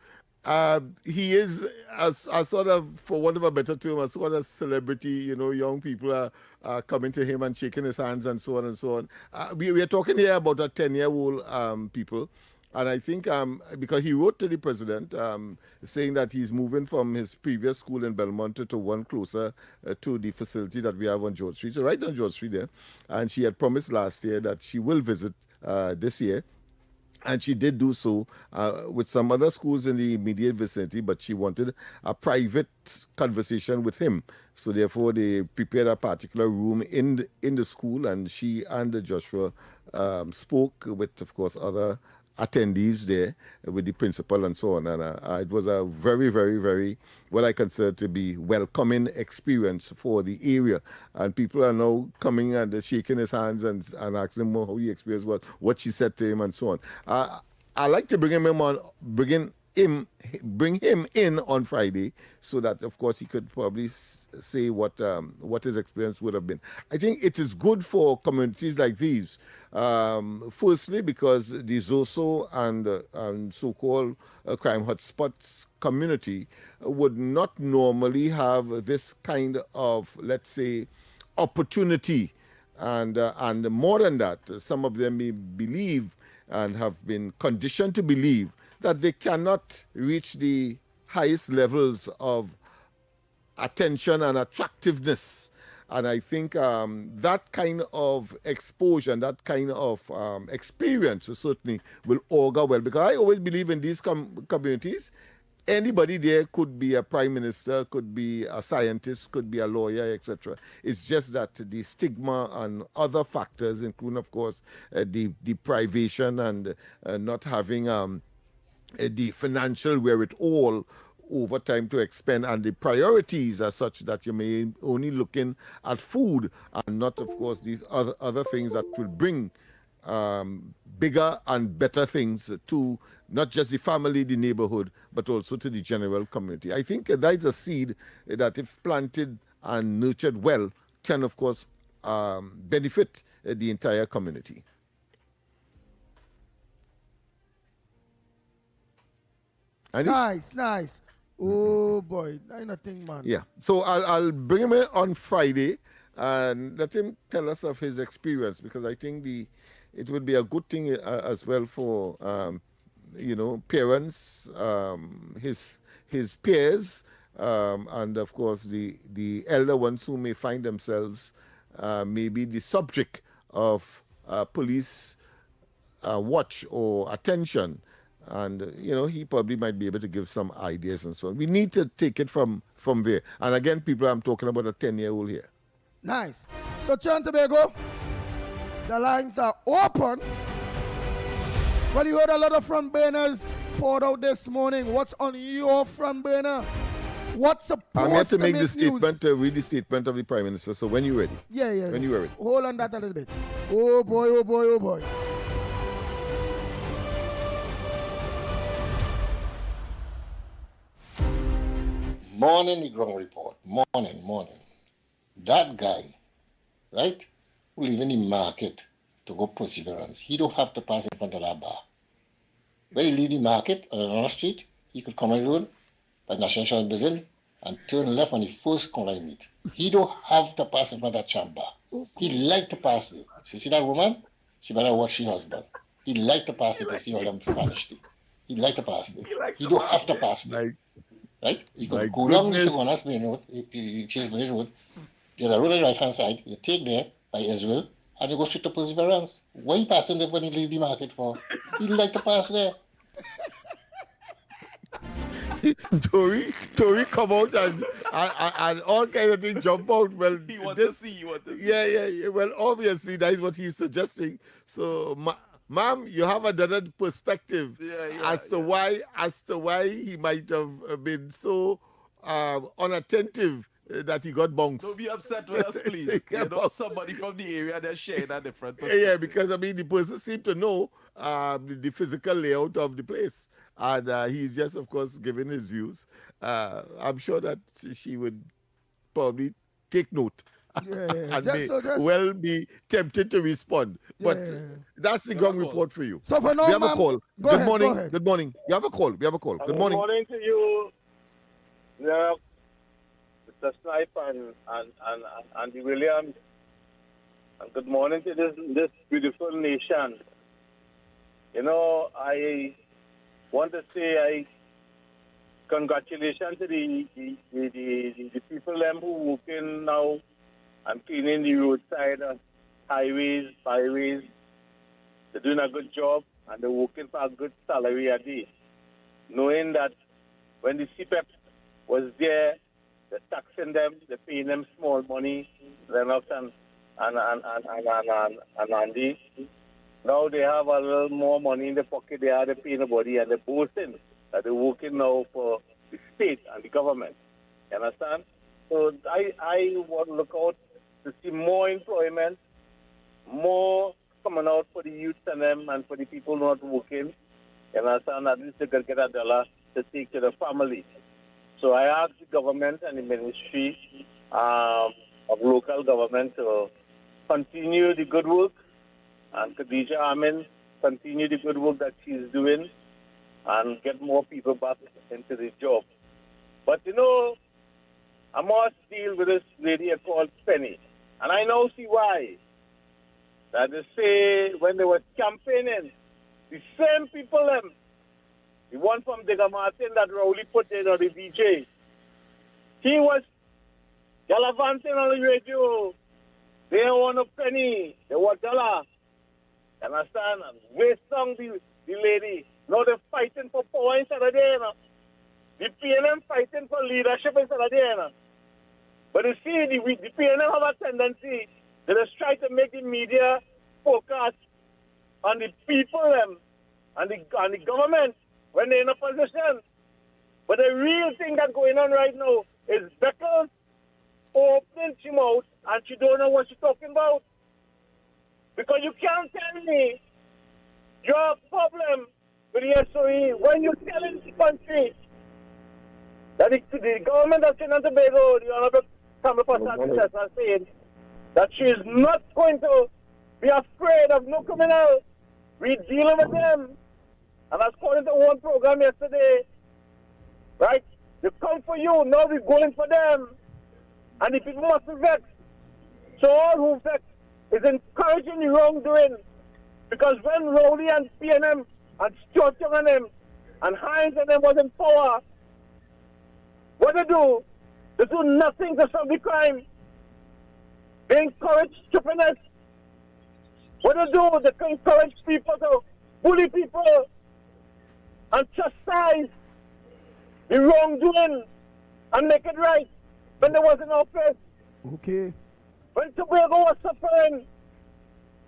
he is a sort of, for want of a better term, a sort of celebrity. Young people are coming to him and shaking his hands and so on and so on. We are talking here about a 10-year-old people. And I think because he wrote to the president saying that he's moving from his previous school in Belmont to one closer to the facility that we have on George Street. So right on George Street there. And she had promised last year that she will visit this year. And she did do so with some other schools in the immediate vicinity, but she wanted a private conversation with him. So therefore, they prepared a particular room in the school, and she and Joshua spoke with, of course, other attendees there with the principal and so on. And it was a very, very, very, what I consider to be welcoming experience for the area. And people are now coming and shaking his hands and asking him how the experience was, what she said to him and so on. I like to bring bring him in on Friday, so that of course he could probably say what his experience would have been. I think it is good for communities like these. Firstly, because the Zoso and so-called crime hotspots community would not normally have this kind of, let's say, opportunity, and more than that, some of them may believe and have been conditioned to believe that they cannot reach the highest levels of attention and attractiveness. And I think that kind of exposure and that kind of experience certainly will augur well, because I always believe in these communities, anybody there could be a prime minister, could be a scientist, could be a lawyer, etc. It's just that the stigma and other factors, including, of course, the deprivation and not having the financial wherewithal over time to expend, and the priorities are such that you may only looking at food and not, of course, these other things that will bring bigger and better things to not just the family, the neighborhood, but also to the general community. I think that is a seed that, if planted and nurtured well, can, of course, benefit the entire community. Andy? Nice. Oh boy, I nothing, man. Yeah. So I'll bring him in on Friday and let him tell us of his experience, because I think it would be a good thing as well for parents, his peers, and of course the elder ones who may find themselves maybe the subject of police watch or attention. And, he probably might be able to give some ideas and so on. We need to take it from there. And again, people, I'm talking about a 10-year-old here. Nice. So, Tobago, the lines are open. Well, you heard a lot of front burners poured out this morning. What's on your front burner? What's supposed I'm here to make the news? statement, read the statement of the Prime Minister. So when you're ready. Yeah. When you're ready. Hold on that a little bit. Oh, boy. Morning, the ground report. Morning. That guy, right, who live in the market to go Perseverance, he don't have to pass in front of that bar. When he leave the market on the street, he could come on the road by National Insurance Building and turn left on the first corner he meet. He don't have to pass in front of that champ bar. He like to pass it. So you see that woman? She better watch her husband. He like to pass it to see all them Spanish thing. He like to pass it. He don't have to pass it. Right? You could go down the Honest Main Road, Chase Village Road. There's a road on the right hand side. You take there by Israel and you go straight to Perseverance. Why you passing there when you leave the market for? He like to pass there. Tory come out and all kind of things jump out. Well, he want to see. Yeah. Well, obviously that is what he's suggesting. So, ma'am, you have another perspective as to why he might have been so unattentive that he got bounced. Don't be upset with us, please. Somebody from the area that's sharing a different perspective. Yeah, because the person seemed to know the physical layout of the place. And he's just, of course, giving his views. I'm sure that she would probably take note and may be tempted to respond. But that's the ground report for you. So for now, we have a call. Good morning. Good morning. You have a call. Good morning. Good morning to you, Mr. Snipe and Andy Williams. And good morning to this beautiful nation. I want to say congratulations to the people who working now and cleaning the roadside, highways, byways. They're doing a good job and they're working for a good salary a day. Knowing that when the CPEP was there, they're taxing them, they're paying them small money, Lennox and Andy. Now they have a little more money in the pocket, they are paying the body and they're boasting that they're working now for the state and the government. You understand? So I want to look out to see more employment, more coming out for the youth and them and for the people not working. You understand? At least they can get $1 to take to the family. So I asked the government and the Ministry of Local Government to continue the good work, and Khadija Amin continue the good work that she's doing and get more people back into the job. But you know, I must deal with this lady called Penny. And I now see why. That they say when they were campaigning, the same people, the one from Digger Martin that Rowley put in on the DJ, he was gallivanting on the radio. They want a penny, they want dollar. Understand? And wasting the lady. Now they're fighting for power instead of there. The PNM fighting for leadership instead of there. But you see, the PNM have a tendency to just try to make the media focus on the people and the government when they're in a position. But the real thing that's going on right now is Beckles opening her mouth and she don't know what she's talking about. Because you can't tell me your problem with the SOE when you're telling the country that the government of Trinidad and Tobago, the Honorable Kamala are saying that she is not going to be afraid of no criminal. We're dealing with them. And as according to one program yesterday, right, they come for you, now we're going for them. And the people must be vexed. So all who vex is encouraging the wrongdoing. Because when Rowley and PNM and Stuart Young and them and Hines and them was in power, what they do? They do nothing to stop the crime. They encourage stupidness. What they do? They encourage people to bully people and chastise the wrongdoing and make it right when they was in office. Okay. When Tobago was suffering,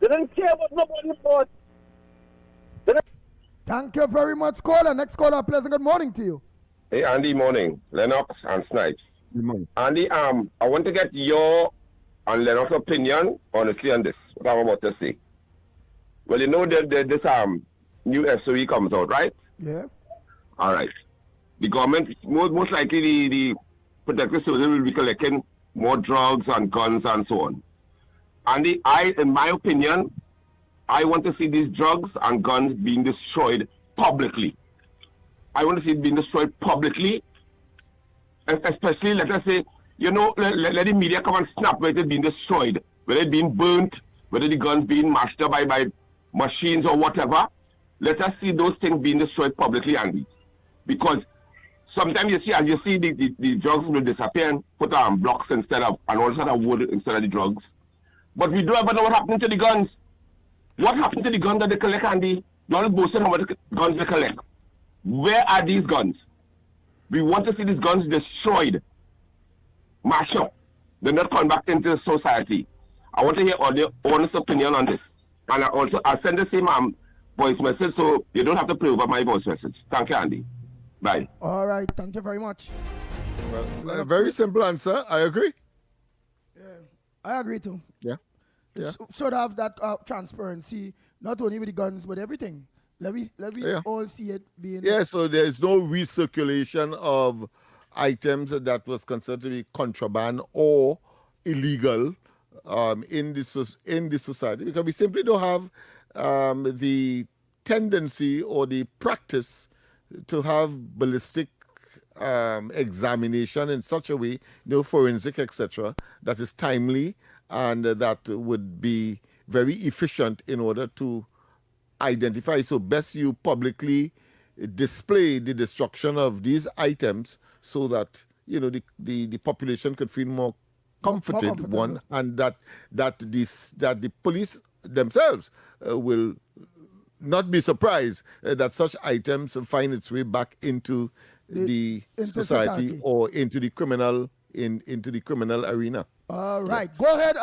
they didn't care about nobody but. Thank you very much, caller. Next caller, pleasant good morning to you. Hey, Andy, morning. Lennox and Snipes. Andy, I want to get your and Lennox's opinion, honestly, on this, what I'm about to say. Well, you know that this new SOE comes out, right? Yeah. All right. The government, most likely the protective services will be collecting more drugs and guns and so on. Andy, in my opinion, I want to see these drugs and guns being destroyed publicly. I want to see it being destroyed publicly, especially, let us say, you know, let the media come and snap whether it's being destroyed, whether it's being burnt, whether the guns being mashed up by machines or whatever. Let us see those things being destroyed publicly, Andy. Because sometimes you see the drugs will disappear and put on blocks instead of, and all sort of wood instead of the drugs. But we don't ever know what happened to the guns. What happened to the guns that they collect, Andy? You're all boasting how much guns they collect. Where are these guns? We want to see these guns destroyed, mashed up. They're not coming back into society. I want to hear all your honest opinion on this. And I'll send the same voice message so you don't have to play over my voice message. Thank you, Andy. Bye. All right. Thank you very much. Well, a very simple answer. I agree. Yeah, I agree too. Yeah. Yeah. So to have that transparency, not only with the guns, but everything. Let me all see it being. Yeah, so there's no recirculation of items that was considered to be contraband or illegal in the society, because we simply don't have the tendency or the practice to have ballistic examination in such a way, forensic, etc., that is timely and that would be very efficient in order to identify. So best you publicly display the destruction of these items so that the population could feel more comforted, one, and that the police themselves will not be surprised that such items find its way back into the society or into the criminal arena. All right, go ahead,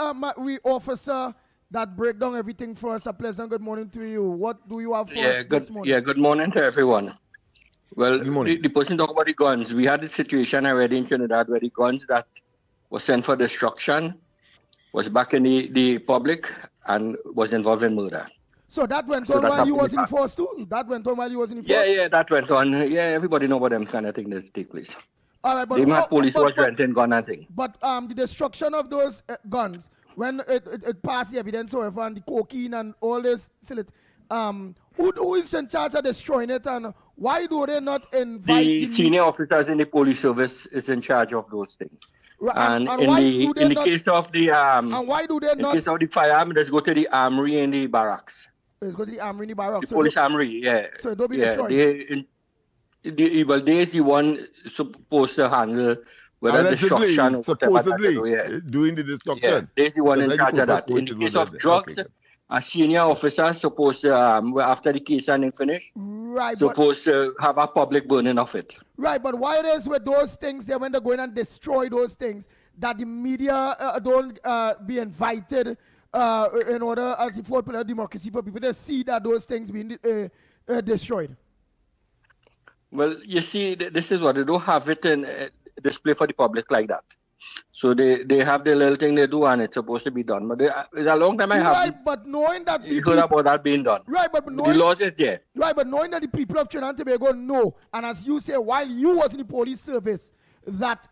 officer. That break down everything for us. A pleasant good morning to you. What do you have for us this morning? Yeah, good morning to everyone. Well, the person talk about the guns. We had a situation already in Trinidad where the guns that were sent for destruction was back in the public and was involved in murder. So that went on while you was in force too? That went on while you was in force? Yeah, that went on. Yeah, everybody know about them kind of thing that take place. All right, but they had police was renting gun and thing. But the destruction of those guns, when it passed the evidence or whatever, and the cocaine and all this, who is in charge of destroying it, and why do they not invite the senior officers in the police service is in charge of those things? Right, and in the case of the and why do they in case of the firearm, let's go to the armory and the barracks. Let's go to the armory and the barracks. The police armory, yeah. So it don't be destroyed. They is the one supposed to handle whether destruction or supposedly whatever doing the destruction. Yeah, they're the one in charge of that. In the case of drugs, a senior officer supposed to, after the case and finished, supposed to have a public burning of it. Right, but why it is with those things there when they go in and destroy those things that the media don't be invited in order as if for democracy for people to see that those things being destroyed? Well, you see, this is what they don't have it in display for the public like that. So they have the little thing they do and it's supposed to be done. But it's a long time I have but knowing that heard about that being done. Right, but knowing, the laws is there. Right, but knowing that the people of Trinidad and Tobago know, and as you say, while you was in the police service, that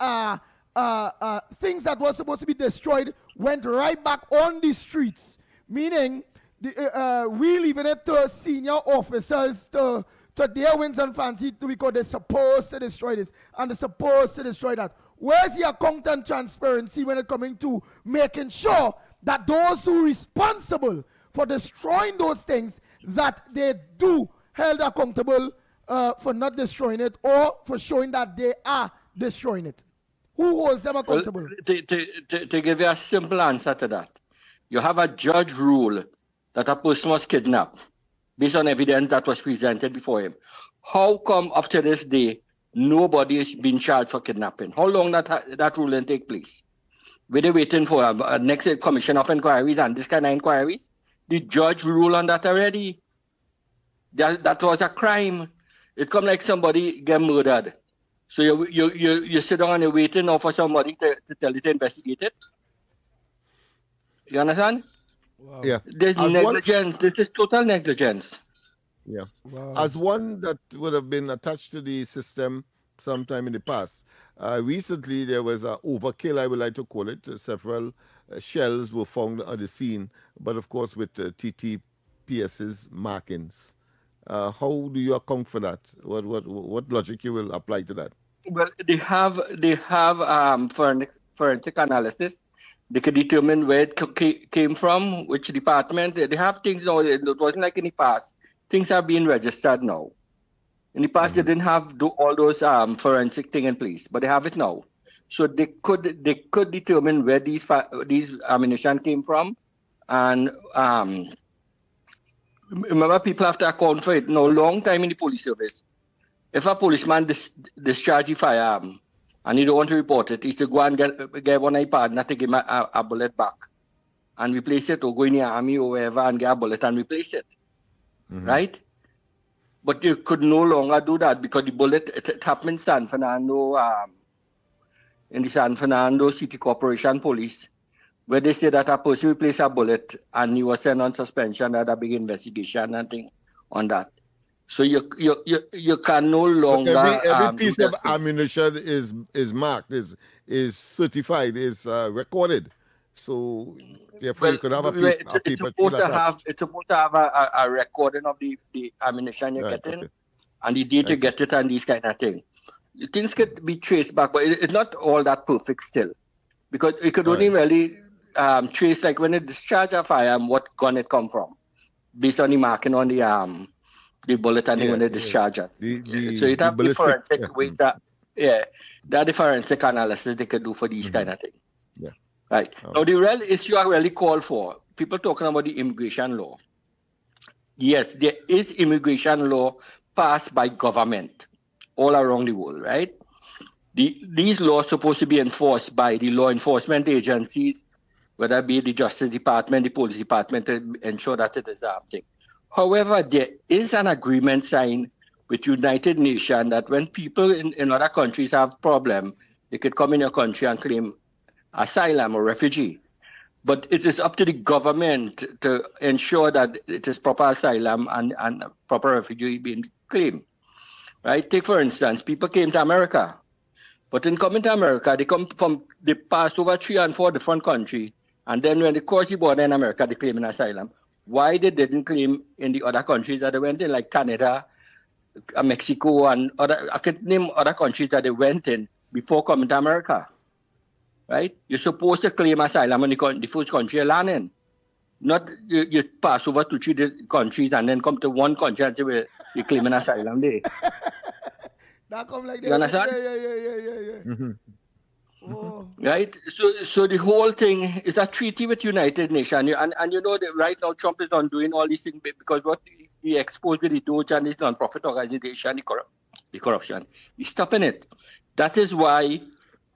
things that were supposed to be destroyed went right back on the streets, meaning we leaving it to senior officers to their wins and fancy because they're supposed to destroy this and they're supposed to destroy that. Where's the account and transparency when it coming to making sure that those who are responsible for destroying those things, that they do held accountable for not destroying it or for showing that they are destroying it? Who holds them accountable? Well, to give you a simple answer to that, you have a judge rule that a person was kidnapped based on evidence that was presented before him. How come up to this day, nobody is being charged for kidnapping? How long that ruling take place? Were they waiting for a next commission of inquiries and this kind of inquiries? The judge ruled on that already. That was a crime. It come like somebody get murdered. So you sit down and you're waiting now for somebody to tell you to investigate it. You understand? Wow. Yeah. There's negligence. This is total negligence. Yeah. Wow. As one that would have been attached to the system sometime in the past, recently there was an overkill, I would like to call it. Several shells were found at the scene, but of course with TTPS's markings. How do you account for that? What logic you will apply to that? Well, they have forensic analysis. They can determine where it came from, which department. They have things now. It wasn't like in the past. Things are being registered now. In the past, they didn't have all those forensic thing in place, but they have it now. So they could determine where these ammunition came from, and remember, people have to account for it. Now, long time in the police service, if a policeman discharge a firearm and he don't want to report it, he should go and get one iPad and to give him a bullet back and replace it, or go in the army or wherever and get a bullet and replace it. Mm-hmm. Right? But you could no longer do that because the bullet, it happened in San Fernando, in the San Fernando City Corporation Police, where they say that a person replaced a bullet and he was sent on suspension, had a big investigation and thing on that. So you can no longer. Every piece of ammunition is marked, is certified, is recorded. So therefore, you could have a paper. It's supposed to have a recording of the ammunition you're getting, and the date you get it, and these kind of things. Things could be traced back, but it's not all that perfect still, because it could only really trace, like when it discharged a firearm, what gun it come from, based on the marking on the bullet and when they discharge it. So it have the forensic ways that the forensic analysis they could do for these kind of things. Yeah. Right. Now the real issue I really call for, people talking about the immigration law. Yes, there is immigration law passed by government all around the world, right? These laws supposed to be enforced by the law enforcement agencies, whether it be the Justice Department, the Police Department, to ensure that it is a thing. However, there is an agreement signed with United Nations that when people in other countries have problem, they could come in your country and claim asylum or refugee. But it is up to the government to ensure that it is proper asylum and proper refugee being claimed. Right? Take for instance, people came to America. But in coming to America, they pass over 3 and 4 different countries. And then when they cross the border in America, they claim an asylum. Why they didn't claim in the other countries that they went in, like Canada, Mexico, and other, I could name other countries that they went in before coming to America. Right? You're supposed to claim asylum in the first country you land in. Not you pass over to 3 countries and then come to one country and say, well, you claim an asylum there. That come like that. You understand? Yeah. Mm-hmm. Oh. Right? So the whole thing is a treaty with United Nations. And you know that right now Trump is not doing all these things because what he exposed with the Doge and his non-profit organization, the corruption, he's stopping it. That is why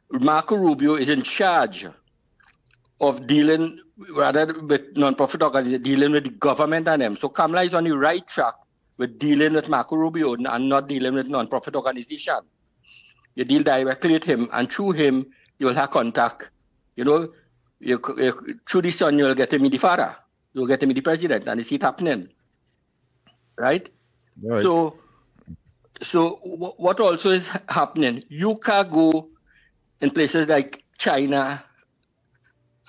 Marco Rubio is in charge of dealing rather with non-profit organizations, dealing with the government and them. So Kamala is on the right track with dealing with Marco Rubio and not dealing with non-profit organization. You deal directly with him, and through him, you will have contact. You know, through the son, you will get him the father. You will get him the president, and you see it happening. Right? So what also is happening, you can go in places like China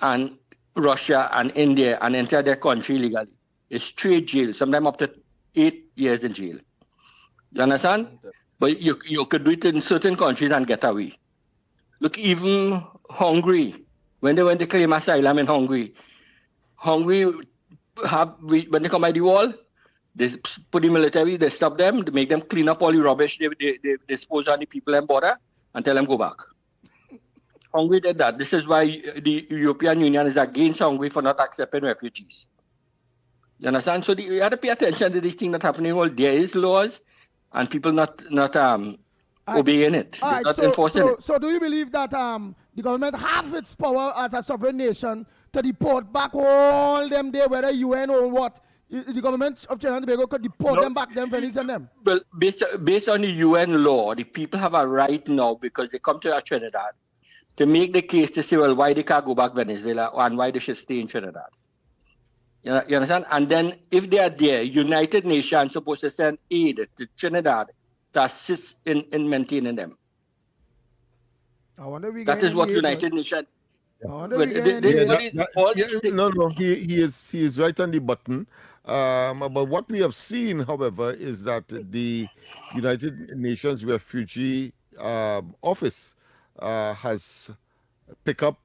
and Russia and India and enter their country illegally. It's straight jail, sometimes up to 8 years in jail. You understand? But you could do it in certain countries and get away. Look, even Hungary, when they went to claim asylum in Hungary, when they come by the wall, they put the military, they stop them, they make them clean up all the rubbish they dispose on the people on border and tell them go back. Hungary did that. This is why the European Union is against Hungary for not accepting refugees. You understand? So you have to pay attention to these things that are happening. Well, there is laws, and people not obeying it, not enforcing it. So do you believe that the government have its power as a sovereign nation to deport back all them there, whether UN or what? The government of Trinidad and Tobago could deport them back, them, and send them? Well, based on the UN law, the people have a right now, because they come to Trinidad, to make the case to say, well, why they can't go back Venezuela and why they should stay in Trinidad. You understand? And then if they are there, United Nations supposed to send aid to Trinidad to assist in maintaining them. I wonder that is what United Nations. He is right on the button. But what we have seen, however, is that the United Nations Refugee Office has pick up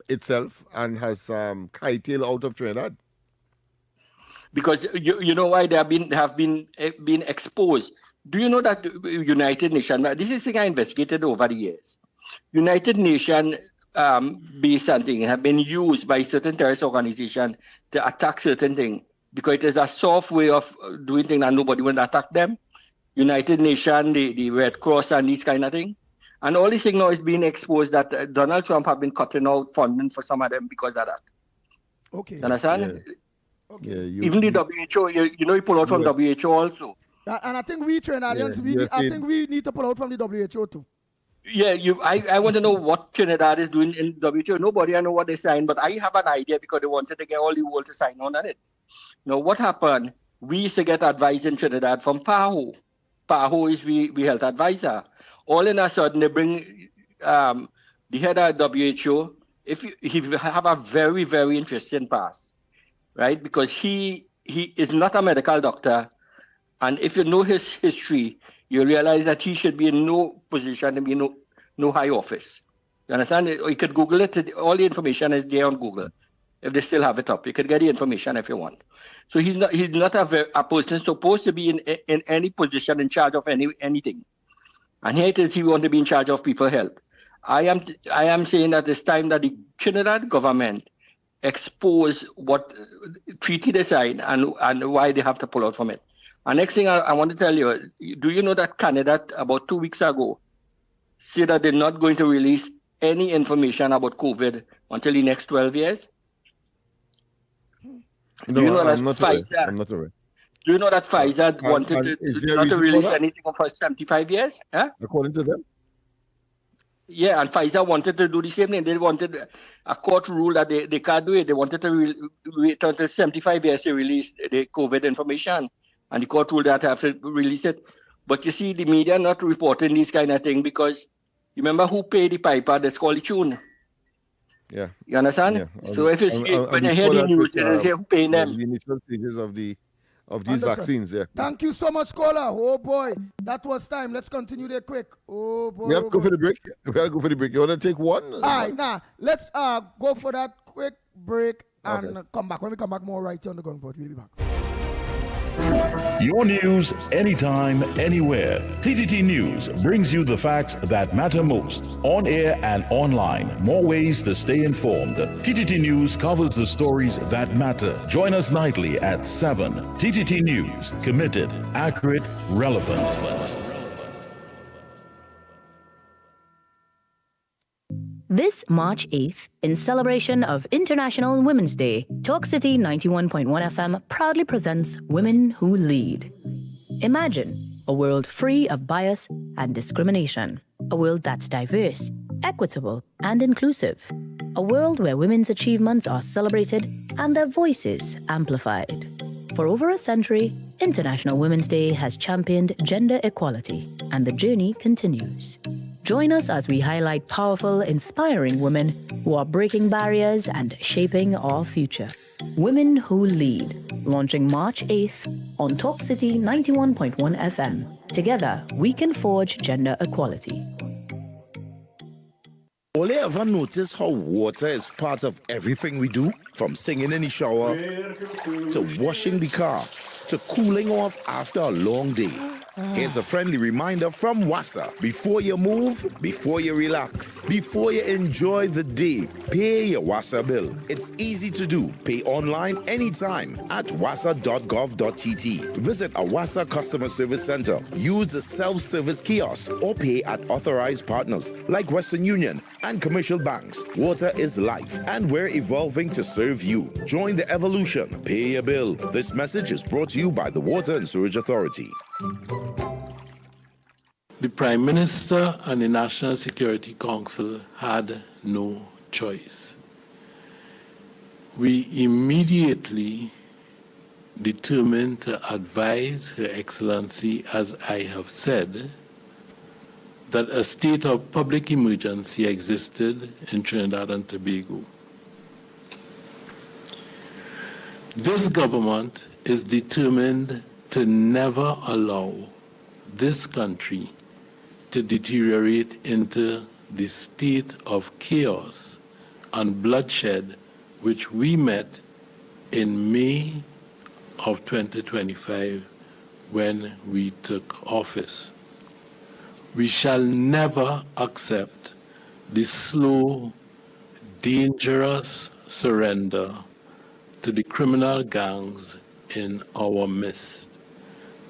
itself and has hightailed out of Trinidad. Because you know why they have been exposed. Do you know that United Nations, this is thing I investigated over the years. United Nations based something have been used by certain terrorist organizations to attack certain things because it is a soft way of doing things and nobody will attack them. United Nations, the Red Cross and these kind of things. And all this thing now is being exposed that Donald Trump have been cutting out funding for some of them because of that. Okay. You understand? Yeah. Okay. Even the WHO, you know, he pull out from WHO also. And I think we Trinidadians, I think we need to pull out from the WHO too. Yeah, I want to know what Trinidad is doing in WHO. Nobody I know what they signed, but I have an idea because they wanted to get all the world to sign on it. Now, what happened? We used to get advice in Trinidad from PAHO. PAHO is we health advisor. All in a sudden, they bring the head of WHO. He have a very, very interesting past, right? Because he is not a medical doctor. And if you know his history, you realize that he should be in no position to be no high office. You understand? You could Google it. All the information is there on Google. If they still have it up, you could get the information if you want. So he's not a person supposed to be in any position in charge of anything. And here it is, he wants to be in charge of people's health. I am saying that it's time that the Trinidad government expose what treaty they signed and why they have to pull out from it. And next thing I want to tell you, do you know that Canada about 2 weeks ago said that they're not going to release any information about COVID until the next 12 years? No, you know I'm not aware. Do you know that Pfizer wanted not to release anything for 75 years? Huh? According to them? Yeah, and Pfizer wanted to do the same thing. They wanted a court rule that they can't do it. They wanted to wait until 75 years to release the COVID information. And the court ruled that have to release it. But you see, the media not reporting these kind of things because you remember who paid the piper? That's called the tune. Yeah. You understand? Yeah. So if it's, when I hear the news, they say who paying them. The initial stages of these Understand. vaccines, yeah. Thank you so much, caller. Oh boy, that was time. Let's continue there quick. Oh boy. We have to go for the break. We gotta go for the break. You wanna take one? All right, now let's go for that quick break and come back. When we come back, more right here on the Ground Report. We'll be back. Your news, anytime, anywhere. TTT News brings you the facts that matter most. On air and online. More ways to stay informed. TTT News covers the stories that matter. Join us nightly at 7. TTT News. Committed, accurate, relevant. This March 8th, in celebration of International Women's Day, Talk City 91.1 FM proudly presents Women Who Lead. Imagine a world free of bias and discrimination. A world that's diverse, equitable, and inclusive. A world where women's achievements are celebrated and their voices amplified. For over a century, International Women's Day has championed gender equality, and the journey continues. Join us as we highlight powerful, inspiring women who are breaking barriers and shaping our future. Women Who Lead, launching March 8th on Talk City 91.1 FM. Together, we can forge gender equality. All you ever notice how water is part of everything we do? From singing in the shower, to washing the car, to cooling off after a long day. Here's a friendly reminder from WASA. Before you move, before you relax, before you enjoy the day, pay your WASA bill. It's easy to do. Pay online anytime at wasa.gov.tt. Visit a WASA customer service center. Use the self-service kiosk or pay at authorized partners like Western Union and commercial banks. Water is life, and we're evolving to serve you. Join the evolution. Pay your bill. This message is brought to you by the Water and Sewerage Authority. The Prime Minister and the National Security Council had no choice. We immediately determined to advise Her Excellency, as I have said, that a state of public emergency existed in Trinidad and Tobago. This government is determined to never allow this country to deteriorate into the state of chaos and bloodshed which we met in May of 2025 when we took office. We shall never accept the slow, dangerous surrender to the criminal gangs in our midst.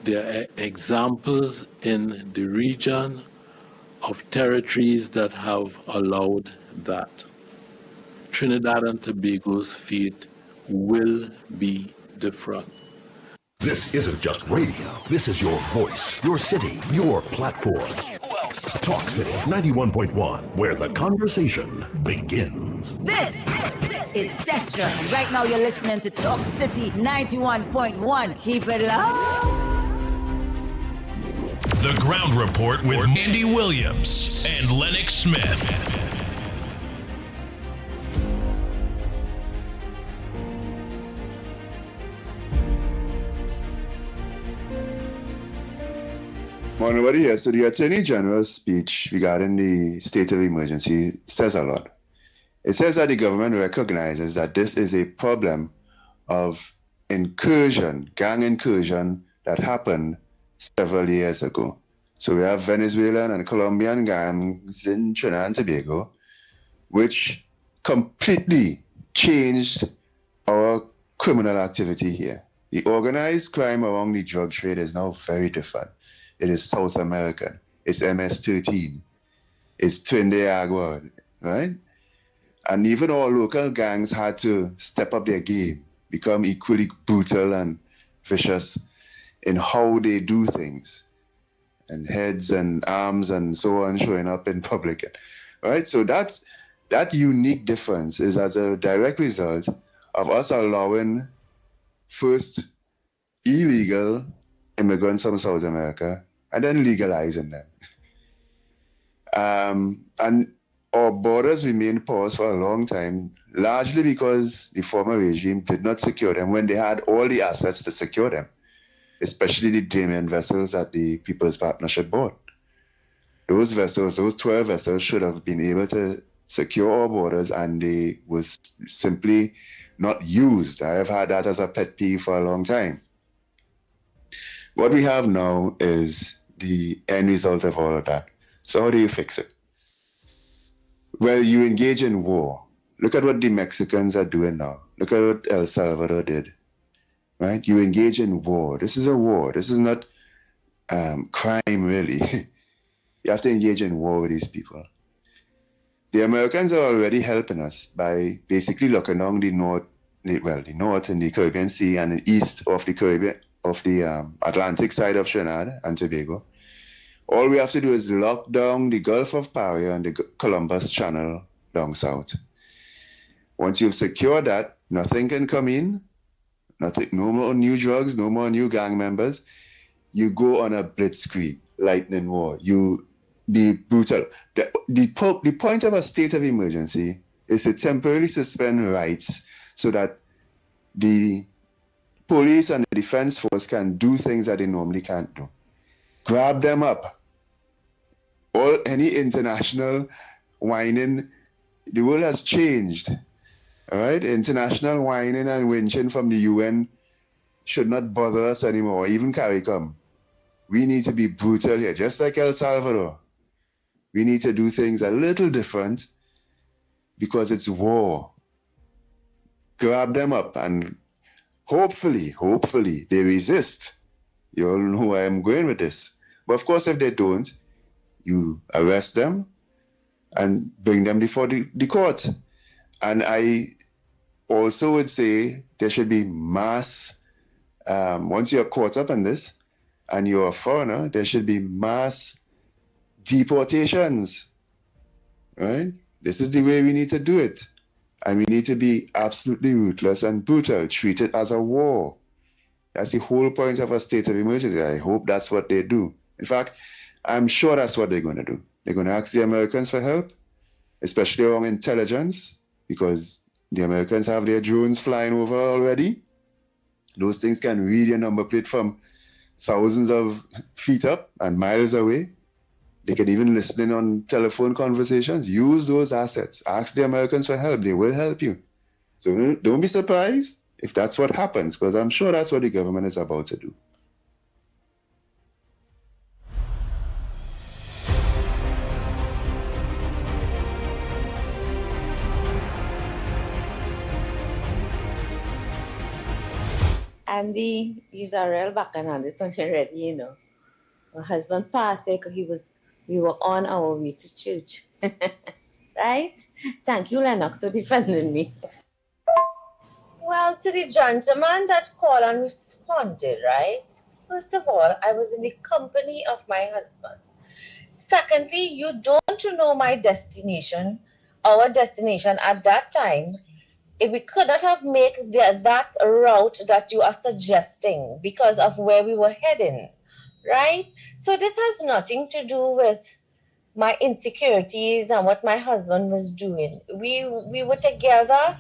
There are examples in the region of territories that have allowed that. Trinidad and Tobago's fate will be different. This isn't just radio. This is your voice, your city, your platform. Talk City 91.1, where the conversation begins. This is Destra. Right now you're listening to Talk City 91.1. Keep it loud. The Ground Report with Andy Williams and Lennox Smith. Morning, everybody here. So the Attorney General's speech regarding the state of emergency says a lot. It says that the government recognizes that this is a problem of incursion, gang incursion that happened several years ago. So we have Venezuelan and Colombian gangs in Trinidad and Tobago, which completely changed our criminal activity here. The organized crime around the drug trade is now very different. It is South American. It's MS-13. It's Trinidad, right? And even our local gangs had to step up their game, become equally brutal and vicious in how they do things, and heads and arms and so on showing up in public. right? So that unique difference is as a direct result of us allowing first illegal immigrants from South America and then legalizing them. And our borders remained porous for a long time, largely because the former regime did not secure them when they had all the assets to secure them, especially the Damien vessels that the People's Partnership bought. Those vessels, those 12 vessels, should have been able to secure our borders, and they was simply not used. I have had that as a pet peeve for a long time. What we have now is the end result of all of that. So how do you fix it? Well, you engage in war. Look at what the Mexicans are doing now. Look at what El Salvador did, right? You engage in war. This is a war. This is not crime, really. You have to engage in war with these people. The Americans are already helping us by basically looking along the north in the Caribbean Sea and the east of the Caribbean, of the Atlantic side of Trinidad and Tobago. All we have to do is lock down the Gulf of Paria and the Columbus Channel down south. Once you've secured that, nothing can come in, no more new drugs, no more new gang members. You go on a blitzkrieg, lightning war. You be brutal. The point of a state of emergency is to temporarily suspend rights so that the police and the defense force can do things that they normally can't do. Grab them up. Any international whining, the world has changed. All right? International whining and winching from the UN should not bother us anymore, even CARICOM. We need to be brutal here, just like El Salvador. We need to do things a little different because it's war. Grab them up and hopefully they resist. You all know where I'm going with this. But of course, if they don't, you arrest them and bring them before the court. And I also would say there should be mass, once you're caught up in this and you're a foreigner, there should be mass deportations, right? This is the way we need to do it. And we need to be absolutely ruthless and brutal, treat it as a war. That's the whole point of a state of emergency. I hope that's what they do. In fact, I'm sure that's what they're going to do. They're going to ask the Americans for help, especially around intelligence, because the Americans have their drones flying over already. Those things can read your number plate from thousands of feet up and miles away. They can even listen in on telephone conversations. Use those assets. Ask the Americans for help. They will help you. So don't be surprised if that's what happens, because I'm sure that's what the government is about to do. Andy, you're a real backhand on this one already, you know. My husband passed it because we were on our way to church. Right? Thank you, Lennox, for defending me. Well, to the gentleman that called and responded, right? First of all, I was in the company of my husband. Secondly, you don't know my destination, our destination at that time. If we could not have made that route that you are suggesting because of where we were heading, right? So this has nothing to do with my insecurities and what my husband was doing. We were together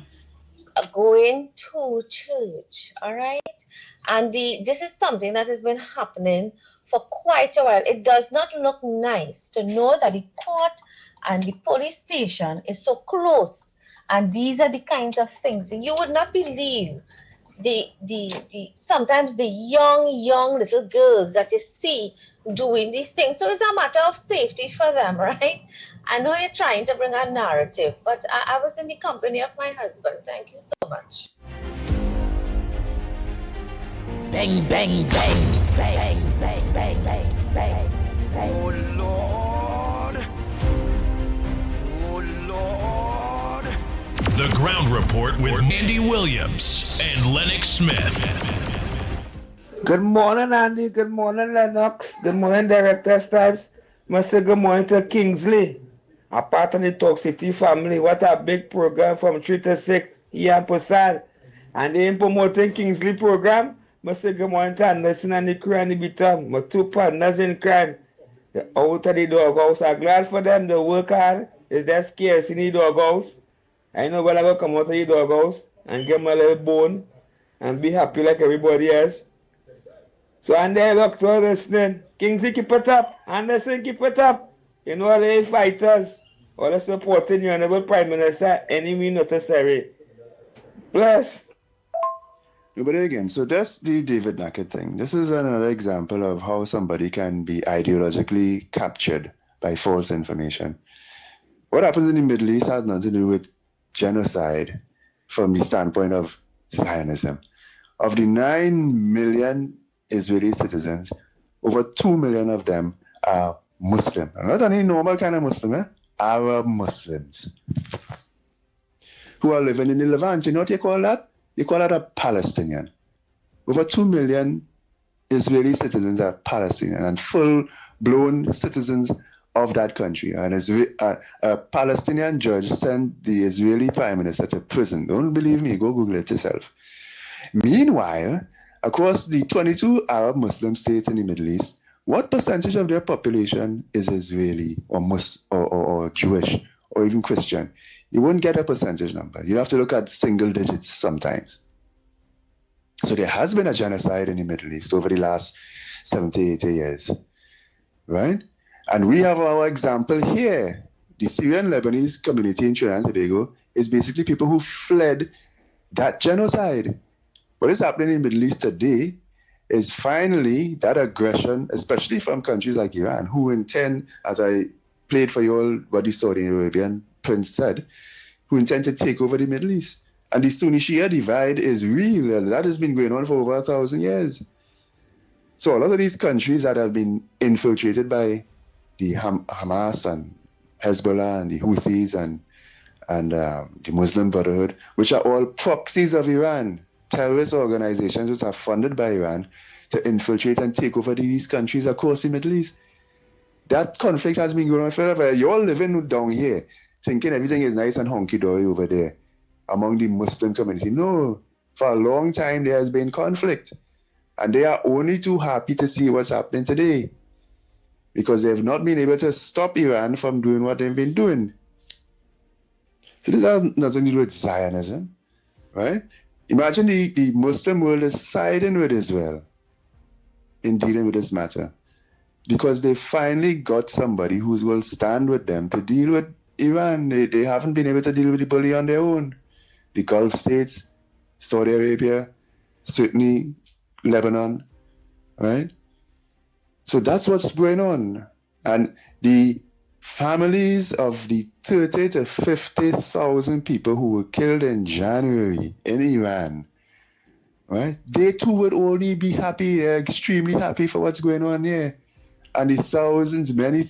going to church, all right? And this is something that has been happening for quite a while. It does not look nice to know that the court and the police station is so close. And these are the kinds of things you would not believe. Sometimes the young little girls that you see doing these things. So it's a matter of safety for them, right? I know you're trying to bring a narrative, but I was in the company of my husband. Thank you so much. Bang, bang, bang, bang, bang, bang, bang, bang. Oh, Lord. Oh, Lord. The Ground Report with Andy Williams and Lennox Smith. Good morning, Andy. Good morning, Lennox. Good morning, Director Stripes. Mr. Good morning to Kingsley a part of the Talk City family. What a big program from 3 to 6 here in Posad. And they ain't promoting Kingsley program. Must say good morning to Anderson and the crew and the bitter. My two partners in crime. They're out of the doghouse. I'm glad for them. They work hard. Is that scarce in the doghouse? I know when I go come out of the doghouse and get my little bone and be happy like everybody else. So and there look to listening. Kingsley keep it up. Anderson keep it up. You know all the fighters. All the supporting you, Honorable Prime Minister, any means necessary. Bless. No, but again, so that's the David Nackett thing. This is another example of how somebody can be ideologically captured by false information. What happens in the Middle East has nothing to do with genocide from the standpoint of Zionism. Of the 9 million Israeli citizens, over 2 million of them are Muslim. Not any normal kind of Muslim, Arab Muslims who are living in the Levant. You know what you call that? You call that a Palestinian. Over 2 million Israeli citizens are Palestinian and full-blown citizens of that country. And a Palestinian judge sent the Israeli prime minister to prison. Don't believe me, go Google it yourself. Meanwhile, across the 22 Arab Muslim states in the Middle East, what percentage of their population is Israeli or Jewish or even Christian? You won't get a percentage number. You have to look at single digits sometimes. So there has been a genocide in the Middle East over the last 70, 80 years, right? And we have our example here. The Syrian-Lebanese community in Trinidad and Tobago is basically people who fled that genocide. What is happening in the Middle East today is finally that aggression, especially from countries like Iran, who intend, as I played for you all what the Saudi Arabian prince said, who intend to take over the Middle East. And the Sunni-Shia divide is real. That has been going on for over 1,000 years. So a lot of these countries that have been infiltrated by the Hamas and Hezbollah and the Houthis and the Muslim Brotherhood, which are all proxies of Iran, terrorist organizations which are funded by Iran to infiltrate and take over these countries across the Middle East. That conflict has been going on forever. You're all living down here thinking everything is nice and honky-dory over there among the Muslim community. No, for a long time there has been conflict. And they are only too happy to see what's happening today because they have not been able to stop Iran from doing what they've been doing. So this has nothing to do with Zionism, right? Imagine the Muslim world is siding with Israel in dealing with this matter because they finally got somebody who will stand with them to deal with Iran. They haven't been able to deal with the bully on their own. The Gulf states, Saudi Arabia, certainly Lebanon, right? So that's what's going on. And the families of the 30 to 50,000 people who were killed in January in Iran, right? They too would only be happy, they're extremely happy for what's going on there. And the thousands, many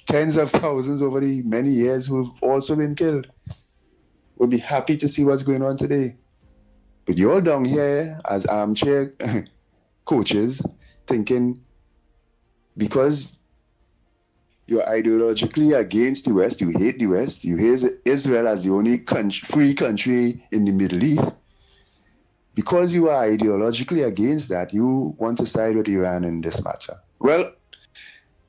tens of thousands over the many years who have also been killed would be happy to see what's going on today. But you're down here as armchair coaches thinking because you're ideologically against the West, you hate the West, you hate Israel as the only free country in the Middle East. Because you are ideologically against that, you want to side with Iran in this matter. Well,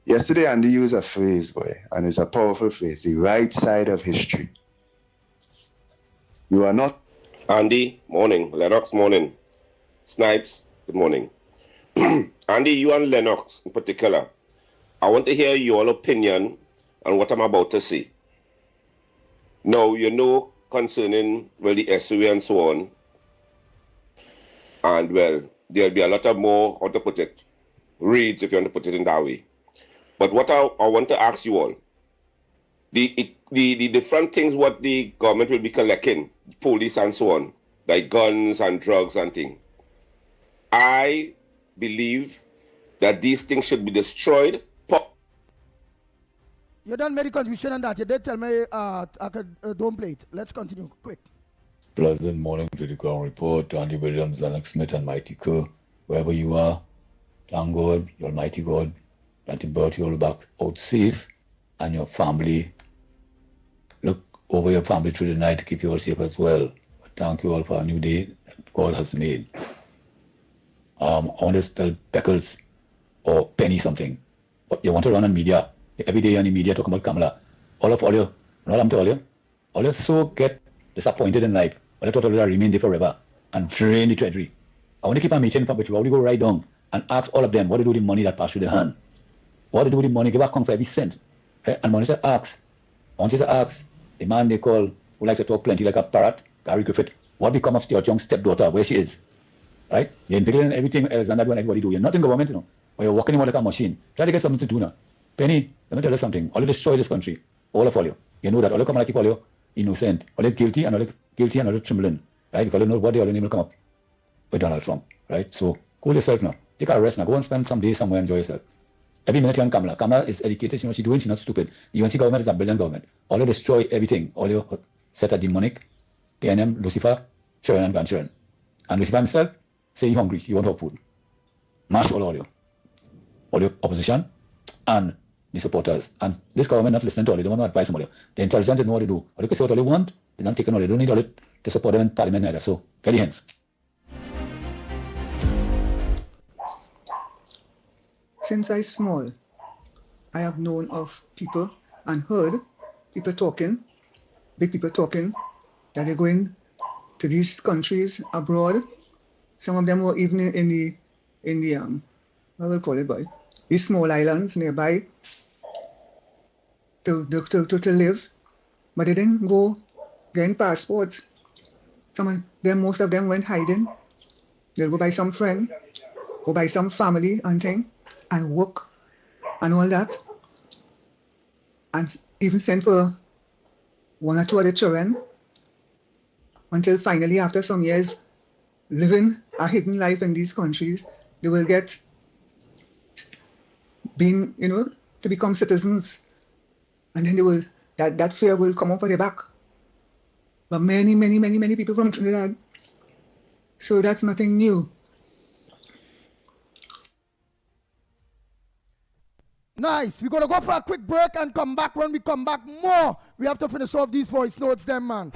yesterday Andy used a phrase, boy, and it's a powerful phrase, the right side of history. You are not... Andy, morning. Lennox, morning. Snipes, good morning. Andy, you and Lennox in particular, I want to hear your opinion on what I'm about to say. Now, you know, concerning, well, the SUA and so on, and, well, there'll be a lot of more, how to put it, reads, if you want to put it in that way. But what I want to ask you all, the different things what the government will be collecting, police and so on, like guns and drugs and things, I believe that these things should be destroyed. You done made a contribution on that. You did tell me I could don't play it. Let's continue quick. Pleasant morning to the ground report. Andy Williams, Lennox Smith, and Mighty Kerr. Wherever you are, thank God, the Almighty God, that He brought you all back out safe and your family over your family through the night to keep you all safe as well. But thank you all for a new day that God has made. I want to tell Beckles or Penny something. But you want to run on media. Every day on the media talking about Kamala. All you, you know what I'm telling you? All you so get disappointed in life. All you thought all remain there forever and drain the treasury. I want to keep a meeting, but you already go right down and ask all of them what to do with the money that passed through their hand. What to do with the money, give a count for every cent. And when you say ask, I want you to ask the man they call, who likes to talk plenty like a parrot, Gary Griffith, what become of your young stepdaughter, where she is? Right? You're invited in everything Alexander do and everybody do. You're not in government, you know. Or you're walking around like a machine. Try to get something to do now. Penny, let me tell you something. All you destroy this country. All of you. You know that. All you come like all you innocent. All you guilty and all you guilty and all you trembling. Right? Because you know what they all name will come up with Donald Trump. Right? So cool yourself now. Take a rest now. Go and spend some days somewhere, enjoy yourself. Every minute you're on Kamala. Kamala is educated, she knows what she's doing, she's not stupid. The UNC government is a brilliant government. All you destroy everything. All you set a demonic, PNM, Lucifer, children and grandchildren. And Lucifer himself, say you're hungry, you want to have food. Mash all you. All your opposition and the supporters. And this government not listening to all, they don't want to advise somebody. The intelligent know what to do. All you can say what all they want, they don't take all, they don't need all it to support them in parliament either. So, get your hands. Since I small, I have known of people and heard people talking, big people talking, that they're going to these countries abroad. Some of them were even in the what will call it, boy, these small islands nearby to live, but they didn't go getting passports. Some of them, most of them went hiding. They'll go by some friend, go by some family and thing, and work and all that, and even send for one or two other children until finally, after some years living a hidden life in these countries, they will get being, to become citizens, and then they will that fear will come over their back. But many people from Trinidad, so that's nothing new. Nice. We're going to go for a quick break and come back. When we come back, more. We have to finish off these voice notes, them, man.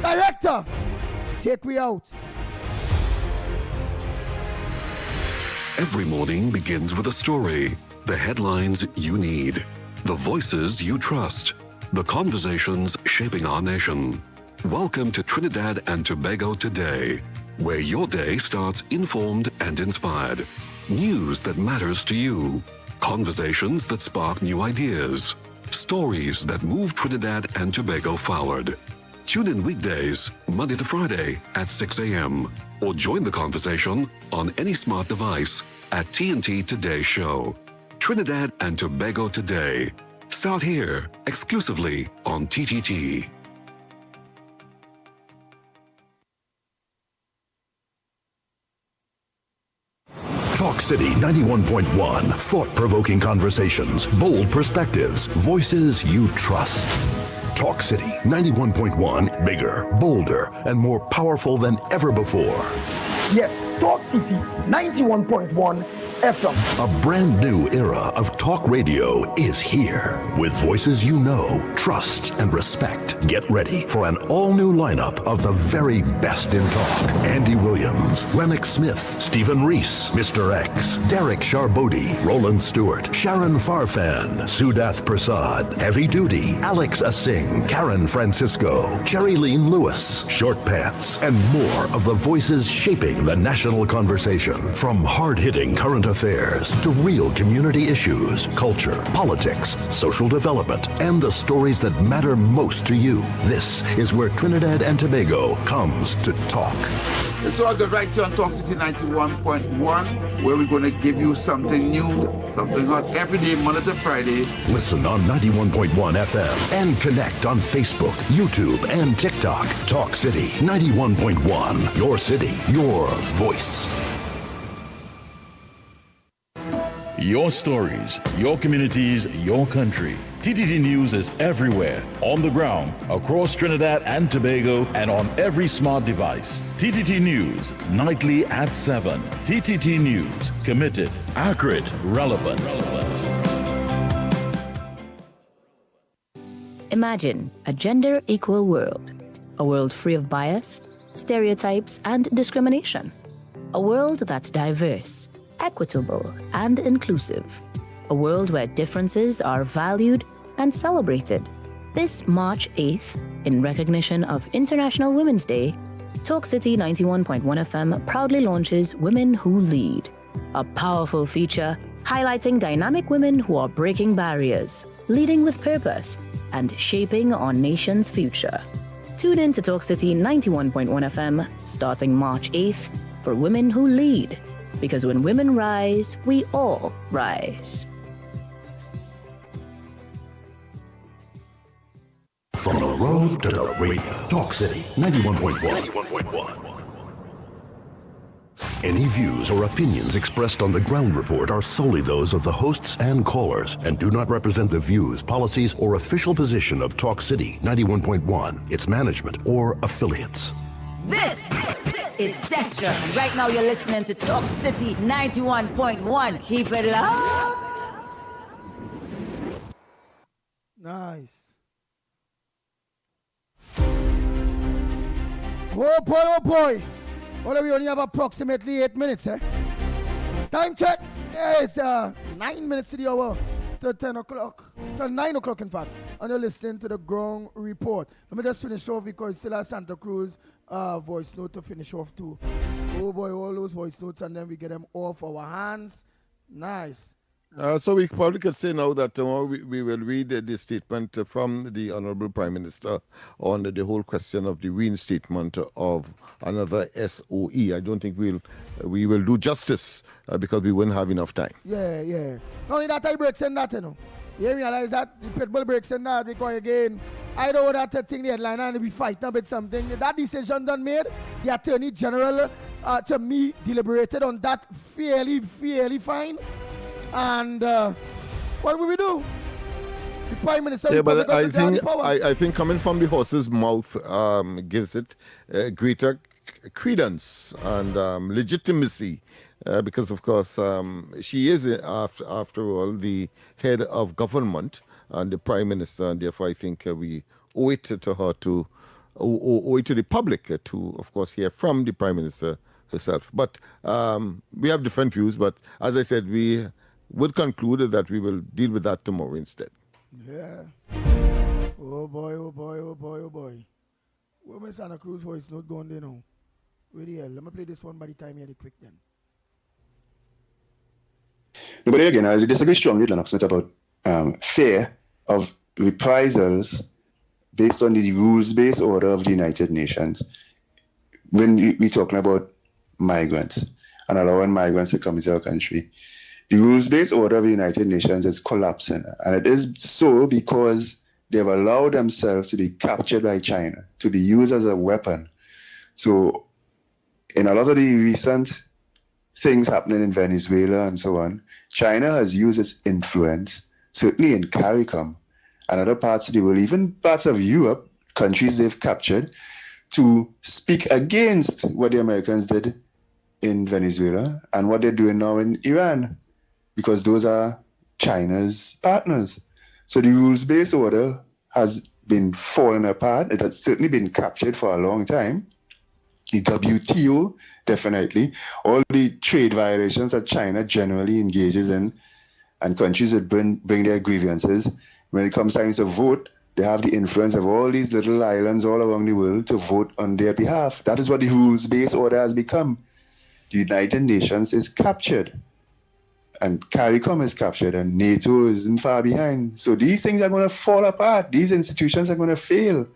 Director, take me out. Every morning begins with a story. The headlines you need. The voices you trust. The conversations shaping our nation. Welcome to Trinidad and Tobago Today, where your day starts informed and inspired. News that matters to you. Conversations that spark new ideas. Stories that move Trinidad and Tobago forward. Tune in weekdays, Monday to Friday at 6 a.m. or join the conversation on any smart device at TNT Today Show. Trinidad and Tobago Today. Start here, exclusively on TTT. Talk City 91.1. Thought-provoking conversations, bold perspectives, voices you trust. Talk City 91.1. Bigger, bolder, and more powerful than ever before. Yes, Talk City 91.1 FM. A brand new era of talk radio is here. With voices you know, trust, and respect. Get ready for an all-new lineup of the very best in talk. Andy Williams, Lennox Smith, Stephen Reese, Mr. X, Derek Charbodi, Roland Stewart, Sharon Farfan, Sudath Prasad, Heavy Duty, Alex Asing, Karen Francisco, Cherry-Leen Lewis, Short Pants, and more of the voices shaping the national conversation. From hard-hitting current affairs to real community issues, culture, politics, social development, and the stories that matter most to you. This is where Trinidad and Tobago comes to talk. It's all good right here on Talk City 91.1, where we're going to give you something new, something hot every day, Monday to Friday. Listen on 91.1 FM and connect on Facebook, YouTube, and TikTok. Talk City 91.1. Your city, your voice. Your stories, your communities, your country. TTT News is everywhere, on the ground, across Trinidad and Tobago, and on every smart device. TTT News, nightly at 7. TTT News, committed, accurate, relevant. Imagine a gender-equal world. A world free of bias, stereotypes, and discrimination. A world that's diverse, equitable, and inclusive. A world where differences are valued and celebrated. This March 8th, in recognition of International Women's Day, Talk City 91.1 FM proudly launches Women Who Lead, a powerful feature highlighting dynamic women who are breaking barriers, leading with purpose, and shaping our nation's future. Tune in to Talk City 91.1 FM starting March 8th for Women Who Lead, because when women rise, we all rise. From the road to the radio. Talk City 91.1. Any views or opinions expressed on the Ground Report are solely those of the hosts and callers and do not represent the views, policies, or official position of Talk City 91.1, its management, or affiliates. This is Destra, and right now you're listening to Talk City 91.1. Keep it locked. Nice. Oh boy, oh boy. Well, we only have approximately 8 minutes, eh? Time check. Yeah, it's 9 minutes to the hour. To 10 o'clock. To 9 o'clock, in fact. And you're listening to the Ground Report. Let me just finish off because still has Santa Cruz voice note to finish off too. Oh boy, all those voice notes, and then we get them off our hands. Nice. So we probably could say now that we will read the statement from the Honorable Prime Minister on the whole question of the reinstatement of another SOE. I don't think we will do justice because we won't have enough time. Yeah. Not only that, I breaks in that, you know. You realize that the pitbull breaks in that because again, I know that thing the headline and we fighting about something. That decision done made, the Attorney General to me deliberated on that fairly fine. And what will we do? The Prime Minister. Yeah, but I think coming from the horse's mouth gives it greater credence and legitimacy because, of course, she is after all the head of government and the Prime Minister, and therefore I think we owe it to her to owe it to the public to, of course, hear from the Prime Minister herself. But we have different views. But as I said, we would conclude that we will deal with that tomorrow instead. Yeah. Oh boy. Where my Santa Cruz voice not going there now? Where the hell? Let me play this one by the time you had it quick then. No, but again, I disagree strongly, Lennox, not about fear of reprisals based on the rules-based order of the United Nations. When we're talking about migrants and allowing migrants to come into our country, the rules-based order of the United Nations is collapsing. And it is so because they've allowed themselves to be captured by China, to be used as a weapon. So in a lot of the recent things happening in Venezuela and so on, China has used its influence, certainly in CARICOM and other parts of the world, even parts of Europe, countries they've captured, to speak against what the Americans did in Venezuela and what they're doing now in Iran, because those are China's partners. So the rules-based order has been falling apart. It has certainly been captured for a long time. The WTO, definitely. All the trade violations that China generally engages in, and countries would bring their grievances. When it comes time to vote, they have the influence of all these little islands all around the world to vote on their behalf. That is what the rules-based order has become. The United Nations is captured, and CARICOM is captured, and NATO isn't far behind. So these things are going to fall apart. These institutions are going to fail.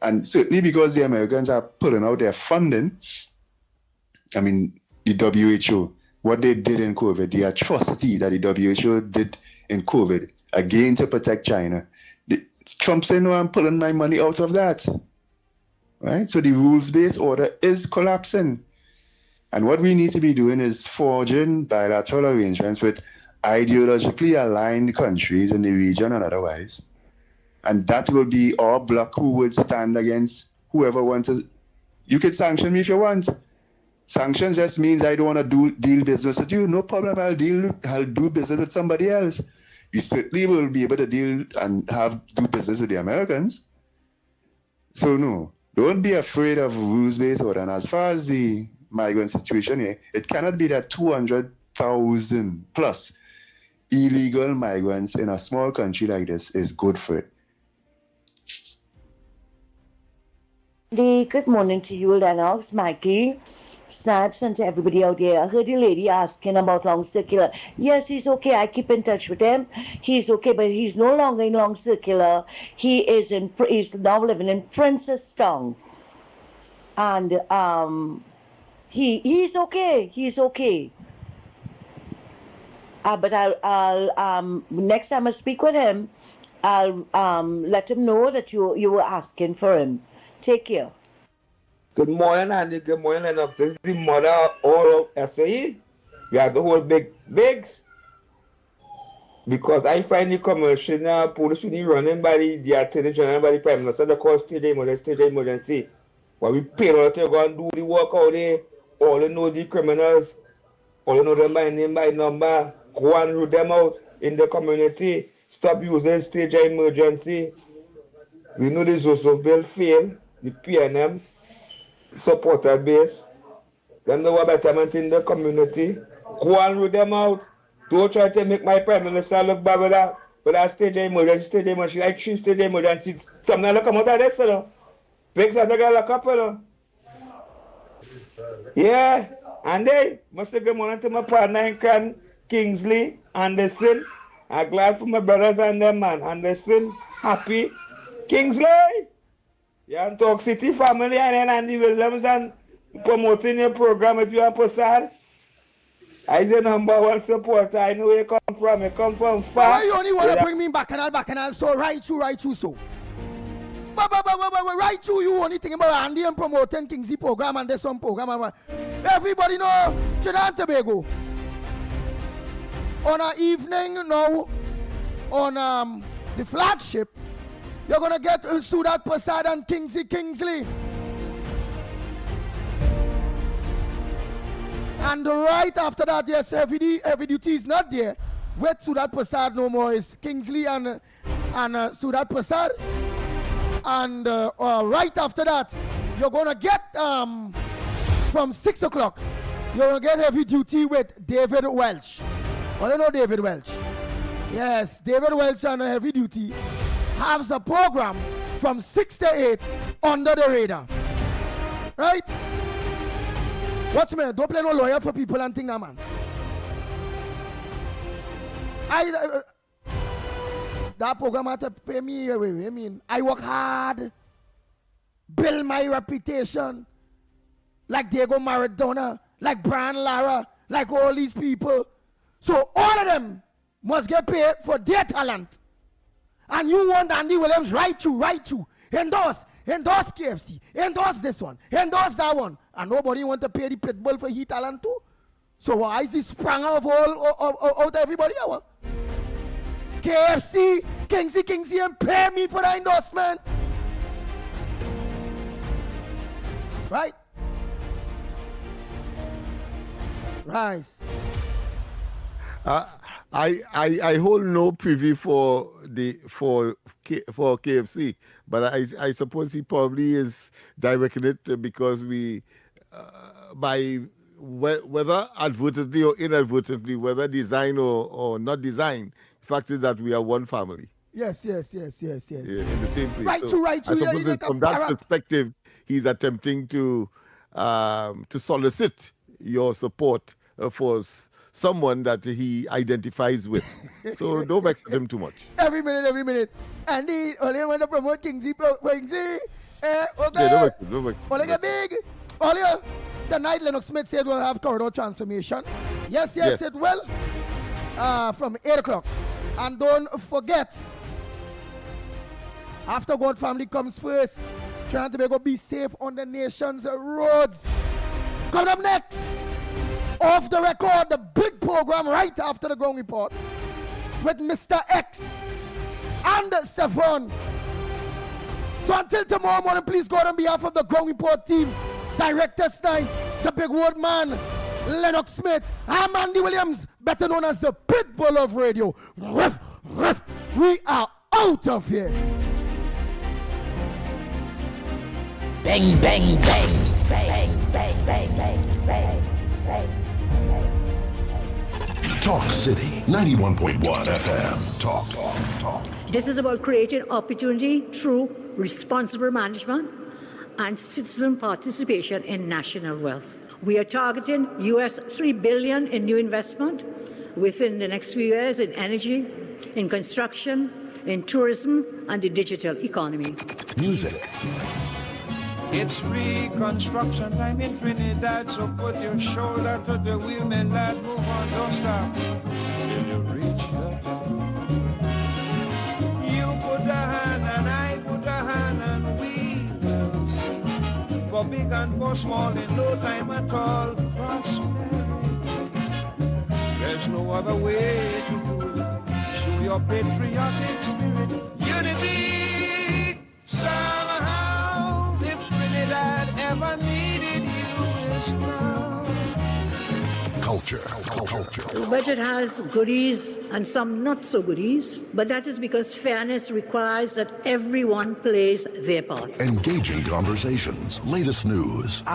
And certainly because the Americans are pulling out their funding, I mean, the WHO, what they did in COVID, the atrocity that the WHO did in COVID, again to protect China. Trump said, no, I'm pulling my money out of that. Right? So the rules-based order is collapsing. And what we need to be doing is forging bilateral arrangements with ideologically aligned countries in the region and otherwise. And that will be our bloc who would stand against whoever wants to. You could sanction me if you want. Sanctions just means I don't want to deal business with you. No problem, I'll do business with somebody else. we certainly will be able to deal and do business with the Americans. So no, don't be afraid of rules-based order. And as far as the migrant situation here, it cannot be that 200,000 plus illegal migrants in a small country like this is good for it. Good morning to you, Lennox, Mikey, Snaps, and to everybody out there. I heard the lady asking about Long Circular. Yes, he's okay. I keep in touch with him. He's okay, but he's no longer in Long Circular. He's now living in Princestown. And he's okay. He's okay. But I'll next time I speak with him, I'll let him know that you were asking for him. Take care. Good morning, Andy. Good morning, Lennox. This is the mother of all of SOE. We have the whole bigs. Because I find the commercial now, police really running by the Attorney General, by the Prime Minister, they call state emergency. But we pay a lot to go and do the work out there. All they know the criminals. All they know them by name, by number. Go and root them out in the community. Stop using state emergency. We know the Joseph Bill failed. The PNM supporter base. Then know what betterment in the community. Go and root them out. Don't try to make my Prime Minister look bad with that state emergency, like 3 state emergencies. Some now come out of this, you know. Pigs are going to look up, you know. Yeah, and they must say good morning to my partner in crime, Kingsley, Anderson. I'm glad for my brothers and them, man. Anderson, happy. Kingsley! Yeah, and Talk City family and then Andy Williams and promoting your program if you are Posad. I say number one supporter. I know where you come from. You come from far. Why you only want to bring me back and I'll so right through so. But right through you only think about Andy and promoting Kingsley program and this one program. Everybody know Trinidad and Tobago. On an evening now, on the flagship, you're gonna get Sudat Prasad and Kingsley. And right after that, yes, heavy duty is not there. With Sudat Prasad no more is Kingsley and Sudat Prasad. And right after that, you're gonna get from 6 o'clock, you're gonna get heavy duty with David Welch. I don't know David Welch. Yes, David Welch on heavy duty has a program from 6 to 8 under the radar. Right? Watch me, don't play no lawyer for people and thing, man. That program had to pay me away. I mean, I work hard, build my reputation, like Diego Maradona, like Brian Lara, like all these people. So all of them must get paid for their talent. And you want Andy Williams right through. Endorse KFC, endorse this one, endorse that one. And nobody want to pay the pit bull for his talent too. So why is this sprung out of out everybody? KFC, Kingsley, and pay me for the endorsement. Right? Rice. I hold no privy for KFC, but I suppose he probably is directing it because we by whether advertently or inadvertently, whether design or not design, the fact is that we are one family. Yes. Yeah, in the same place. Right. I suppose Like from that perspective, he's attempting to solicit your support for someone that he identifies with. So don't vex him too much. Every minute. And the only want to promote Kingsley. Okay. Yeah, don't vex him. Only get big. Only tonight Lennox Smith said we'll have corridor transformation. Yes, it will. From 8 o'clock. And don't forget, after God family comes first, Trinidad and Tobago be safe on the nation's roads. Coming up next, off the record, the big program right after the ground report with Mr. X and Stefan. So until tomorrow morning, please go on behalf of the ground report team, Director Steins, the big word man, Lennox Smith, I'm Andy Williams, better known as the Pitbull of Radio. Ruff, We are out of here. Bang, bang, bang, bang, bang, bang, bang, bang, bang. Talk City 91.1 FM. Talk. This is about creating opportunity through responsible management and citizen participation in national wealth. We are targeting US $3 billion in new investment within the next few years in energy, in construction, in tourism, and the digital economy. Music. It's reconstruction time in Trinidad, so put your shoulder to the wheel, man, lad, move on, don't stop till you reach the top. You put a hand and I put a hand and we will sing. For big and for small in no time at all, prosperity. There's no other way to do it. Show your patriotic spirit, unity, somehow. If Trinidad ever needed you, it's now. Culture. The budget has goodies and some not so goodies, but that is because fairness requires that everyone plays their part. Engaging conversations. Latest news.